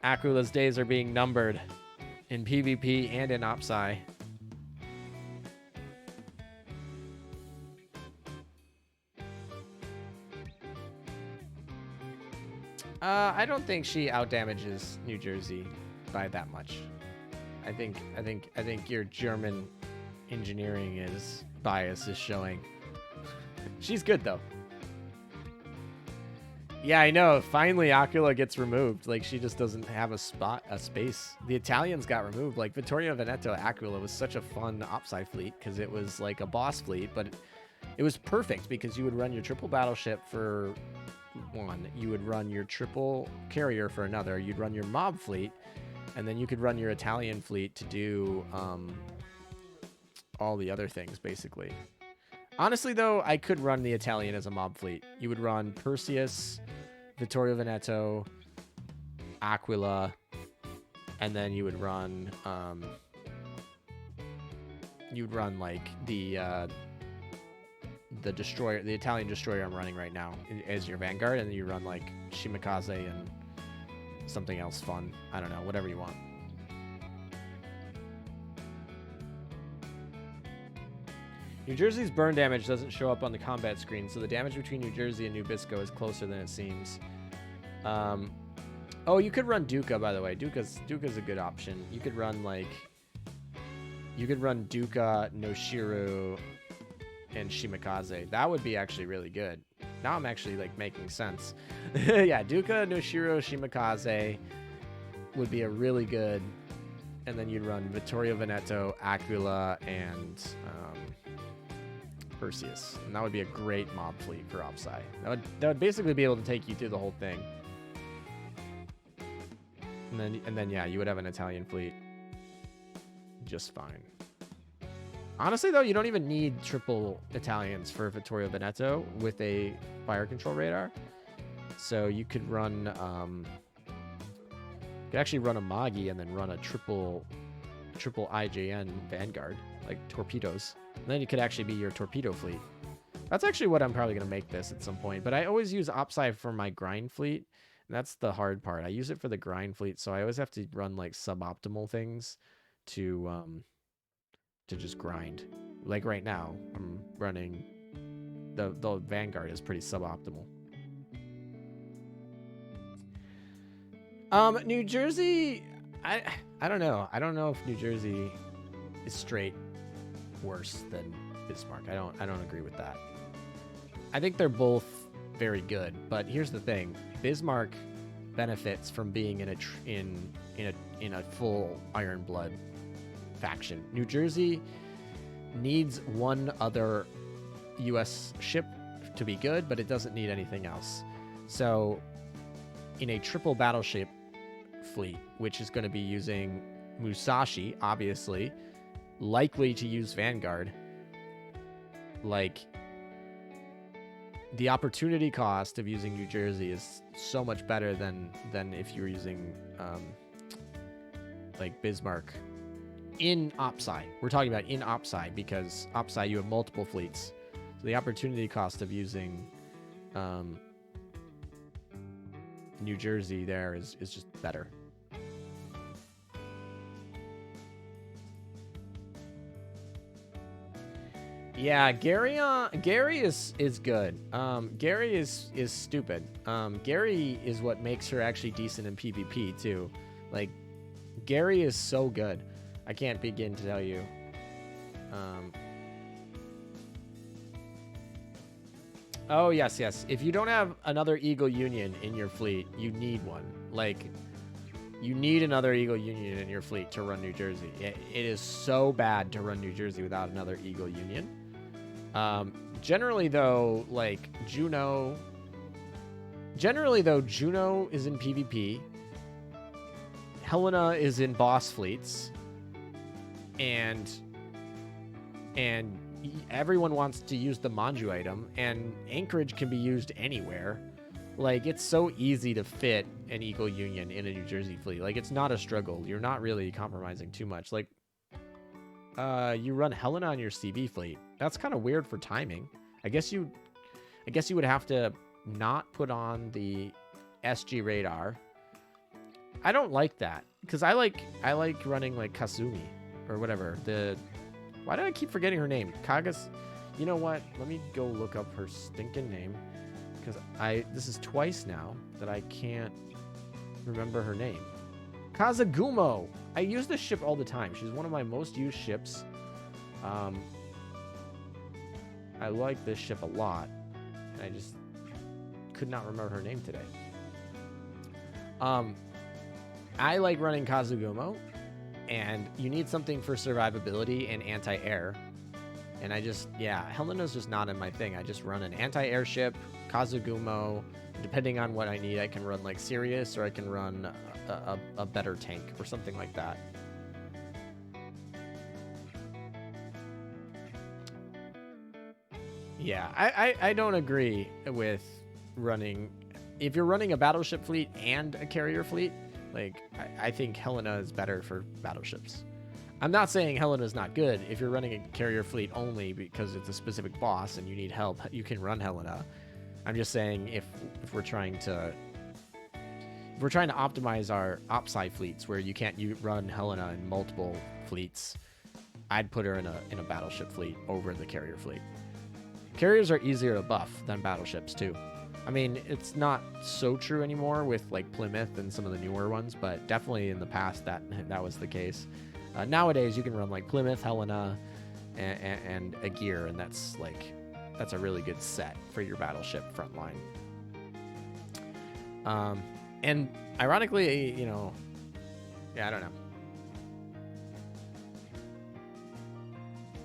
Speaker 2: Aquila's days are being numbered in PvP and in Opsai. I don't think she outdamages New Jersey by that much. I think your German engineering bias is showing. She's good though. Yeah, I know. Finally, Aquila gets removed. Like she just doesn't have a space. The Italians got removed. Like Vittorio Veneto Aquila was such a fun Opsai fleet because it was like a boss fleet, but it was perfect because you would run your triple battleship for one, you would run your triple carrier for another, you'd run your mob fleet. And then you could run your Italian fleet to do all the other things, basically. Honestly, though, I could run the Italian as a mob fleet. You would run Perseus, Vittorio Veneto, Aquila, and then you would run like the destroyer, the Italian destroyer I'm running right now as your vanguard, and then you run like Shimakaze and something else fun. I don't know, whatever you want. New Jersey's burn damage doesn't show up on the combat screen, so the damage between New Jersey and New Bisco is closer than it seems. Oh, you could run Duca, by the way. Duca's a good option. You could run Duca, Noshiru, and Shimakaze. That would be actually really good. Now I'm actually like making sense. Yeah, Duca, Noshiro, Shimakaze would be a really good. And then you'd run Vittorio Veneto, Aquila, and Perseus. And that would be a great mob fleet for Opsai. That would basically be able to take you through the whole thing. And then yeah, you would have an Italian fleet just fine. Honestly, though, you don't even need triple Italians for Vittorio Veneto with a fire control radar. So you could run, actually run a Magi and then run a triple IJN Vanguard, like torpedoes. And then you could actually be your torpedo fleet. That's actually what I'm probably going to make this at some point. But I always use Opsai for my grind fleet. And that's the hard part. I use it for the grind fleet, so I always have to run like suboptimal things to just grind. Like right now, I'm running the Vanguard is pretty suboptimal. New Jersey, I don't know. I don't know if New Jersey is straight worse than Bismarck. I don't agree with that. I think they're both very good, but here's the thing: Bismarck benefits from being in a full Iron Blood faction. New Jersey needs one other U.S. ship to be good, but it doesn't need anything else. So, in a triple battleship fleet, which is going to be using Musashi, obviously, likely to use Vanguard, like, the opportunity cost of using New Jersey is so much better than if you were using like Bismarck in OpSci. We're talking about in OpSci because OpSci you have multiple fleets. So the opportunity cost of using New Jersey there is just better. Yeah, Gary is good. Gary is stupid. Gary is what makes her actually decent in PvP too. Like, Gary is so good. I can't begin to tell you. Oh, yes. If you don't have another Eagle Union in your fleet, you need one. Like, you need another Eagle Union in your fleet to run New Jersey. It is so bad to run New Jersey without another Eagle Union. Generally, though, Juno is in PvP. Helena is in boss fleets. And everyone wants to use the Manju item, and Anchorage can be used anywhere. Like, it's so easy to fit an Eagle Union in a New Jersey fleet. Like, it's not a struggle. You're not really compromising too much. Like, you run Helena on your CB fleet. That's kind of weird for timing. I guess you would have to not put on the SG radar. I don't like that because I like running like Kasumi or whatever. Why do I keep forgetting her name? Kagas. You know what? Let me go look up her stinking name because this is twice now that I can't remember her name. Kazagumo. I use this ship all the time. She's one of my most used ships. I like this ship a lot. And I just could not remember her name today. I like running Kazagumo, and you need something for survivability and anti-air. And Helena's just not in my thing. I just run an anti-air ship, Kazagumo. Depending on what I need, I can run like Sirius, or I can run a better tank or something like that. Yeah, I don't agree with running. If you're running a battleship fleet and a carrier fleet, like, I think Helena is better for battleships. I'm not saying Helena's not good. If you're running a carrier fleet only because it's a specific boss and you need help, you can run Helena. I'm just saying if we're trying to optimize our OpSci fleets where you can't run Helena in multiple fleets, I'd put her in a battleship fleet over the carrier fleet. Carriers are easier to buff than battleships too. I mean, it's not so true anymore with like Plymouth and some of the newer ones, but definitely in the past that was the case. Nowadays, you can run like Plymouth, Helena, and a gear, and that's a really good set for your battleship front line. And ironically, I don't know.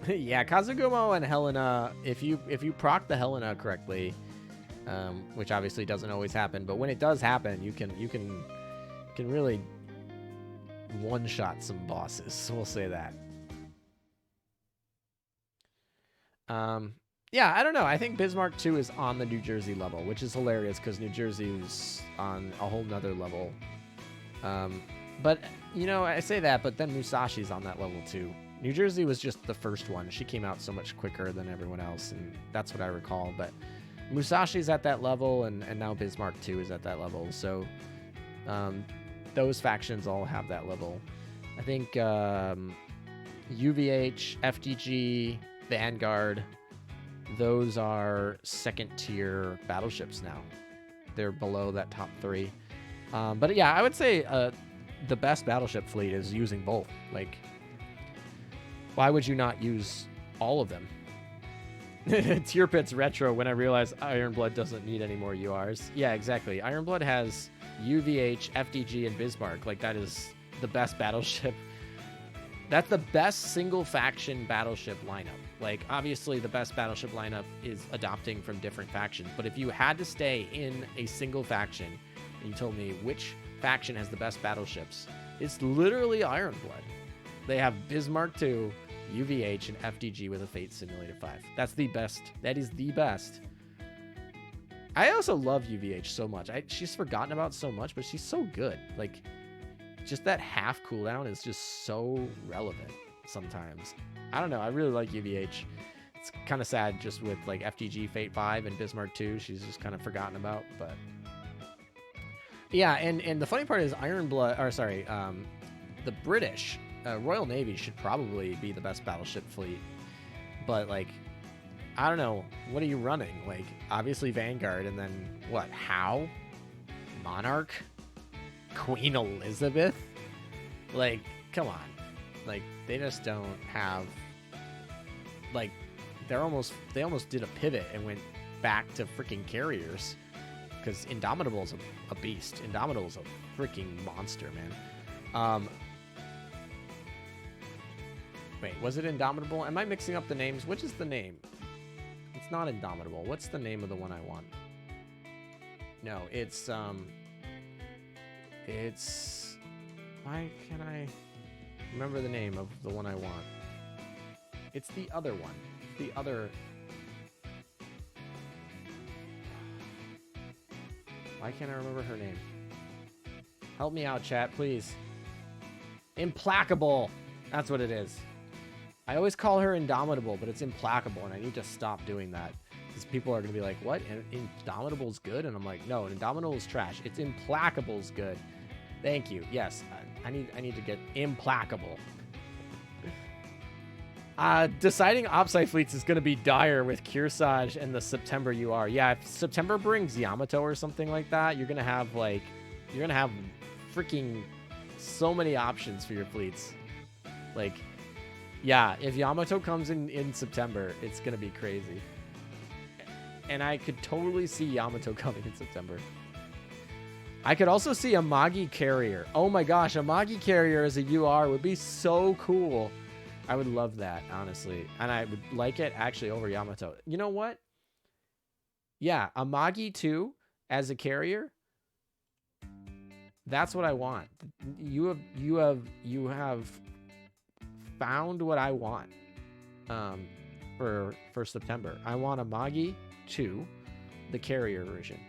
Speaker 2: Yeah, Kazagumo and Helena, if you proc the Helena correctly, which obviously doesn't always happen, but when it does happen, you can really one-shot some bosses. We'll say that. Yeah, I don't know. I think Bismarck 2 is on the New Jersey level, which is hilarious because New Jersey is on a whole nother level. But, I say that, but then Musashi's on that level too. New Jersey was just the first one. She came out so much quicker than everyone else, and that's what I recall. But Musashi's at that level, and now Bismarck 2 is at that level. So those factions all have that level. I think UVH, FDG, Vanguard, those are second-tier battleships now. They're below that top 3. But yeah, I would say the best battleship fleet is using both. Like, why would you not use all of them? Tier Pit's retro when I realized Ironblood doesn't need any more URs. Yeah, exactly. Ironblood has UVH, FDG, and Bismarck. Like, that is the best battleship. That's the best single faction battleship lineup. Like, obviously the best battleship lineup is adopting from different factions, but if you had to stay in a single faction and you told me which faction has the best battleships, it's literally Ironblood. They have Bismarck 2, UVH, and FDG with a Fate Simulator 5. That's the best. That is the best. I also love UVH so much. She's forgotten about so much, but she's so good. Like, just that half cooldown is just so relevant sometimes. I don't know. I really like UVH. It's kind of sad just with like FTG Fate 5 and Bismarck 2. She's just kind of forgotten about, but yeah. And the funny part is the British Royal Navy should probably be the best battleship fleet, but like, I don't know. What are you running? Like, obviously Vanguard, and then what? How? Monarch? Queen Elizabeth? Like, come on. Like, they just don't have, like, they almost did a pivot and went back to freaking carriers, because Indomitable's a beast. Indomitable's a freaking monster, man. Wait, was it Indomitable? Am I mixing up the names? Which is the name? It's not Indomitable. What's the name of the one I want? No, it's why can't I remember the name of the one I want? It's the other one. The other. Why can't I remember her name? Help me out, chat, please. Implacable. That's what it is. I always call her Indomitable, but it's Implacable, and I need to stop doing that. Because people are going to be like, what? Indomitable's good? And I'm like, no, Indomitable is trash. It's Implacable's good. Thank you. Yes, I need to get Implacable. Deciding Opsci fleets is going to be dire with Kearsarge and the September UR. Yeah, if September brings Yamato or something like that, you're going to have freaking so many options for your fleets. Like, yeah, if Yamato comes in September, it's going to be crazy. And I could totally see Yamato coming in September. I could also see a Magi carrier. Oh my gosh, a Magi carrier as a UR would be so cool. I would love that, honestly. And I would like it actually over Yamato. You know what? Yeah, a Magi 2 as a carrier. That's what I want. You have found what I want for September. I want a Magi 2, the carrier version.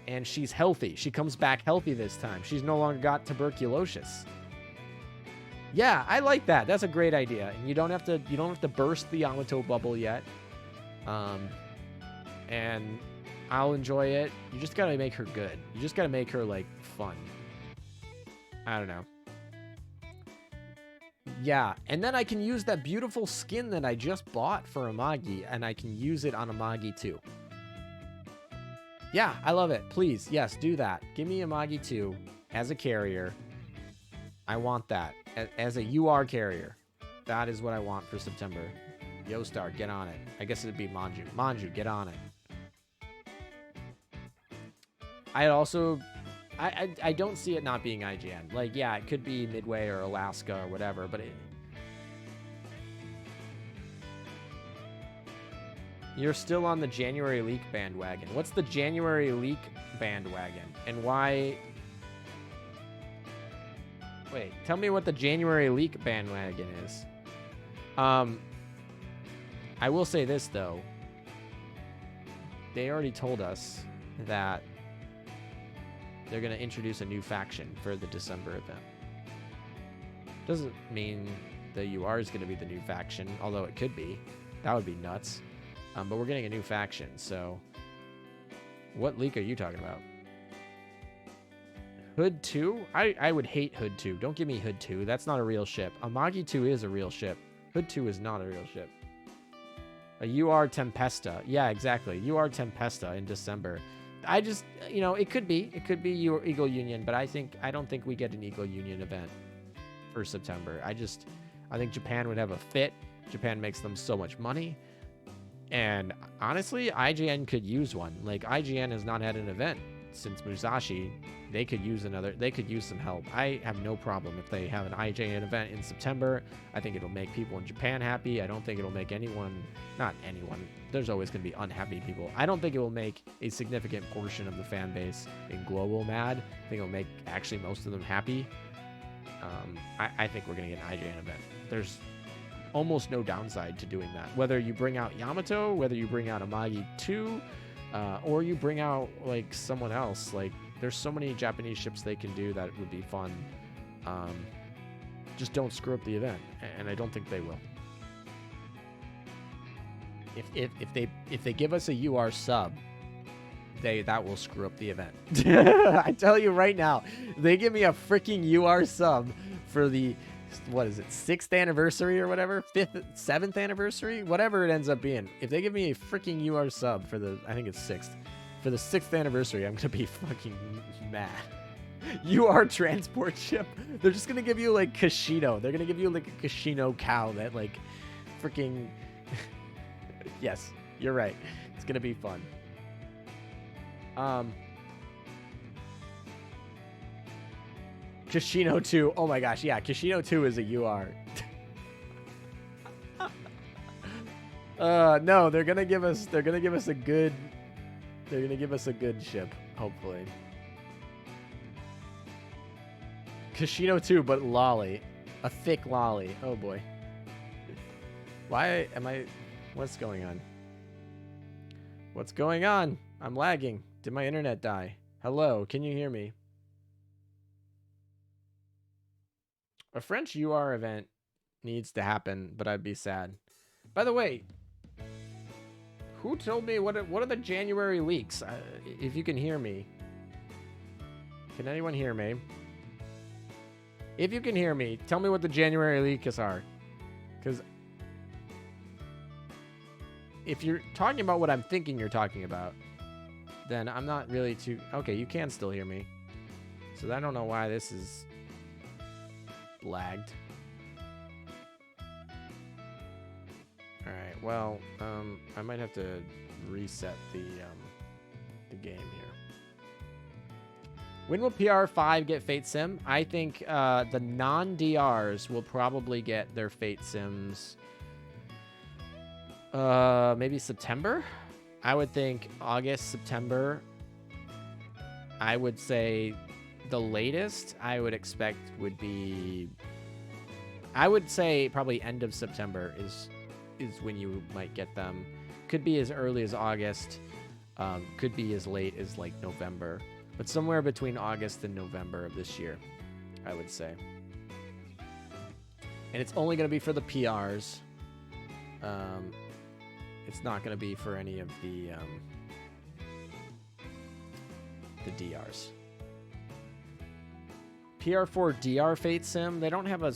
Speaker 2: And she's healthy. She comes back healthy this time. She's no longer got tuberculosis. Yeah, I like that. That's a great idea. And you don't have to burst the Yamato bubble yet. And I'll enjoy it. You just gotta make her good. You just gotta make her like fun. I don't know. Yeah, and then I can use that beautiful skin that I just bought for Amagi, and I can use it on Amagi too. Yeah, I love it. Please, yes, do that. Give me Amagi 2 as a carrier. I want that. As a UR carrier. That is what I want for September. Yostar, get on it. I guess it'd be Manju. Manju, get on it. I don't see it not being IGN. Like, yeah, it could be Midway or Alaska or whatever, but you're still on the January leak bandwagon. What's the January leak bandwagon? And why? Wait, tell me what the January leak bandwagon is. I will say this, though. They already told us that they're going to introduce a new faction for the December event. Doesn't mean the UR is going to be the new faction, although it could be. That would be nuts. But we're getting a new faction, so what leak are you talking about? Hood 2? I would hate Hood 2. Don't give me Hood 2. That's not a real ship. Amagi 2 is a real ship. Hood 2 is not a real ship. A UR Tempesta. Yeah, exactly. UR Tempesta in December. I just, it could be your Eagle Union, but I don't think we get an Eagle Union event for September. I think Japan would have a fit. Japan makes them so much money. And honestly, IGN could use one. Like, IGN has not had an event since Musashi. They could use some help. I have no problem if they have an IGN event in September. I think it'll make people in Japan happy. I don't think it'll make not anyone. There's always going to be unhappy people. I don't think it will make a significant portion of the fan base in global mad. I think it'll make actually most of them happy. I think we're going to get an IGN event. There's almost no downside to doing that. Whether you bring out Yamato, whether you bring out Amagi 2, or you bring out like someone else, like There's so many Japanese ships they can do that would be fun. Just don't screw up the event, and I don't think they will. If they give us a UR sub, that will screw up the event. I tell you right now, they give me a freaking UR sub for the, what is it, 6th anniversary or whatever, 5th, 7th anniversary, whatever it ends up being. If they give me a freaking UR sub for the, I think it's 6th, for the 6th anniversary, I'm gonna be fucking mad. UR transport ship. They're just gonna give you like Kashino. They're gonna give you like a Kashino cow that like freaking. Yes, you're right. It's gonna be fun. Kashino 2. Oh my gosh, yeah, Kashino 2 is a UR. No, they're gonna give us a good ship, hopefully. Kashino 2, but lolly. A thick lolly. Oh boy. Why am I... What's going on? What's going on? I'm lagging. Did my internet die? Hello, can you hear me? A French UR event needs to happen, but I'd be sad. By the way, who told me what are the January leaks? If you can hear me. Can anyone hear me? If you can hear me, tell me what the January leaks are. Because if you're talking about what I'm thinking you're talking about, then I'm not really too... Okay, you can still hear me. So I don't know why this is lagged. Alright, well, I might have to reset the game here. When will PR5 get Fate Sim? I think the non-DRs will probably get their Fate Sims maybe September? I would think August, September. I would say the latest I would expect would be... I would say probably end of September is when you might get them. Could be as early as August. Could be as late as like November. But somewhere between August and November of this year, I would say. And it's only going to be for the PRs. It's not going to be for any of the DRs. PR4 DR Fate Sim, they don't have a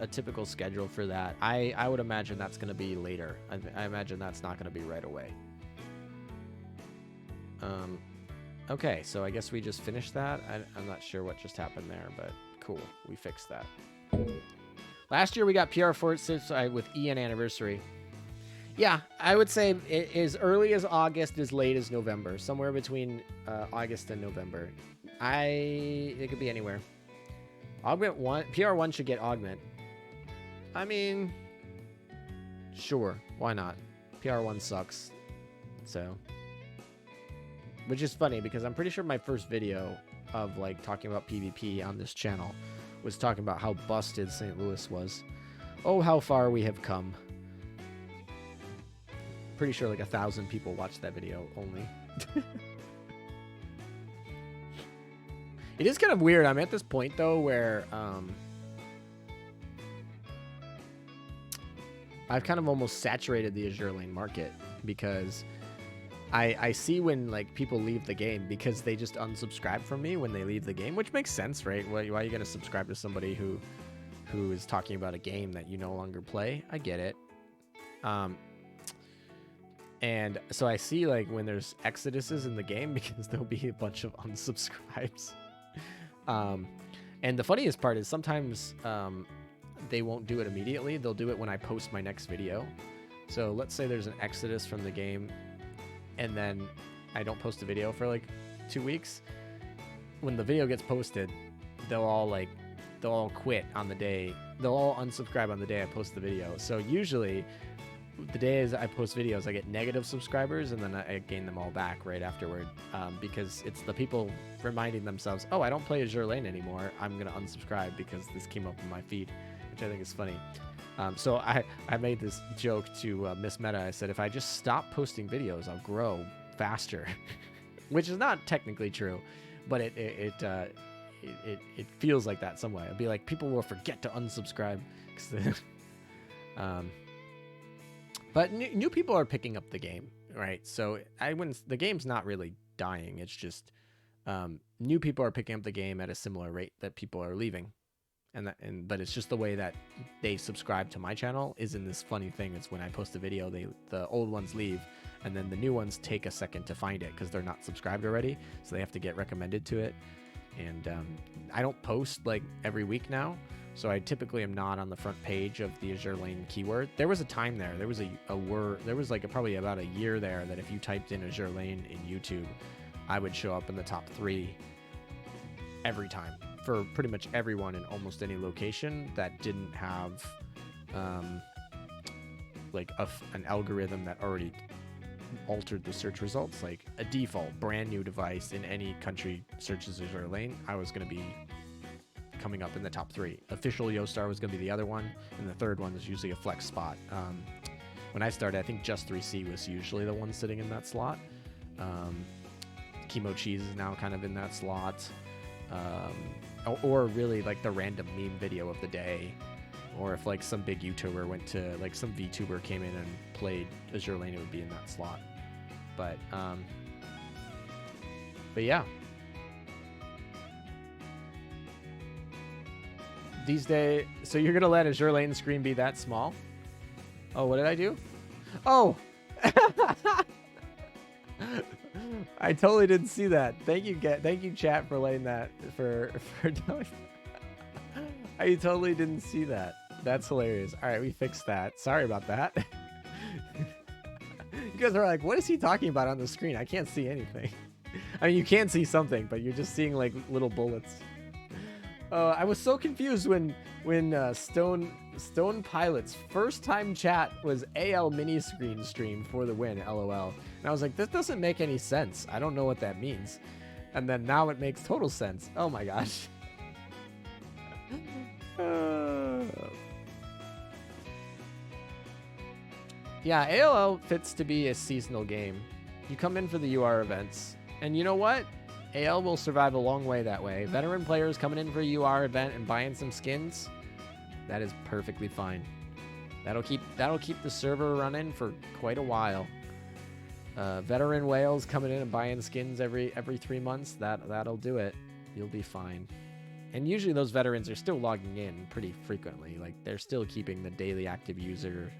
Speaker 2: typical schedule for that. I would imagine that's going to be later. I imagine that's not going to be right away. Okay, so I guess we just finished that. I'm not sure what just happened there, but cool. We fixed that. Last year we got PR4 with Ian Anniversary. Yeah, I would say as early as August, as late as November. Somewhere between August and November. It could be anywhere. Augment 1, PR1 should get Augment. I mean, sure, why not? PR1 sucks, so... Which is funny, because I'm pretty sure my first video of, like, talking about PvP on this channel was talking about how busted St. Louis was. Oh, how far we have come. Pretty sure, like, 1,000 people watched that video only. It is kind of weird. I'm at this point, though, where I've kind of almost saturated the Azure Lane market, because I see when like people leave the game because they just unsubscribe from me when they leave the game, which makes sense, right? Why are you going to subscribe to somebody who is talking about a game that you no longer play? I get it. And so I see like when there's exoduses in the game because there'll be a bunch of unsubscribes. And the funniest part is sometimes they won't do it immediately. They'll do it when I post my next video. So let's say there's an exodus from the game and then I don't post a video for like 2 weeks. When the video gets posted, they'll all quit on the day. They'll all unsubscribe on the day I post the video. So usually the days I post videos, I get negative subscribers and then I gain them all back right afterward, because it's the people reminding themselves, oh, I don't play Azure Lane anymore. I'm going to unsubscribe because this came up in my feed, which I think is funny. So I made this joke to Miss Meta. I said, if I just stop posting videos, I'll grow faster, which is not technically true. but it feels like that some way. It'd be like people will forget to unsubscribe. But new people are picking up the game, right? So I wouldn't. The game's not really dying. It's just new people are picking up the game at a similar rate that people are leaving, but it's just the way that they subscribe to my channel is in this funny thing. It's when I post a video, the old ones leave, and then the new ones take a second to find it because they're not subscribed already, so they have to get recommended to it. And I don't post like every week now, so I typically am not on the front page of the Azure Lane keyword. There was a time there was a word, there was like probably about a year there that if you typed in Azure Lane in YouTube, I would show up in the top 3 every time for pretty much everyone in almost any location that didn't have like an algorithm that already altered the search results. Like a default brand new device in any country searches Azure Lane, I was going to be coming up in the top 3. Official Yostar was going to be the other one, and the third one is usually a flex spot. When I started, I think just 3C was usually the one sitting in that slot. Chemo Cheese is now kind of in that slot. Or really like the random meme video of the day, or if like some big YouTuber went to, like some VTuber came in and played Azure Lane, it would be in that slot. But yeah, these days, so you're gonna let Azure Lane screen be that small? Oh, what did I do? Oh. I totally didn't see that. Thank you, chat, for letting that for telling. I totally didn't see that. That's hilarious. All right, we fixed that. Sorry about that. You guys are like, what is he talking about on the screen? I can't see anything. I mean, you can see something, but you're just seeing like little bullets. I was so confused when Stone Pilot's first time chat was AL mini screen stream for the win, LOL. And I was like, this doesn't make any sense. I don't know what that means. And then now it makes total sense. Oh my gosh. Yeah, ALL fits to be a seasonal game. You come in for the UR events, and you know what? AL will survive a long way that way. Veteran players coming in for a UR event and buying some skins, that is perfectly fine. That'll keep the server running for quite a while. Veteran whales coming in and buying skins every 3 months, that'll do it. You'll be fine. And usually those veterans are still logging in pretty frequently. Like they're still keeping the daily active user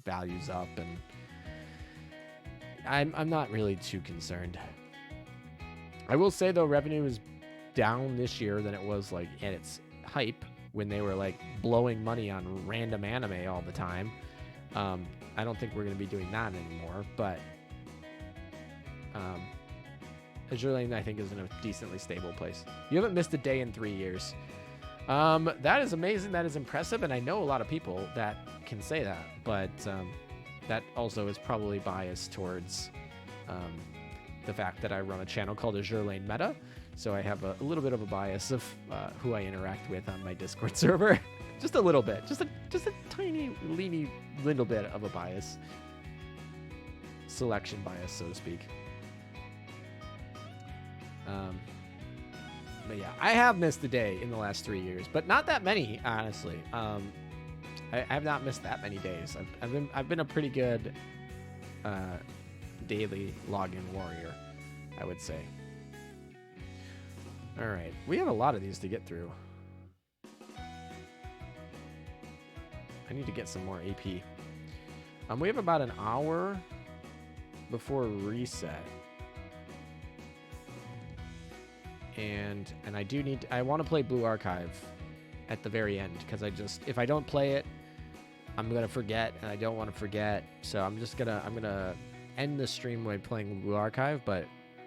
Speaker 2: values up, and I'm not really too concerned. I will say though, revenue is down this year than it was like at its hype when they were like blowing money on random anime all the time. I don't think we're going to be doing that anymore, but Azure Lane I think is in a decently stable place. You haven't missed a day in 3 years. That is amazing. That is impressive. And I know a lot of people that can say that, but that also is probably biased towards the fact that I run a channel called Azure Lane Meta. So I have a little bit of a bias of who I interact with on my Discord server. Just a little bit. Just a tiny, little bit of a bias. Selection bias, so to speak. But yeah, I have missed a day in the last 3 years, but not that many, honestly. I have not missed that many days. I've been a pretty good daily login warrior, I would say. All right, we have a lot of these to get through. I need to get some more AP. We have about an hour before reset. And I want to play Blue Archive at the very end, because if I don't play it, I'm gonna forget, and I don't want to forget. So I'm gonna end the stream by playing Blue Archive, but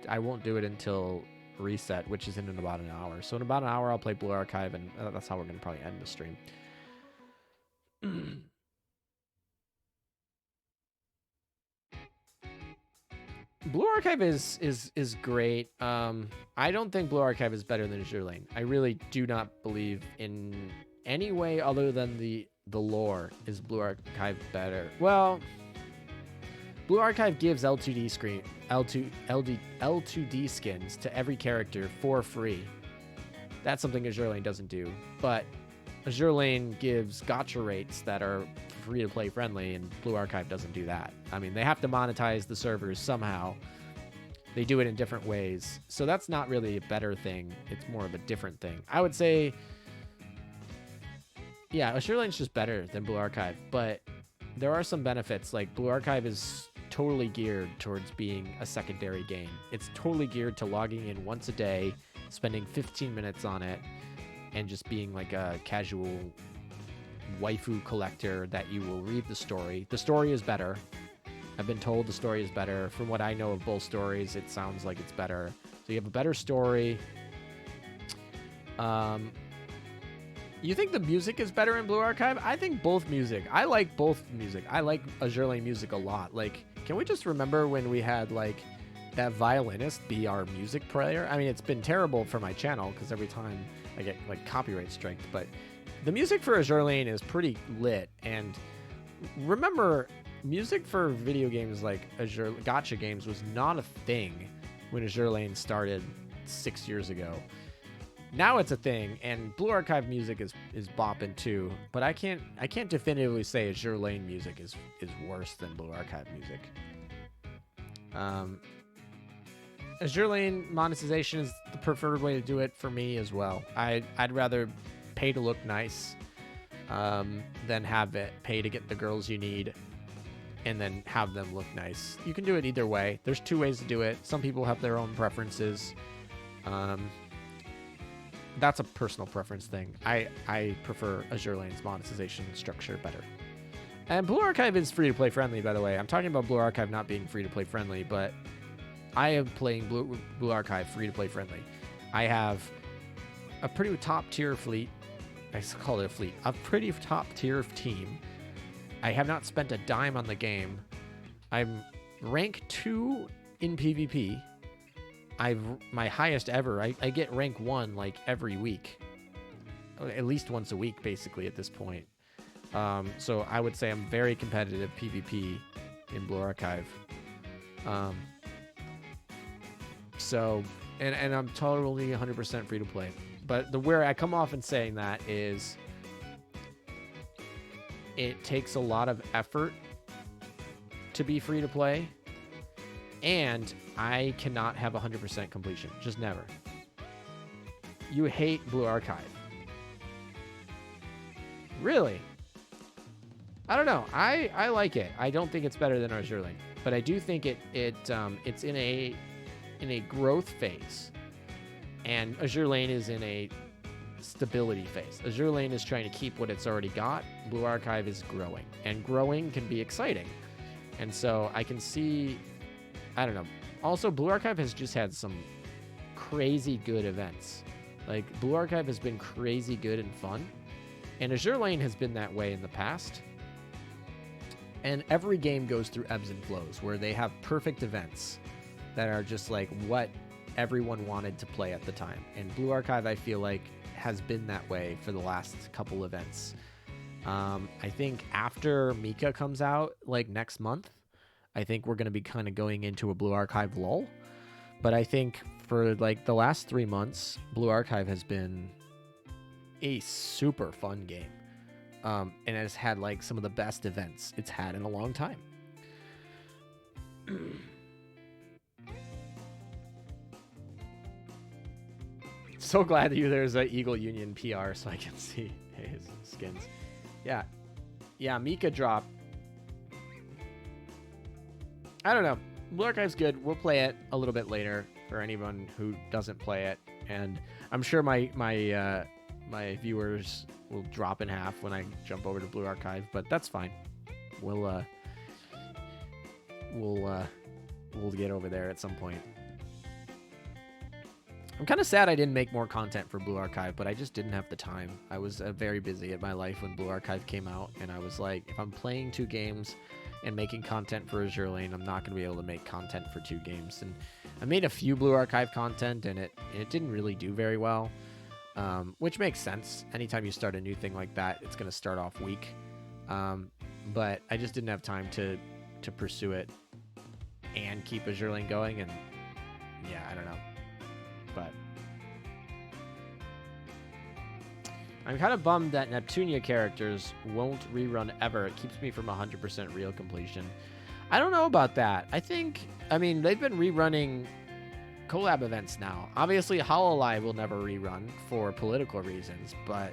Speaker 2: I won't do it until reset, which is in about an hour. So in about an hour I'll play Blue Archive, and that's how we're gonna probably end the stream. Blue Archive is great. I don't think Blue Archive is better than Azure Lane. I really do not believe in any way other than the lore is Blue Archive better. Well, Blue Archive gives L2D skins to every character for free. That's something Azure Lane doesn't do. But Azure Lane gives gacha rates that are free-to-play friendly, and Blue Archive doesn't do that. I mean, they have to monetize the servers somehow. They do it in different ways. So that's not really a better thing. It's more of a different thing. I would say, yeah, Azure Lane's just better than Blue Archive, but there are some benefits. Like, Blue Archive is totally geared towards being a secondary game. It's totally geared to logging in once a day, spending 15 minutes on it, and just being like a casual waifu collector that you will read the story. The story is better. I've been told the story is better. From what I know of both stories, it sounds like it's better. So you have a better story. You think the music is better in Blue Archive? I think both music. I like both music. I like Azure Lane music a lot. Like, can we just remember when we had like that violinist be our music player? I mean, it's been terrible for my channel because every time I get like copyright striked, but the music for Azure Lane is pretty lit. And remember, music for video games like Azure gacha games was not a thing when Azure Lane started 6 years ago. Now it's a thing, and Blue Archive music is bopping too. But I can't definitively say Azure Lane music is worse than Blue Archive music. Azure Lane monetization is the preferred way to do it for me as well. I'd rather pay to look nice than have it pay to get the girls you need and then have them look nice. You can do it either way. There's two ways to do it. Some people have their own preferences. That's a personal preference thing. I prefer Azure Lane's monetization structure better. And Blue Archive is free-to-play friendly, by the way. I'm talking about Blue Archive not being free-to-play friendly, but I am playing Blue Archive free-to-play friendly. I have a pretty top-tier fleet. I call it a fleet. A pretty top-tier team. I have not spent a dime on the game. I'm rank 2 in PvP. My highest ever. I get rank 1 like every week. At least once a week, basically, at this point. So I would say I'm very competitive PvP in Blue Archive. So, and I'm totally 100% free to play. But where I come off in saying that is it takes a lot of effort to be free to play, and I cannot have 100% completion. Just never. You hate Blue Archive. Really? I don't know. I like it. I don't think it's better than Azure Lane, but I do think it's in a growth phase, and Azure Lane is in a stability phase. Azure Lane is trying to keep what it's already got. Blue Archive is growing, and growing can be exciting. And so I can see, I don't know. Also, Blue Archive has just had some crazy good events. Like, Blue Archive has been crazy good and fun, and Azure Lane has been that way in the past. And every game goes through ebbs and flows where they have perfect events that are just like what everyone wanted to play at the time. And Blue Archive, I feel like, has been that way for the last couple events. I think after Mika comes out, like next month, I think we're going to be kind of going into a Blue Archive lull. But I think for like the last 3 months, Blue Archive has been a super fun game. And it has had like some of the best events it's had in a long time. So glad that there's an Eagle Union PR so I can see his skins. Yeah, Mika drop. I don't know. Blue Archive's good. We'll play it a little bit later for anyone who doesn't play it, and I'm sure my viewers will drop in half when I jump over to Blue Archive, but that's fine. We'll get over there at some point. I'm kind of sad I didn't make more content for Blue Archive, but I just didn't have the time. I was very busy at my life when Blue Archive came out, and I was like, if I'm playing 2 games and making content for Azure Lane, I'm not going to be able to make content for 2 games. And I made a few Blue Archive content, and it didn't really do very well, which makes sense. Anytime you start a new thing like that, it's going to start off weak. But I just didn't have time to pursue it and keep Azure Lane going. And yeah, I don't know. But I'm kind of bummed that Neptunia characters won't rerun ever. It keeps me from 100% real completion. I don't know about that. I mean, they've been rerunning collab events now. Obviously, Hololive will never rerun for political reasons, but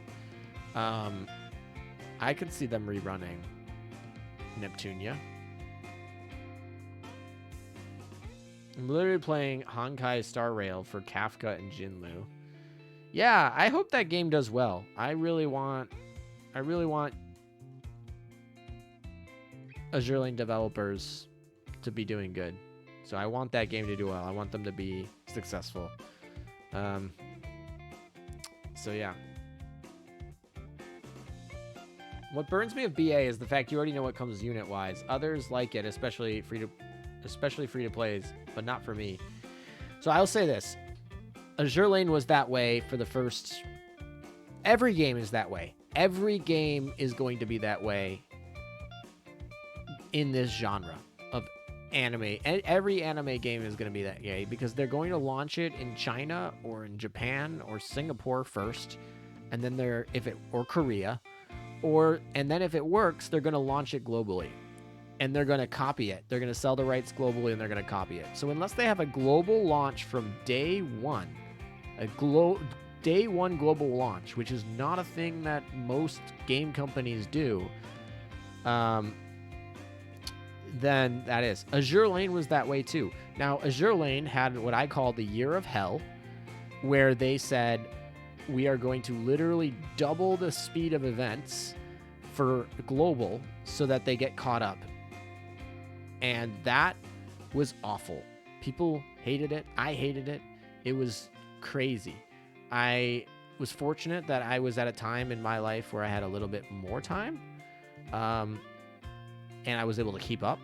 Speaker 2: I could see them rerunning Neptunia. I'm literally playing Honkai Star Rail for Kafka and Jinlu. Yeah, I hope that game does well. I really want Azure Lane developers to be doing good. So I want that game to do well. I want them to be successful. So yeah. What burns me of BA is the fact you already know what comes unit-wise. Others like it, especially free-to-plays, but not for me. So I'll say this. Azure Lane was that way for the first... Every game is that way. Every game is going to be that way in this genre of anime. Every anime game is going to be that way because they're going to launch it in China or in Japan or Singapore first, and then or Korea, and then if it works, they're going to launch it globally. And they're going to copy it. They're going to sell the rights globally, and they're going to copy it. So unless they have a global launch from day one, day one global launch, which is not a thing that most game companies do, then that is. Azure Lane was that way too. Now, Azure Lane had what I call the Year of Hell, where they said, we are going to literally double the speed of events for global so that they get caught up. And that was awful. People hated it. I hated it. It was crazy. I was fortunate that I was at a time in my life where I had a little bit more time. And I was able to keep up.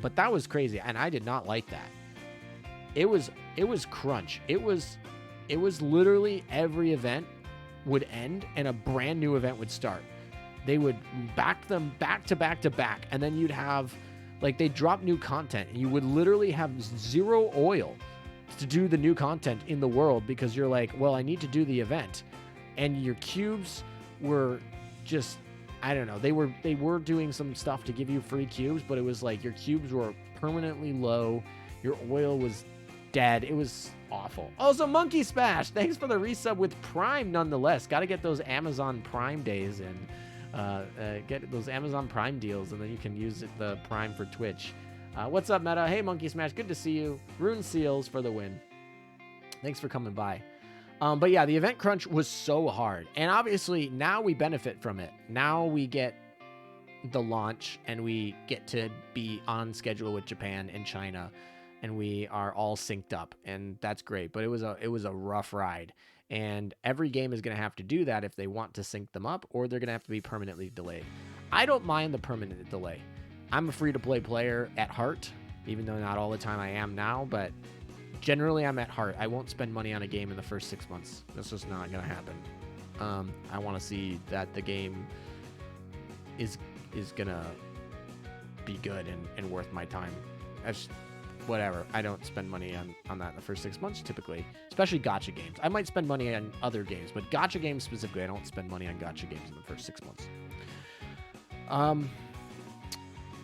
Speaker 2: But that was crazy. And I did not like that. It was crunch. It was literally every event would end and a brand new event would start. They would back them back to back to back. And then you'd have... Like, they drop new content, and you would literally have zero oil to do the new content in the world because you're like, well, I need to do the event. And your cubes were just, I don't know, they were doing some stuff to give you free cubes, but it was like your cubes were permanently low. Your oil was dead. It was awful. Also, Monkey Smash, thanks for the resub with Prime nonetheless. Got to get those Amazon Prime days in. Get those Amazon Prime deals, and then you can use the Prime for Twitch. What's up, Meta? Hey, Monkey Smash. Good to see you. Rune Seals for the win. Thanks for coming by. But yeah, the event crunch was so hard. And obviously, now we benefit from it. Now we get the launch, and we get to be on schedule with Japan and China, and we are all synced up, and that's great. But it was a rough ride. And every game is going to have to do that if they want to sync them up, or they're going to have to be permanently delayed. I don't mind the permanent delay. I'm a free-to-play player at heart, even though not all the time I am now, but generally I'm at heart. I won't spend money on a game in the first 6 months. That's just not going to happen. I want to see that the game is going to be good and worth my time. That's whatever. I don't spend money on that in the first 6 months typically, especially gacha games. I might spend money on other games, but gacha games specifically, I don't spend money on gacha games in the first 6 months.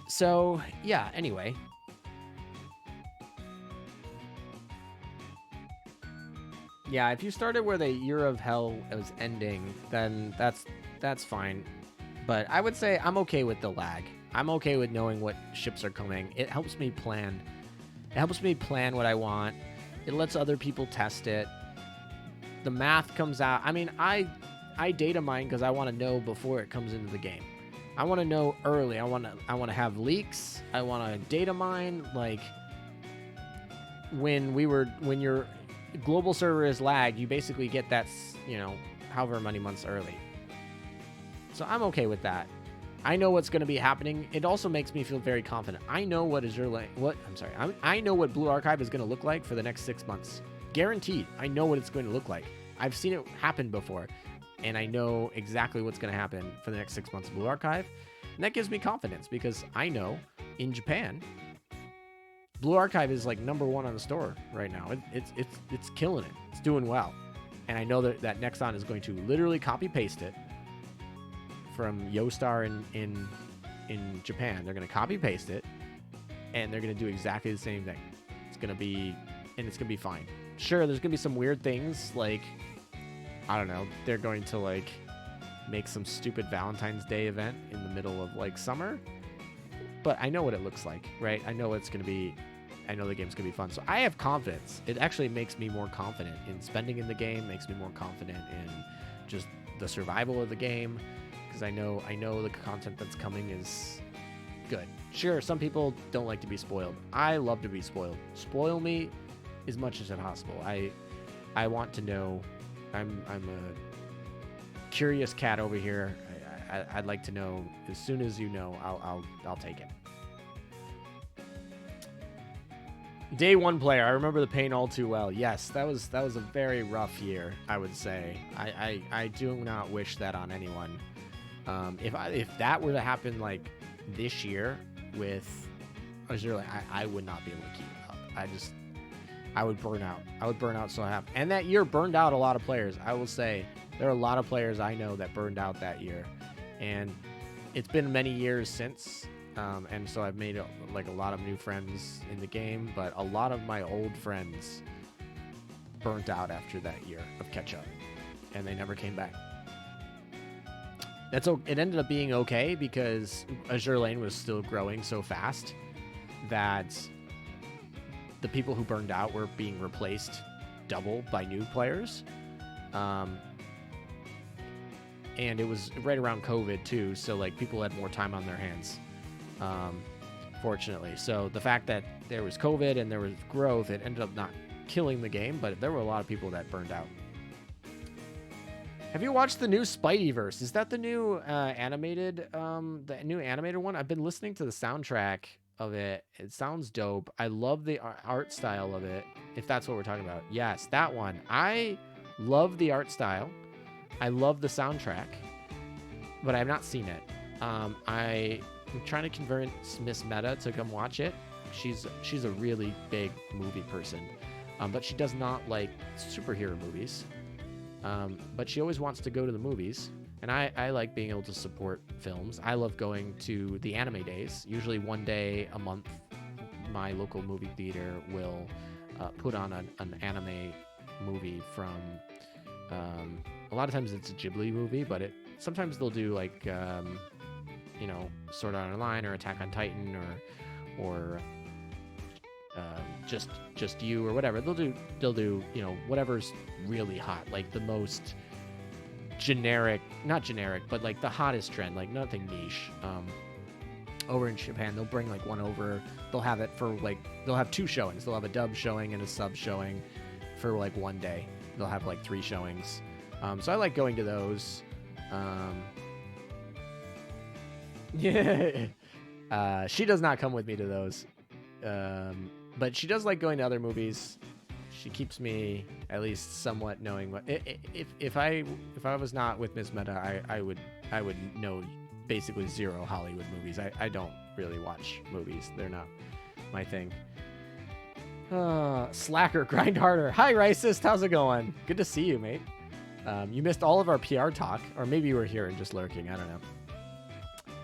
Speaker 2: So yeah, anyway. Yeah, if you started where the Year of Hell was ending, then that's fine. But I would say I'm okay with the lag. I'm okay with knowing what ships are coming. It helps me plan. It helps me plan what I want. It lets other people test it. The math comes out. I mean, I data mine because I want to know before it comes into the game. I want to know early. I want to have leaks. I want to data mine. Like when your global server is lagged, you basically get that, however many months early. So I'm okay with that. I know what's going to be happening. It also makes me feel very confident. I know what I know what Blue Archive is going to look like for the next 6 months. Guaranteed. I know what it's going to look like. I've seen it happen before, and I know exactly what's going to happen for the next 6 months of Blue Archive. And that gives me confidence because I know in Japan, Blue Archive is like #1 on the store right now. It's killing it. It's doing well. And I know that Nexon is going to literally copy paste it from Yostar in Japan. They're going to copy paste it, and they're going to do exactly the same thing. It's going to be fine. Sure, there's going to be some weird things, like, I don't know, they're going to like make some stupid Valentine's Day event in the middle of like summer, but I know what it looks like, right? I know it's going to be, I know the game's going to be fun. So I have confidence. It actually makes me more confident in spending in the game, makes me more confident in just the survival of the game, because I know the content that's coming is good. Sure, some people don't like to be spoiled. I love to be spoiled. Spoil me as much as possible. I want to know. I'm a curious cat over here. I'd like to know as soon as you know. I'll take it. Day one player. I remember the pain all too well. Yes, that was a very rough year, I would say. I do not wish that on anyone. If that were to happen like this year with Azure, I would not be able to keep it up. I would burn out. I would burn out so happy. And that year burned out a lot of players. I will say there are a lot of players I know that burned out that year. And it's been many years since. And so I've made a lot of new friends in the game. But a lot of my old friends burnt out after that year of catch-up. And they never came back. It ended up being okay because Azure Lane was still growing so fast that the people who burned out were being replaced double by new players. And it was right around COVID too, so like people had more time on their hands, fortunately. So the fact that there was COVID and there was growth, it ended up not killing the game, but there were a lot of people that burned out. Have you watched the new Spideyverse? Is that the new animated one? I've been listening to the soundtrack of it. It sounds dope. I love the art style of it, if that's what we're talking about. Yes, that one. I love the art style. I love the soundtrack, but I have not seen it. I'm trying to convince Miss Meta to come watch it. She's a really big movie person, but she does not like superhero movies. But she always wants to go to the movies. And I like being able to support films. I love going to the anime days. Usually one day a month, my local movie theater will put on an anime movie from... a lot of times it's a Ghibli movie, but sometimes they'll do like, Sword Art Online or Attack on Titan or just You or whatever. They'll do whatever's really hot, like the most... not generic, but like the hottest trend, like nothing niche. Over in Japan, they'll bring like one over. They'll have it for they'll have 2 showings. They'll have a dub showing and a sub showing for like one day. They'll have like 3 showings. So I like going to those. Yeah. She does not come with me to those. But she does like going to other movies. She keeps me at least somewhat knowing what. If I was not with Miss Meta, I would know basically 0 Hollywood movies. I don't really watch movies. They're not my thing. Slacker, grind harder. Hi, Racist. How's it going? Good to see you, mate. You missed all of our PR talk, or maybe you were here and just lurking. I don't know.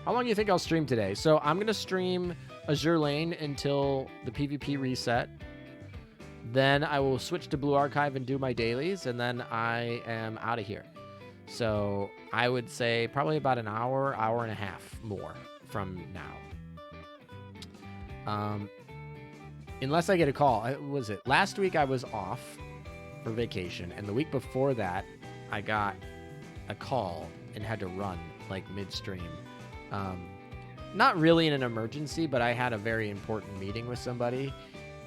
Speaker 2: How long do you think I'll stream today? So I'm gonna stream Azure Lane until the PvP reset. Then I will switch to Blue Archive and do my dailies, and then I am out of here. So I would say probably about an hour and a half more from now. Unless I get a call. Was it last week I was off for vacation, and the week before that I got a call and had to run like midstream. Not really in an emergency, but I had a very important meeting with somebody.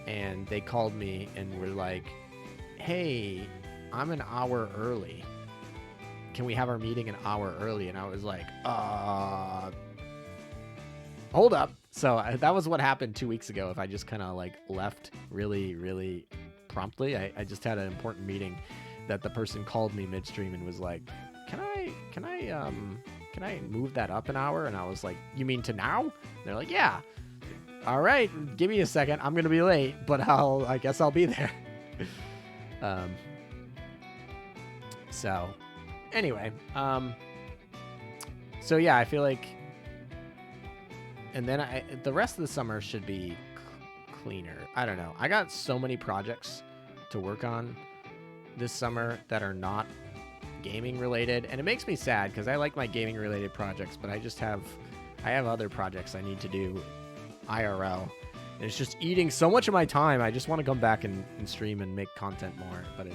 Speaker 2: And they called me and were like, hey, I'm an hour early. Can we have our meeting an hour early? And I was like, hold up. So that was what happened 2 weeks ago. If I just kind of like left really, really promptly, I just had an important meeting that the person called me midstream and was like, can I move that up an hour? And I was like, you mean to now? And they're like, yeah. All right, give me a second. I'm gonna be late, but I guess I'll be there. So anyway, so yeah, I feel like, and then the rest of the summer should be cleaner. I don't know. I got so many projects to work on this summer that are not gaming related, and it makes me sad because I like my gaming related projects, but I have other projects I need to do IRL, and it's just eating so much of my time. I just want to come back and stream and make content more, but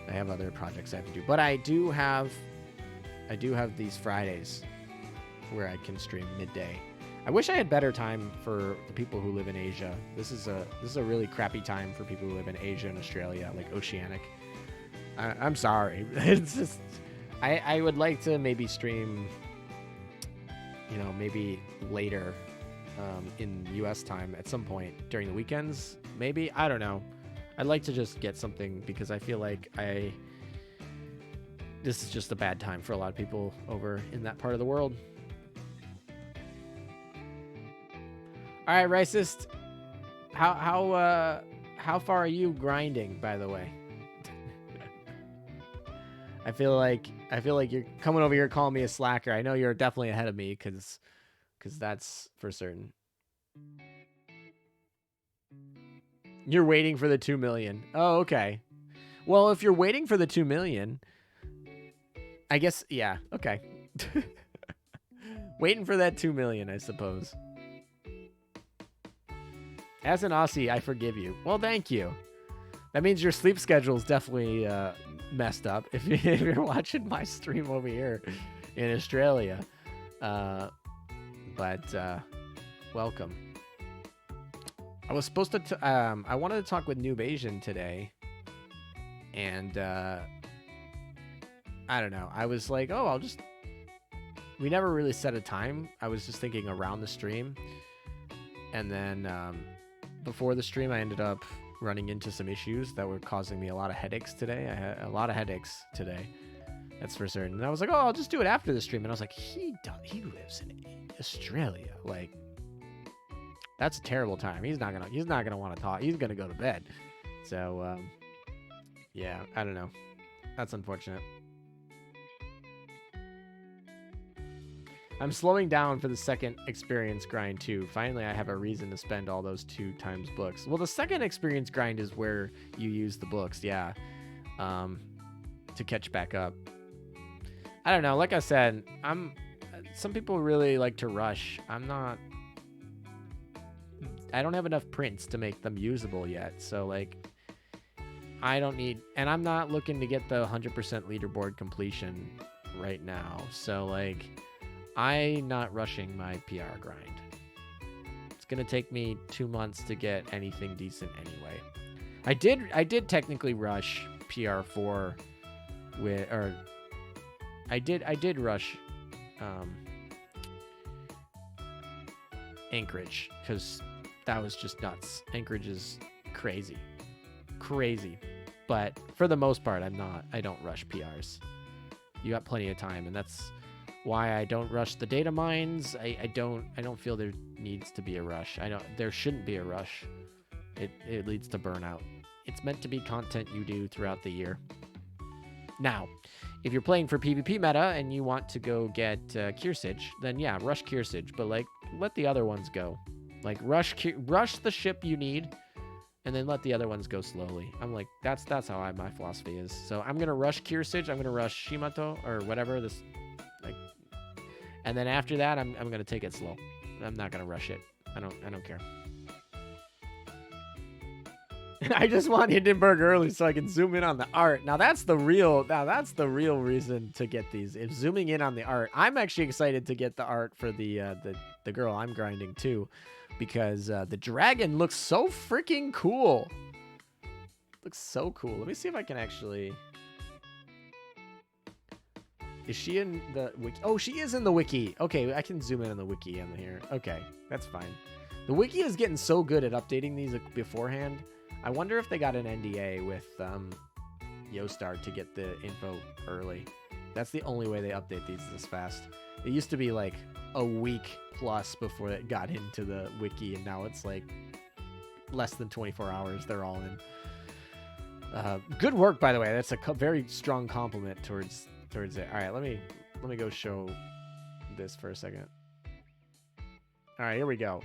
Speaker 2: I have other projects I have to do. But I do have these Fridays where I can stream midday. I wish I had better time for the people who live in Asia. This is a really crappy time for people who live in Asia and Australia, like Oceanic. I'm sorry. It's just I would like to maybe stream, maybe later in U.S. time at some point during the weekends. Maybe, I don't know. I'd like to just get something because I feel like this is just a bad time for a lot of people over in that part of the world. All right, Racist. How far are you grinding, by the way? I feel like you're coming over here calling me a slacker. I know you're definitely ahead of me because that's for certain. You're waiting for the 2 million. Oh, okay. Well, if you're waiting for the 2 million, I guess, yeah, okay. Waiting for that 2 million, I suppose. As an Aussie, I forgive you. Well, thank you. That means your sleep schedule is definitely messed up if you're watching my stream over here in Australia. But welcome. I was supposed to I wanted to talk with Noob Asian today, and I don't know. I was like, oh, we never really set a time. I was just thinking around the stream, and then before the stream, I ended up running into some issues that were causing me a lot of headaches today. I had a lot of headaches today. That's for certain. And I was like, oh, I'll just do it after the stream. And I was like, he lives in Australia. Like, that's a terrible time. He's not gonna want to talk. He's gonna go to bed. So yeah, I don't know. That's unfortunate. I'm slowing down for the second experience grind too. Finally, I have a reason to spend all those 2 times books. Well, the second experience grind is where you use the books, yeah, to catch back up. I don't know. Like I said, some people really like to rush. I don't have enough prints to make them usable yet. So like, I don't need, and I'm not looking to get the 100% leaderboard completion right now. So like, I'm not rushing my PR grind. It's gonna take me 2 months to get anything decent anyway. I did technically rush PR4 I did rush Anchorage because that was just nuts. Anchorage is crazy. But for the most part, I don't rush PRs. You got plenty of time, and that's why I don't rush the data mines. I don't feel there needs to be a rush. There shouldn't be a rush. It leads to burnout. It's meant to be content you do throughout the year. Now, if you're playing for PvP meta and you want to go get Kearsage, then yeah, rush Kearsage, but like let the other ones go. Like rush the ship you need, and then let the other ones go slowly. I'm like, that's how my philosophy is. So I'm gonna rush Kearsage, I'm gonna rush Shimato or whatever this, like, and then after that I'm gonna take it slow. I'm not gonna rush it. I don't care. I just want Hindenburg early so I can zoom in on the art. Now that's the real reason to get these. If zooming in on the art, I'm actually excited to get the art for the girl I'm grinding too, because the dragon looks so freaking cool. Looks so cool. Let me see if I can actually. Is she in the wiki? Oh, she is in the wiki. Okay, I can zoom in on the wiki on here. Okay, that's fine. The wiki is getting so good at updating these beforehand. I wonder if they got an NDA with Yostar to get the info early. That's the only way they update these this fast. It used to be like a week plus before it got into the wiki, and now it's like less than 24 hours. They're all in. Good work, by the way. That's a very strong compliment towards it. All right, let me go show this for a second. All right, here we go.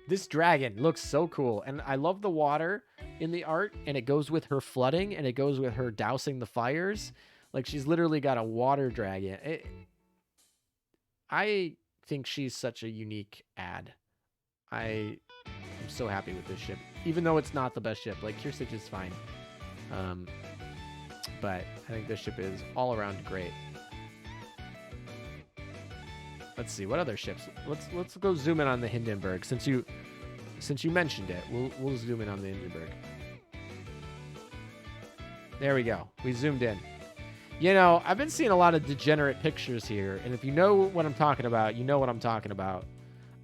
Speaker 2: This dragon looks so cool, and I love the water in the art, and it goes with her flooding, and it goes with her dousing the fires. Like, she's literally got a water dragon. I think she's such a unique ad. I'm so happy with this ship, even though it's not the best ship. Like, Pr6 is fine, but I think this ship is all around great. Let's see what other ships. Let's go zoom in on the Hindenburg since you mentioned it. We'll zoom in on the Hindenburg. There we go. We zoomed in. You know, I've been seeing a lot of degenerate pictures here, and if you know what I'm talking about, you know what I'm talking about.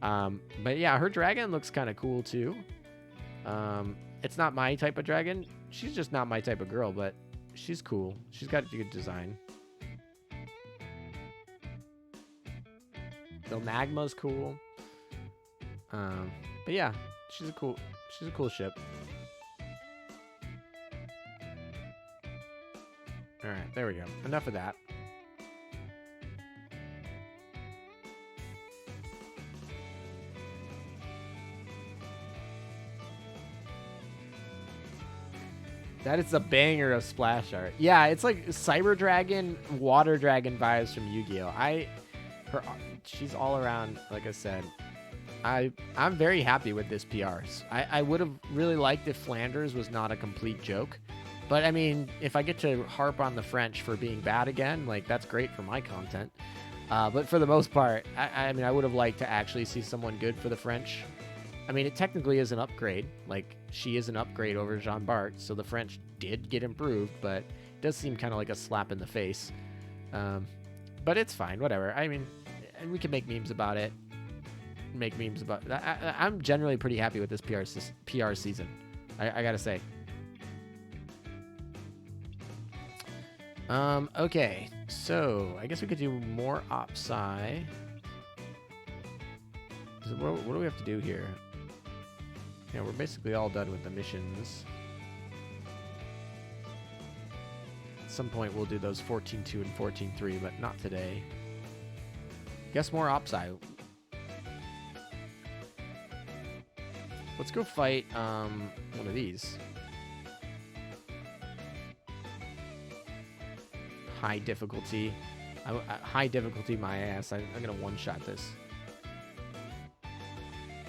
Speaker 2: But yeah, her dragon looks kind of cool too. It's not my type of dragon. She's just not my type of girl, but she's cool. She's got a good design. The magma's cool. But yeah, she's a cool ship. All right, there we go. Enough of that. That is a banger of splash art. Yeah, it's like Cyber Dragon, Water Dragon vibes from Yu-Gi-Oh. She's all around, like I said. I'm very happy with this PR. I would have really liked if Flanders was not a complete joke. But, I mean, if I get to harp on the French for being bad again, like, that's great for my content. But for the most part, I mean, I would have liked to actually see someone good for the French. I mean, it technically is an upgrade. Like, she is an upgrade over Jean Bart, so the French did get improved, but it does seem kind of like a slap in the face. But it's fine, whatever. I mean, we can make memes about it. I'm generally pretty happy with this PR season. I gotta say. Okay, so I guess we could do more OpSci. What do we have to do here? Yeah, we're basically all done with the missions. At some point we'll do those 14.2 and 14.3, but not today. Guess more OpSci. Let's go fight one of these. High difficulty. High difficulty my ass. I'm gonna one-shot this.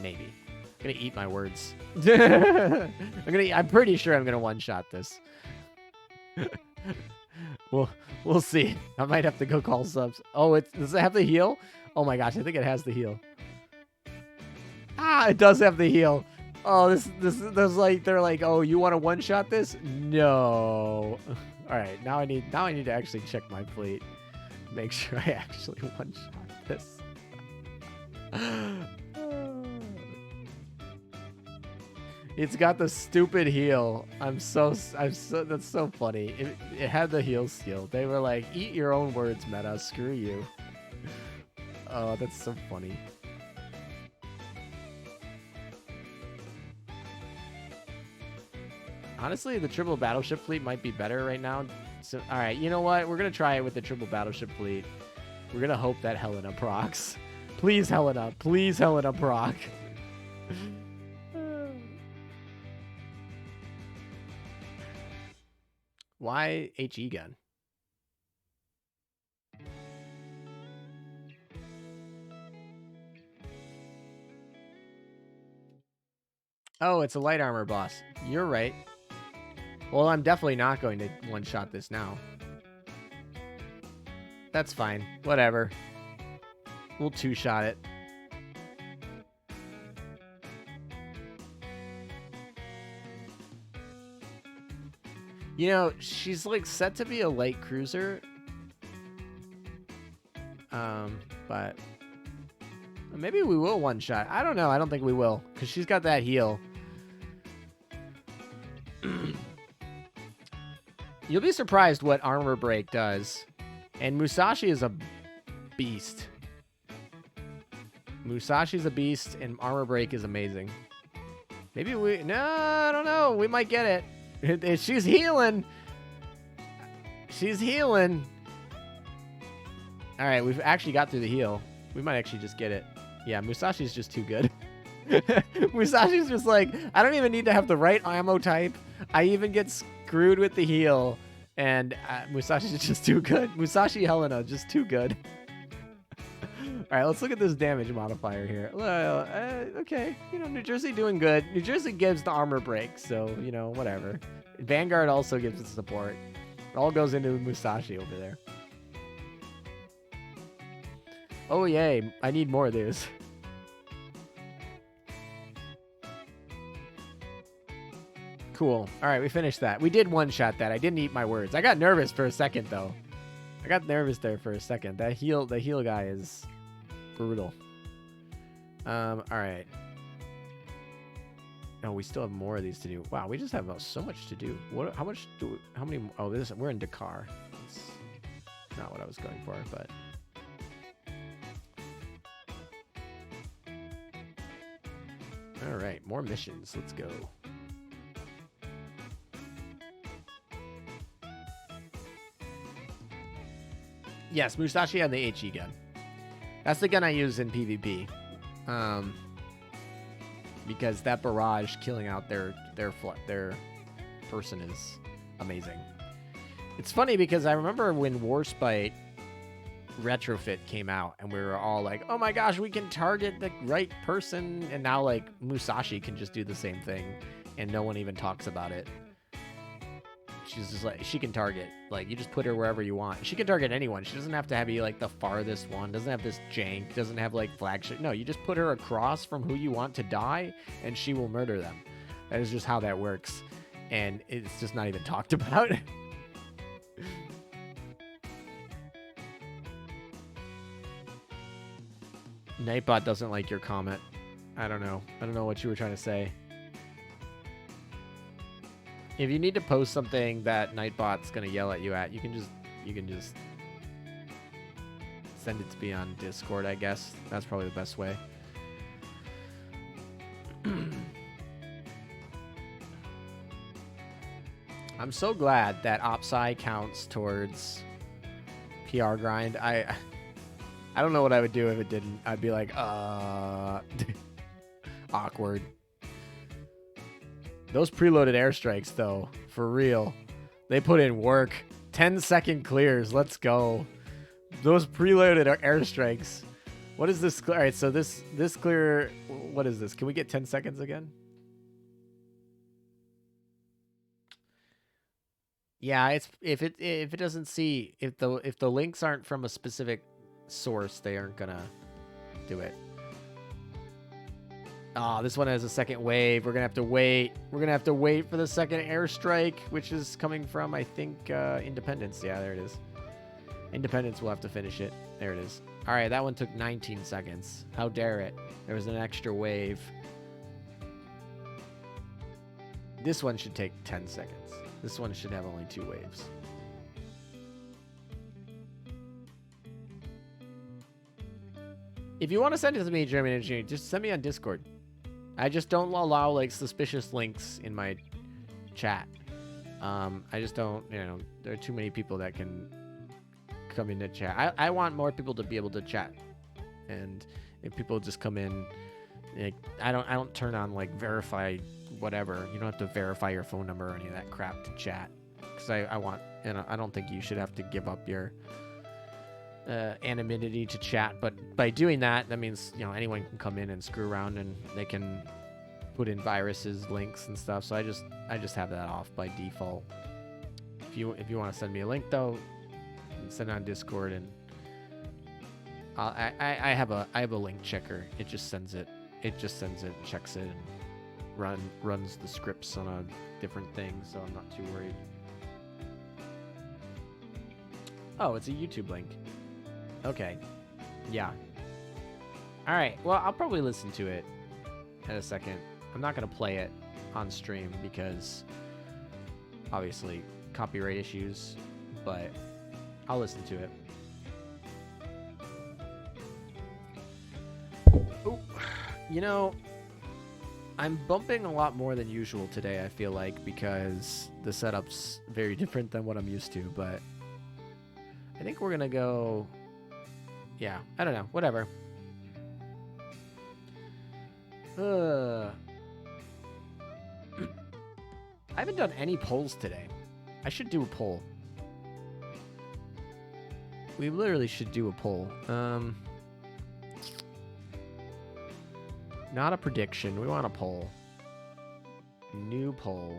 Speaker 2: Maybe. I'm gonna eat my words. I'm pretty sure I'm gonna one-shot this. We'll see. I might have to go call subs. Oh, does it have the heal? Oh my gosh, I think it has the heal. Ah, it does have the heal. Oh, this like, they're like, oh, you want to one-shot this? No. All right, now I need to actually check my fleet, make sure I actually one-shot this. It's got the stupid heal. That's so funny. It had the heal skill. They were like, eat your own words, meta. Screw you. Oh, that's so funny. Honestly, the triple battleship fleet might be better right now. So, all right, you know what? We're going to try it with the triple battleship fleet. We're going to hope that Helena procs. Please, Helena. Please, Helena proc. Why HE gun? Oh, it's a light armor boss. You're right. Well, I'm definitely not going to one-shot this now. That's fine. Whatever. We'll two-shot it. You know, she's like set to be a light cruiser. But maybe we will one-shot. I don't know. I don't think we will, because she's got that heal. You'll be surprised what armor break does.
Speaker 1: And Musashi is a beast. Musashi's a beast, and armor break is amazing. Maybe we... No, I don't know. We might get it. She's healing. She's healing. All right, we've actually got through the heal. We might actually just get it. Yeah, Musashi's just too good. Musashi's just like, I don't even need to have the right ammo type. I even get screwed with the heal. And Musashi's just too good. Musashi Helena, just too good. All right, let's look at this damage modifier here. Well, okay, you know, New Jersey doing good. New Jersey gives the armor break, so, you know, whatever. Vanguard also gives the support. It all goes into Musashi over there. Oh, yay. I need more of these. Cool. All right, we finished that. We did one-shot that. I didn't eat my words. I got nervous for a second, though. I got nervous there for a second. The heal guy is brutal. All right. No, we still have more of these to do. Wow, we just have so much to do. What? How much do? How many? Oh, we're in Dakar. That's not what I was going for, but. All right, more missions. Let's go. Yes, Musashi had the HE gun. That's the gun I use in PvP. Because that barrage killing out their person is amazing. It's funny because I remember when Warspite Retrofit came out and we were all like, oh my gosh, we can target the right person. And now like Musashi can just do the same thing and no one even talks about it. She's just like, she can target. Like, you just put her wherever you want. She can target anyone. She doesn't have to be, like, the farthest one. Doesn't have this jank. Doesn't have, like, flagship. No, you just put her across from who you want to die, and she will murder them. That is just how that works. And it's just not even talked about. Nightbot doesn't like your comment. I don't know. I don't know what you were trying to say. If you need to post something that Nightbot's gonna yell at you at, you can just send it to me on Discord, I guess. That's probably the best way. I'm so glad that OpSci counts towards PR grind. I don't know what I would do if it didn't. I'd be like, awkward. Those preloaded airstrikes, though, for real, they put in work. 10-second clears. Let's go. Those preloaded airstrikes. What is this? All right, so this clear. What is this? Can we get 10 seconds again? Yeah, it's if it doesn't see if the links aren't from a specific source, they aren't gonna do it. Oh, this one has a second wave. We're gonna have to wait. We're gonna have to wait for the second airstrike, which is coming from, I think, Independence. Yeah, there it is. Independence will have to finish it. There it is. All right, that one took 19 seconds. How dare it? There was an extra wave. This one should take 10 seconds. This one should have only 2 waves. If you want to send it to me, German Engineering, just send me on Discord. I just don't allow, like, suspicious links in my chat. I just don't, you know, there are too many people that can come into chat. I want more people to be able to chat. And if people just come in, like, I don't turn on, like, verify whatever. You don't have to verify your phone number or any of that crap to chat. Because I want, you know, I don't think you should have to give up your anonymity to chat, but by doing that means, you know, anyone can come in and screw around and they can put in viruses, links, and stuff. So I just have that off by default. If you want to send me a link though, send it on Discord, and I have a link checker. It just sends it. It just sends it, checks it, and runs the scripts on a different thing. So I'm not too worried. Oh, it's a YouTube link. Okay. Yeah. All right. Well, I'll probably listen to it in a second. I'm not going to play it on stream because obviously copyright issues, but I'll listen to it.
Speaker 2: You know, I'm bumping a lot more than usual today, I feel like, because the setup's very different than what I'm used to, but I think we're going to go... Yeah, I don't know. Whatever. I haven't done any polls today. I should do a poll. We literally should do a poll. Not a prediction. We want a poll. New poll.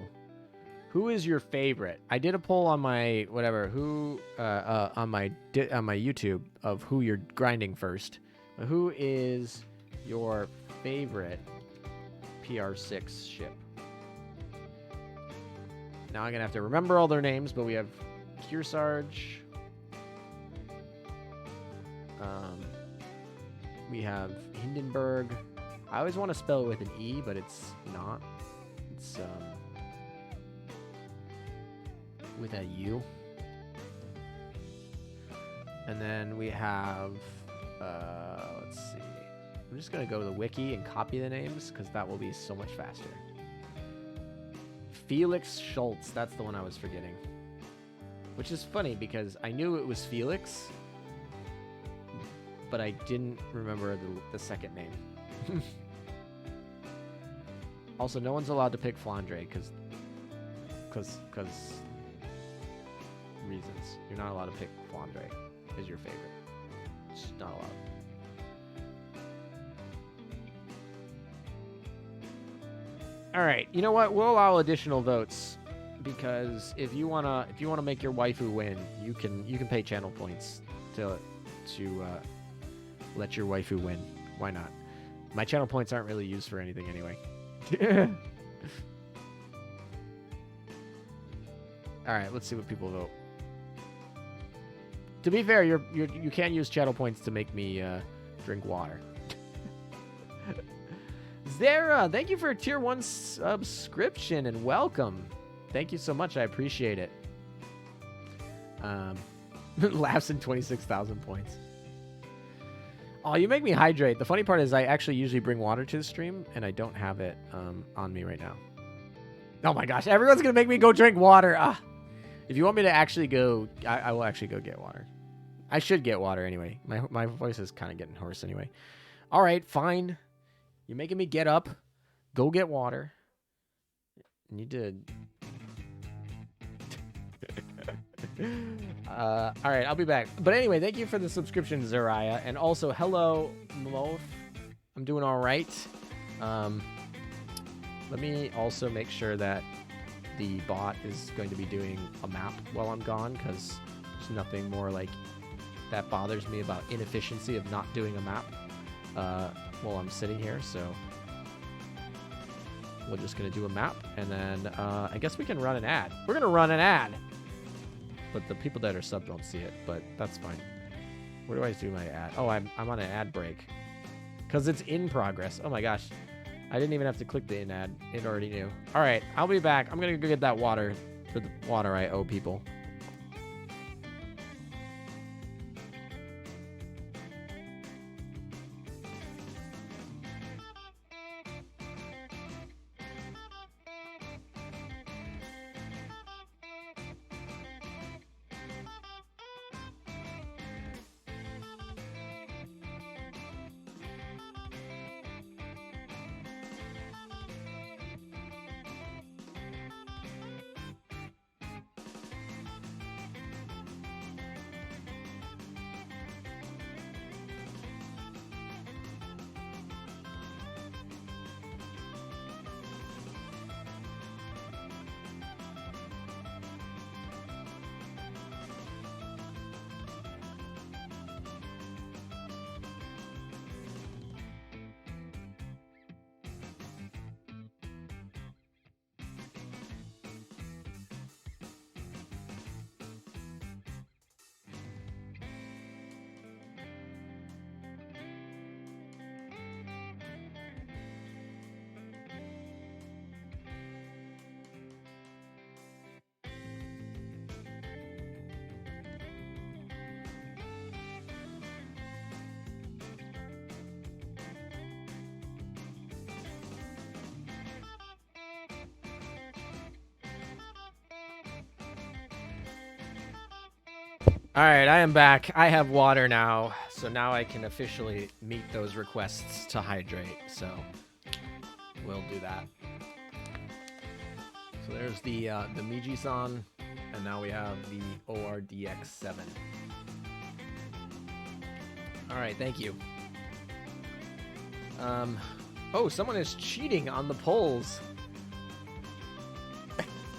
Speaker 2: Who is your favorite? I did a poll on my whatever. Who on my YouTube of who you're grinding first. Who is your favorite Pr6 ship? Now I'm gonna have to remember all their names, but we have Kearsarge. We have Hindenburg. I always want to spell it with an E, but it's not. It's with a U. And then we have, let's see. I'm just going to go to the wiki and copy the names because that will be so much faster. Felix Schultz. That's the one I was forgetting. Which is funny because I knew it was Felix, but I didn't remember the second name. Also, no one's allowed to pick Flandre because reasons. You're not allowed to pick Flandre as your favorite. It's just not allowed. All right, you know what? We'll allow additional votes because if you wanna make your waifu win, you can pay channel points to let your waifu win. Why not? My channel points aren't really used for anything anyway. All right, let's see what people vote. To be fair, you can't use channel points to make me drink water. Zara, thank you for a tier 1 subscription and welcome. Thank you so much. I appreciate it. Laughs in 26,000 points. Oh, you make me hydrate. The funny part is I actually usually bring water to the stream, and I don't have it on me right now. Oh my gosh, everyone's going to make me go drink water. Ah. If you want me to actually go, I will actually go get water. I should get water anyway. My voice is kind of getting hoarse anyway. All right, fine. You're making me get up, go get water. I need to... all right, I'll be back. But anyway, thank you for the subscription, Zariah. And also, hello, Moth. I'm doing all right. Let me also make sure that the bot is going to be doing a map while I'm gone, because there's nothing more like that bothers me about inefficiency of not doing a map while I'm sitting here. So we're just going to do a map, and then I guess we can run an ad. We're going to run an ad. But the people that are sub don't see it, but that's fine. Where do I do my ad? Oh, I'm on an ad break. Because it's in progress. Oh my gosh. I didn't even have to click the in ad. It already knew. All right, I'll be back. I'm going to go get that water for the water I owe people. All right, I am back. I have water now, so now I can officially meet those requests to hydrate. So we'll do that. So there's the Miji-san, and now we have the ORDX7. All right, thank you. Oh, someone is cheating on the polls.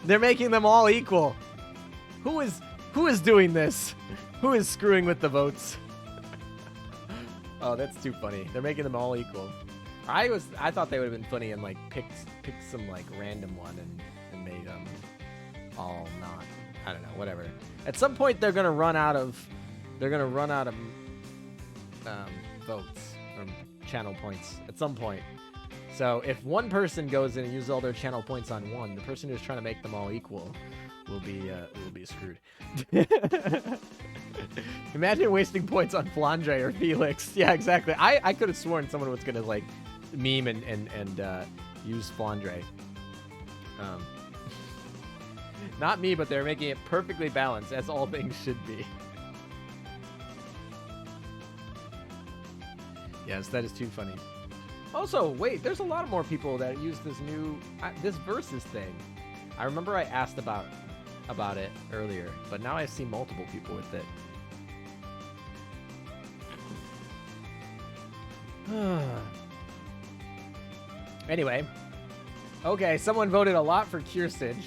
Speaker 2: They're making them all equal. Who is doing this? Who is screwing with the votes? Oh, that's too funny. They're making them all equal. I thought they would have been funny and like picked some like random one and made them all not. I don't know, whatever. At some point they're gonna run out of votes or channel points at some point. So if one person goes in and uses all their channel points on one, the person who's trying to make them all equal will be screwed. Imagine wasting points on Flandre or Felix. Yeah, exactly. I could have sworn someone was gonna like meme and use Flandre. Not me, but they're making it perfectly balanced, as all things should be. Yes, that is too funny. Also, wait, there's a lot more people that use this new this versus thing. I remember I asked about it earlier, but now I see multiple people with it. Anyway, okay, someone voted a lot for Kiersage.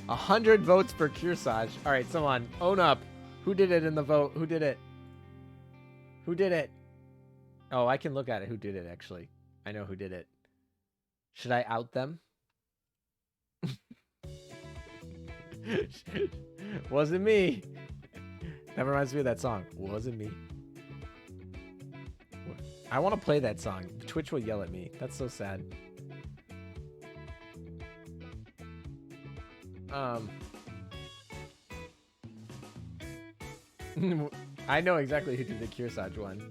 Speaker 2: 100 votes for Kiersage. All right, someone own up. Who did it in the vote? Who did it? Who did it? Oh, I can look at it. Who did it, actually? I know who did it. Should I out them? Wasn't me. That reminds me of that song. Wasn't me. I want to play that song. Twitch will yell at me. That's so sad. I know exactly who did the Kiersage one.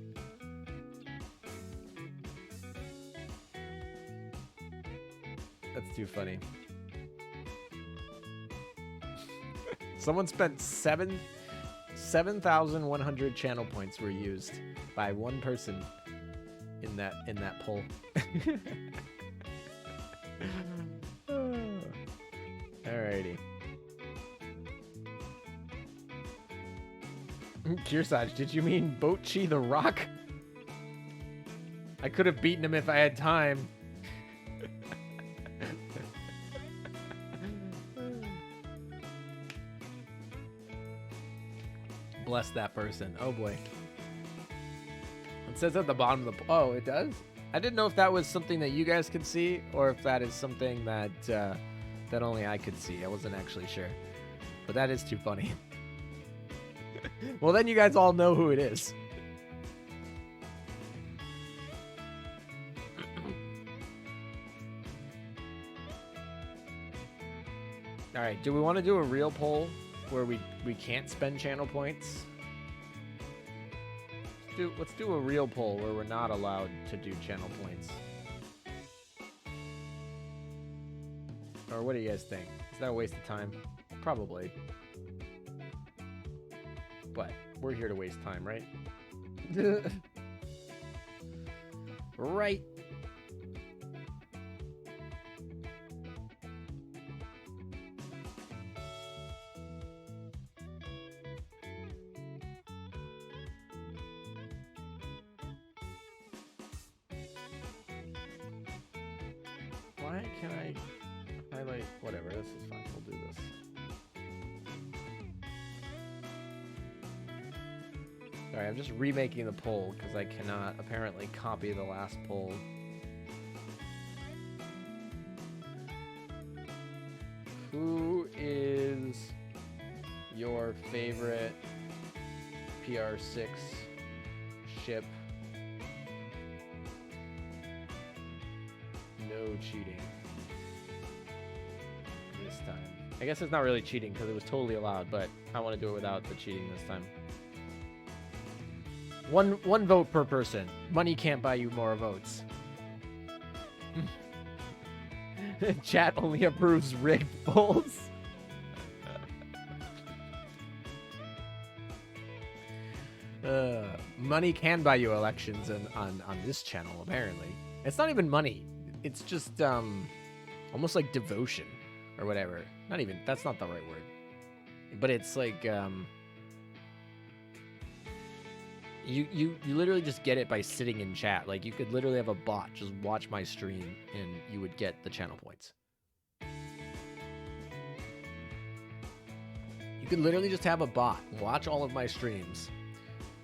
Speaker 2: That's too funny. Someone spent 7,100 channel points were used by one person in that poll. Alrighty. Kiersage, did you mean Bochi the Rock? I could have beaten him if I had time. Bless that person. Oh boy. It says at the bottom of the... Oh, it does? I didn't know if that was something that you guys could see or if that is something that that only I could see. I wasn't actually sure. But that is too funny. Well, then you guys all know who it is. All right, do we want to do a real poll where we can't spend channel points? Let's do a real poll where we're not allowed to do channel points. Or what do you guys think? Is that a waste of time? Probably. But we're here to waste time, right? Right. Why can I highlight? Whatever, this is fine. We'll do this. Sorry, I'm just remaking the poll because I cannot apparently copy the last poll. Who is your favorite PR6 ship? No cheating this time. I guess it's not really cheating because it was totally allowed, but I want to do it without the cheating this time. One vote per person. Money can't buy you more votes. Chat only approves rigged polls.
Speaker 1: Money can buy you elections on this channel, apparently. It's not even money. It's just almost like devotion or whatever. Not even, that's not the right word. But it's like you literally just get it by sitting in chat. Like you could literally have a bot just watch my stream and you would get the channel points. You could literally just have a bot watch all of my streams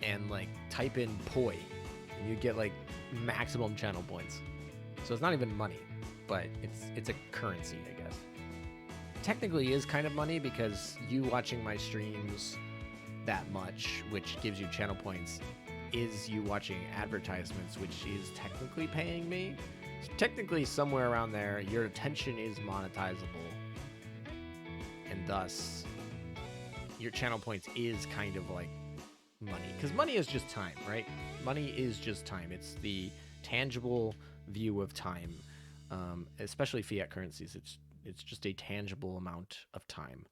Speaker 1: and like type in poi and you get like maximum channel points. So it's not even money, but it's a currency, I guess. Technically is kind of money because you watching my streams that much, which gives you channel points, is you watching advertisements, which is technically paying me. So technically somewhere around there, your attention is monetizable, and thus your channel points is kind of like money, because money is just time, right? Money is just time. It's the tangible view of time, especially fiat currencies. It's just a tangible amount of time,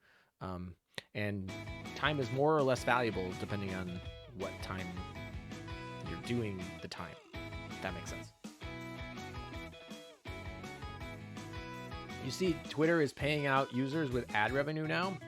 Speaker 1: and time is more or less valuable depending on what time you're doing the time, if that makes sense. You see, Twitter is paying out users with ad revenue now.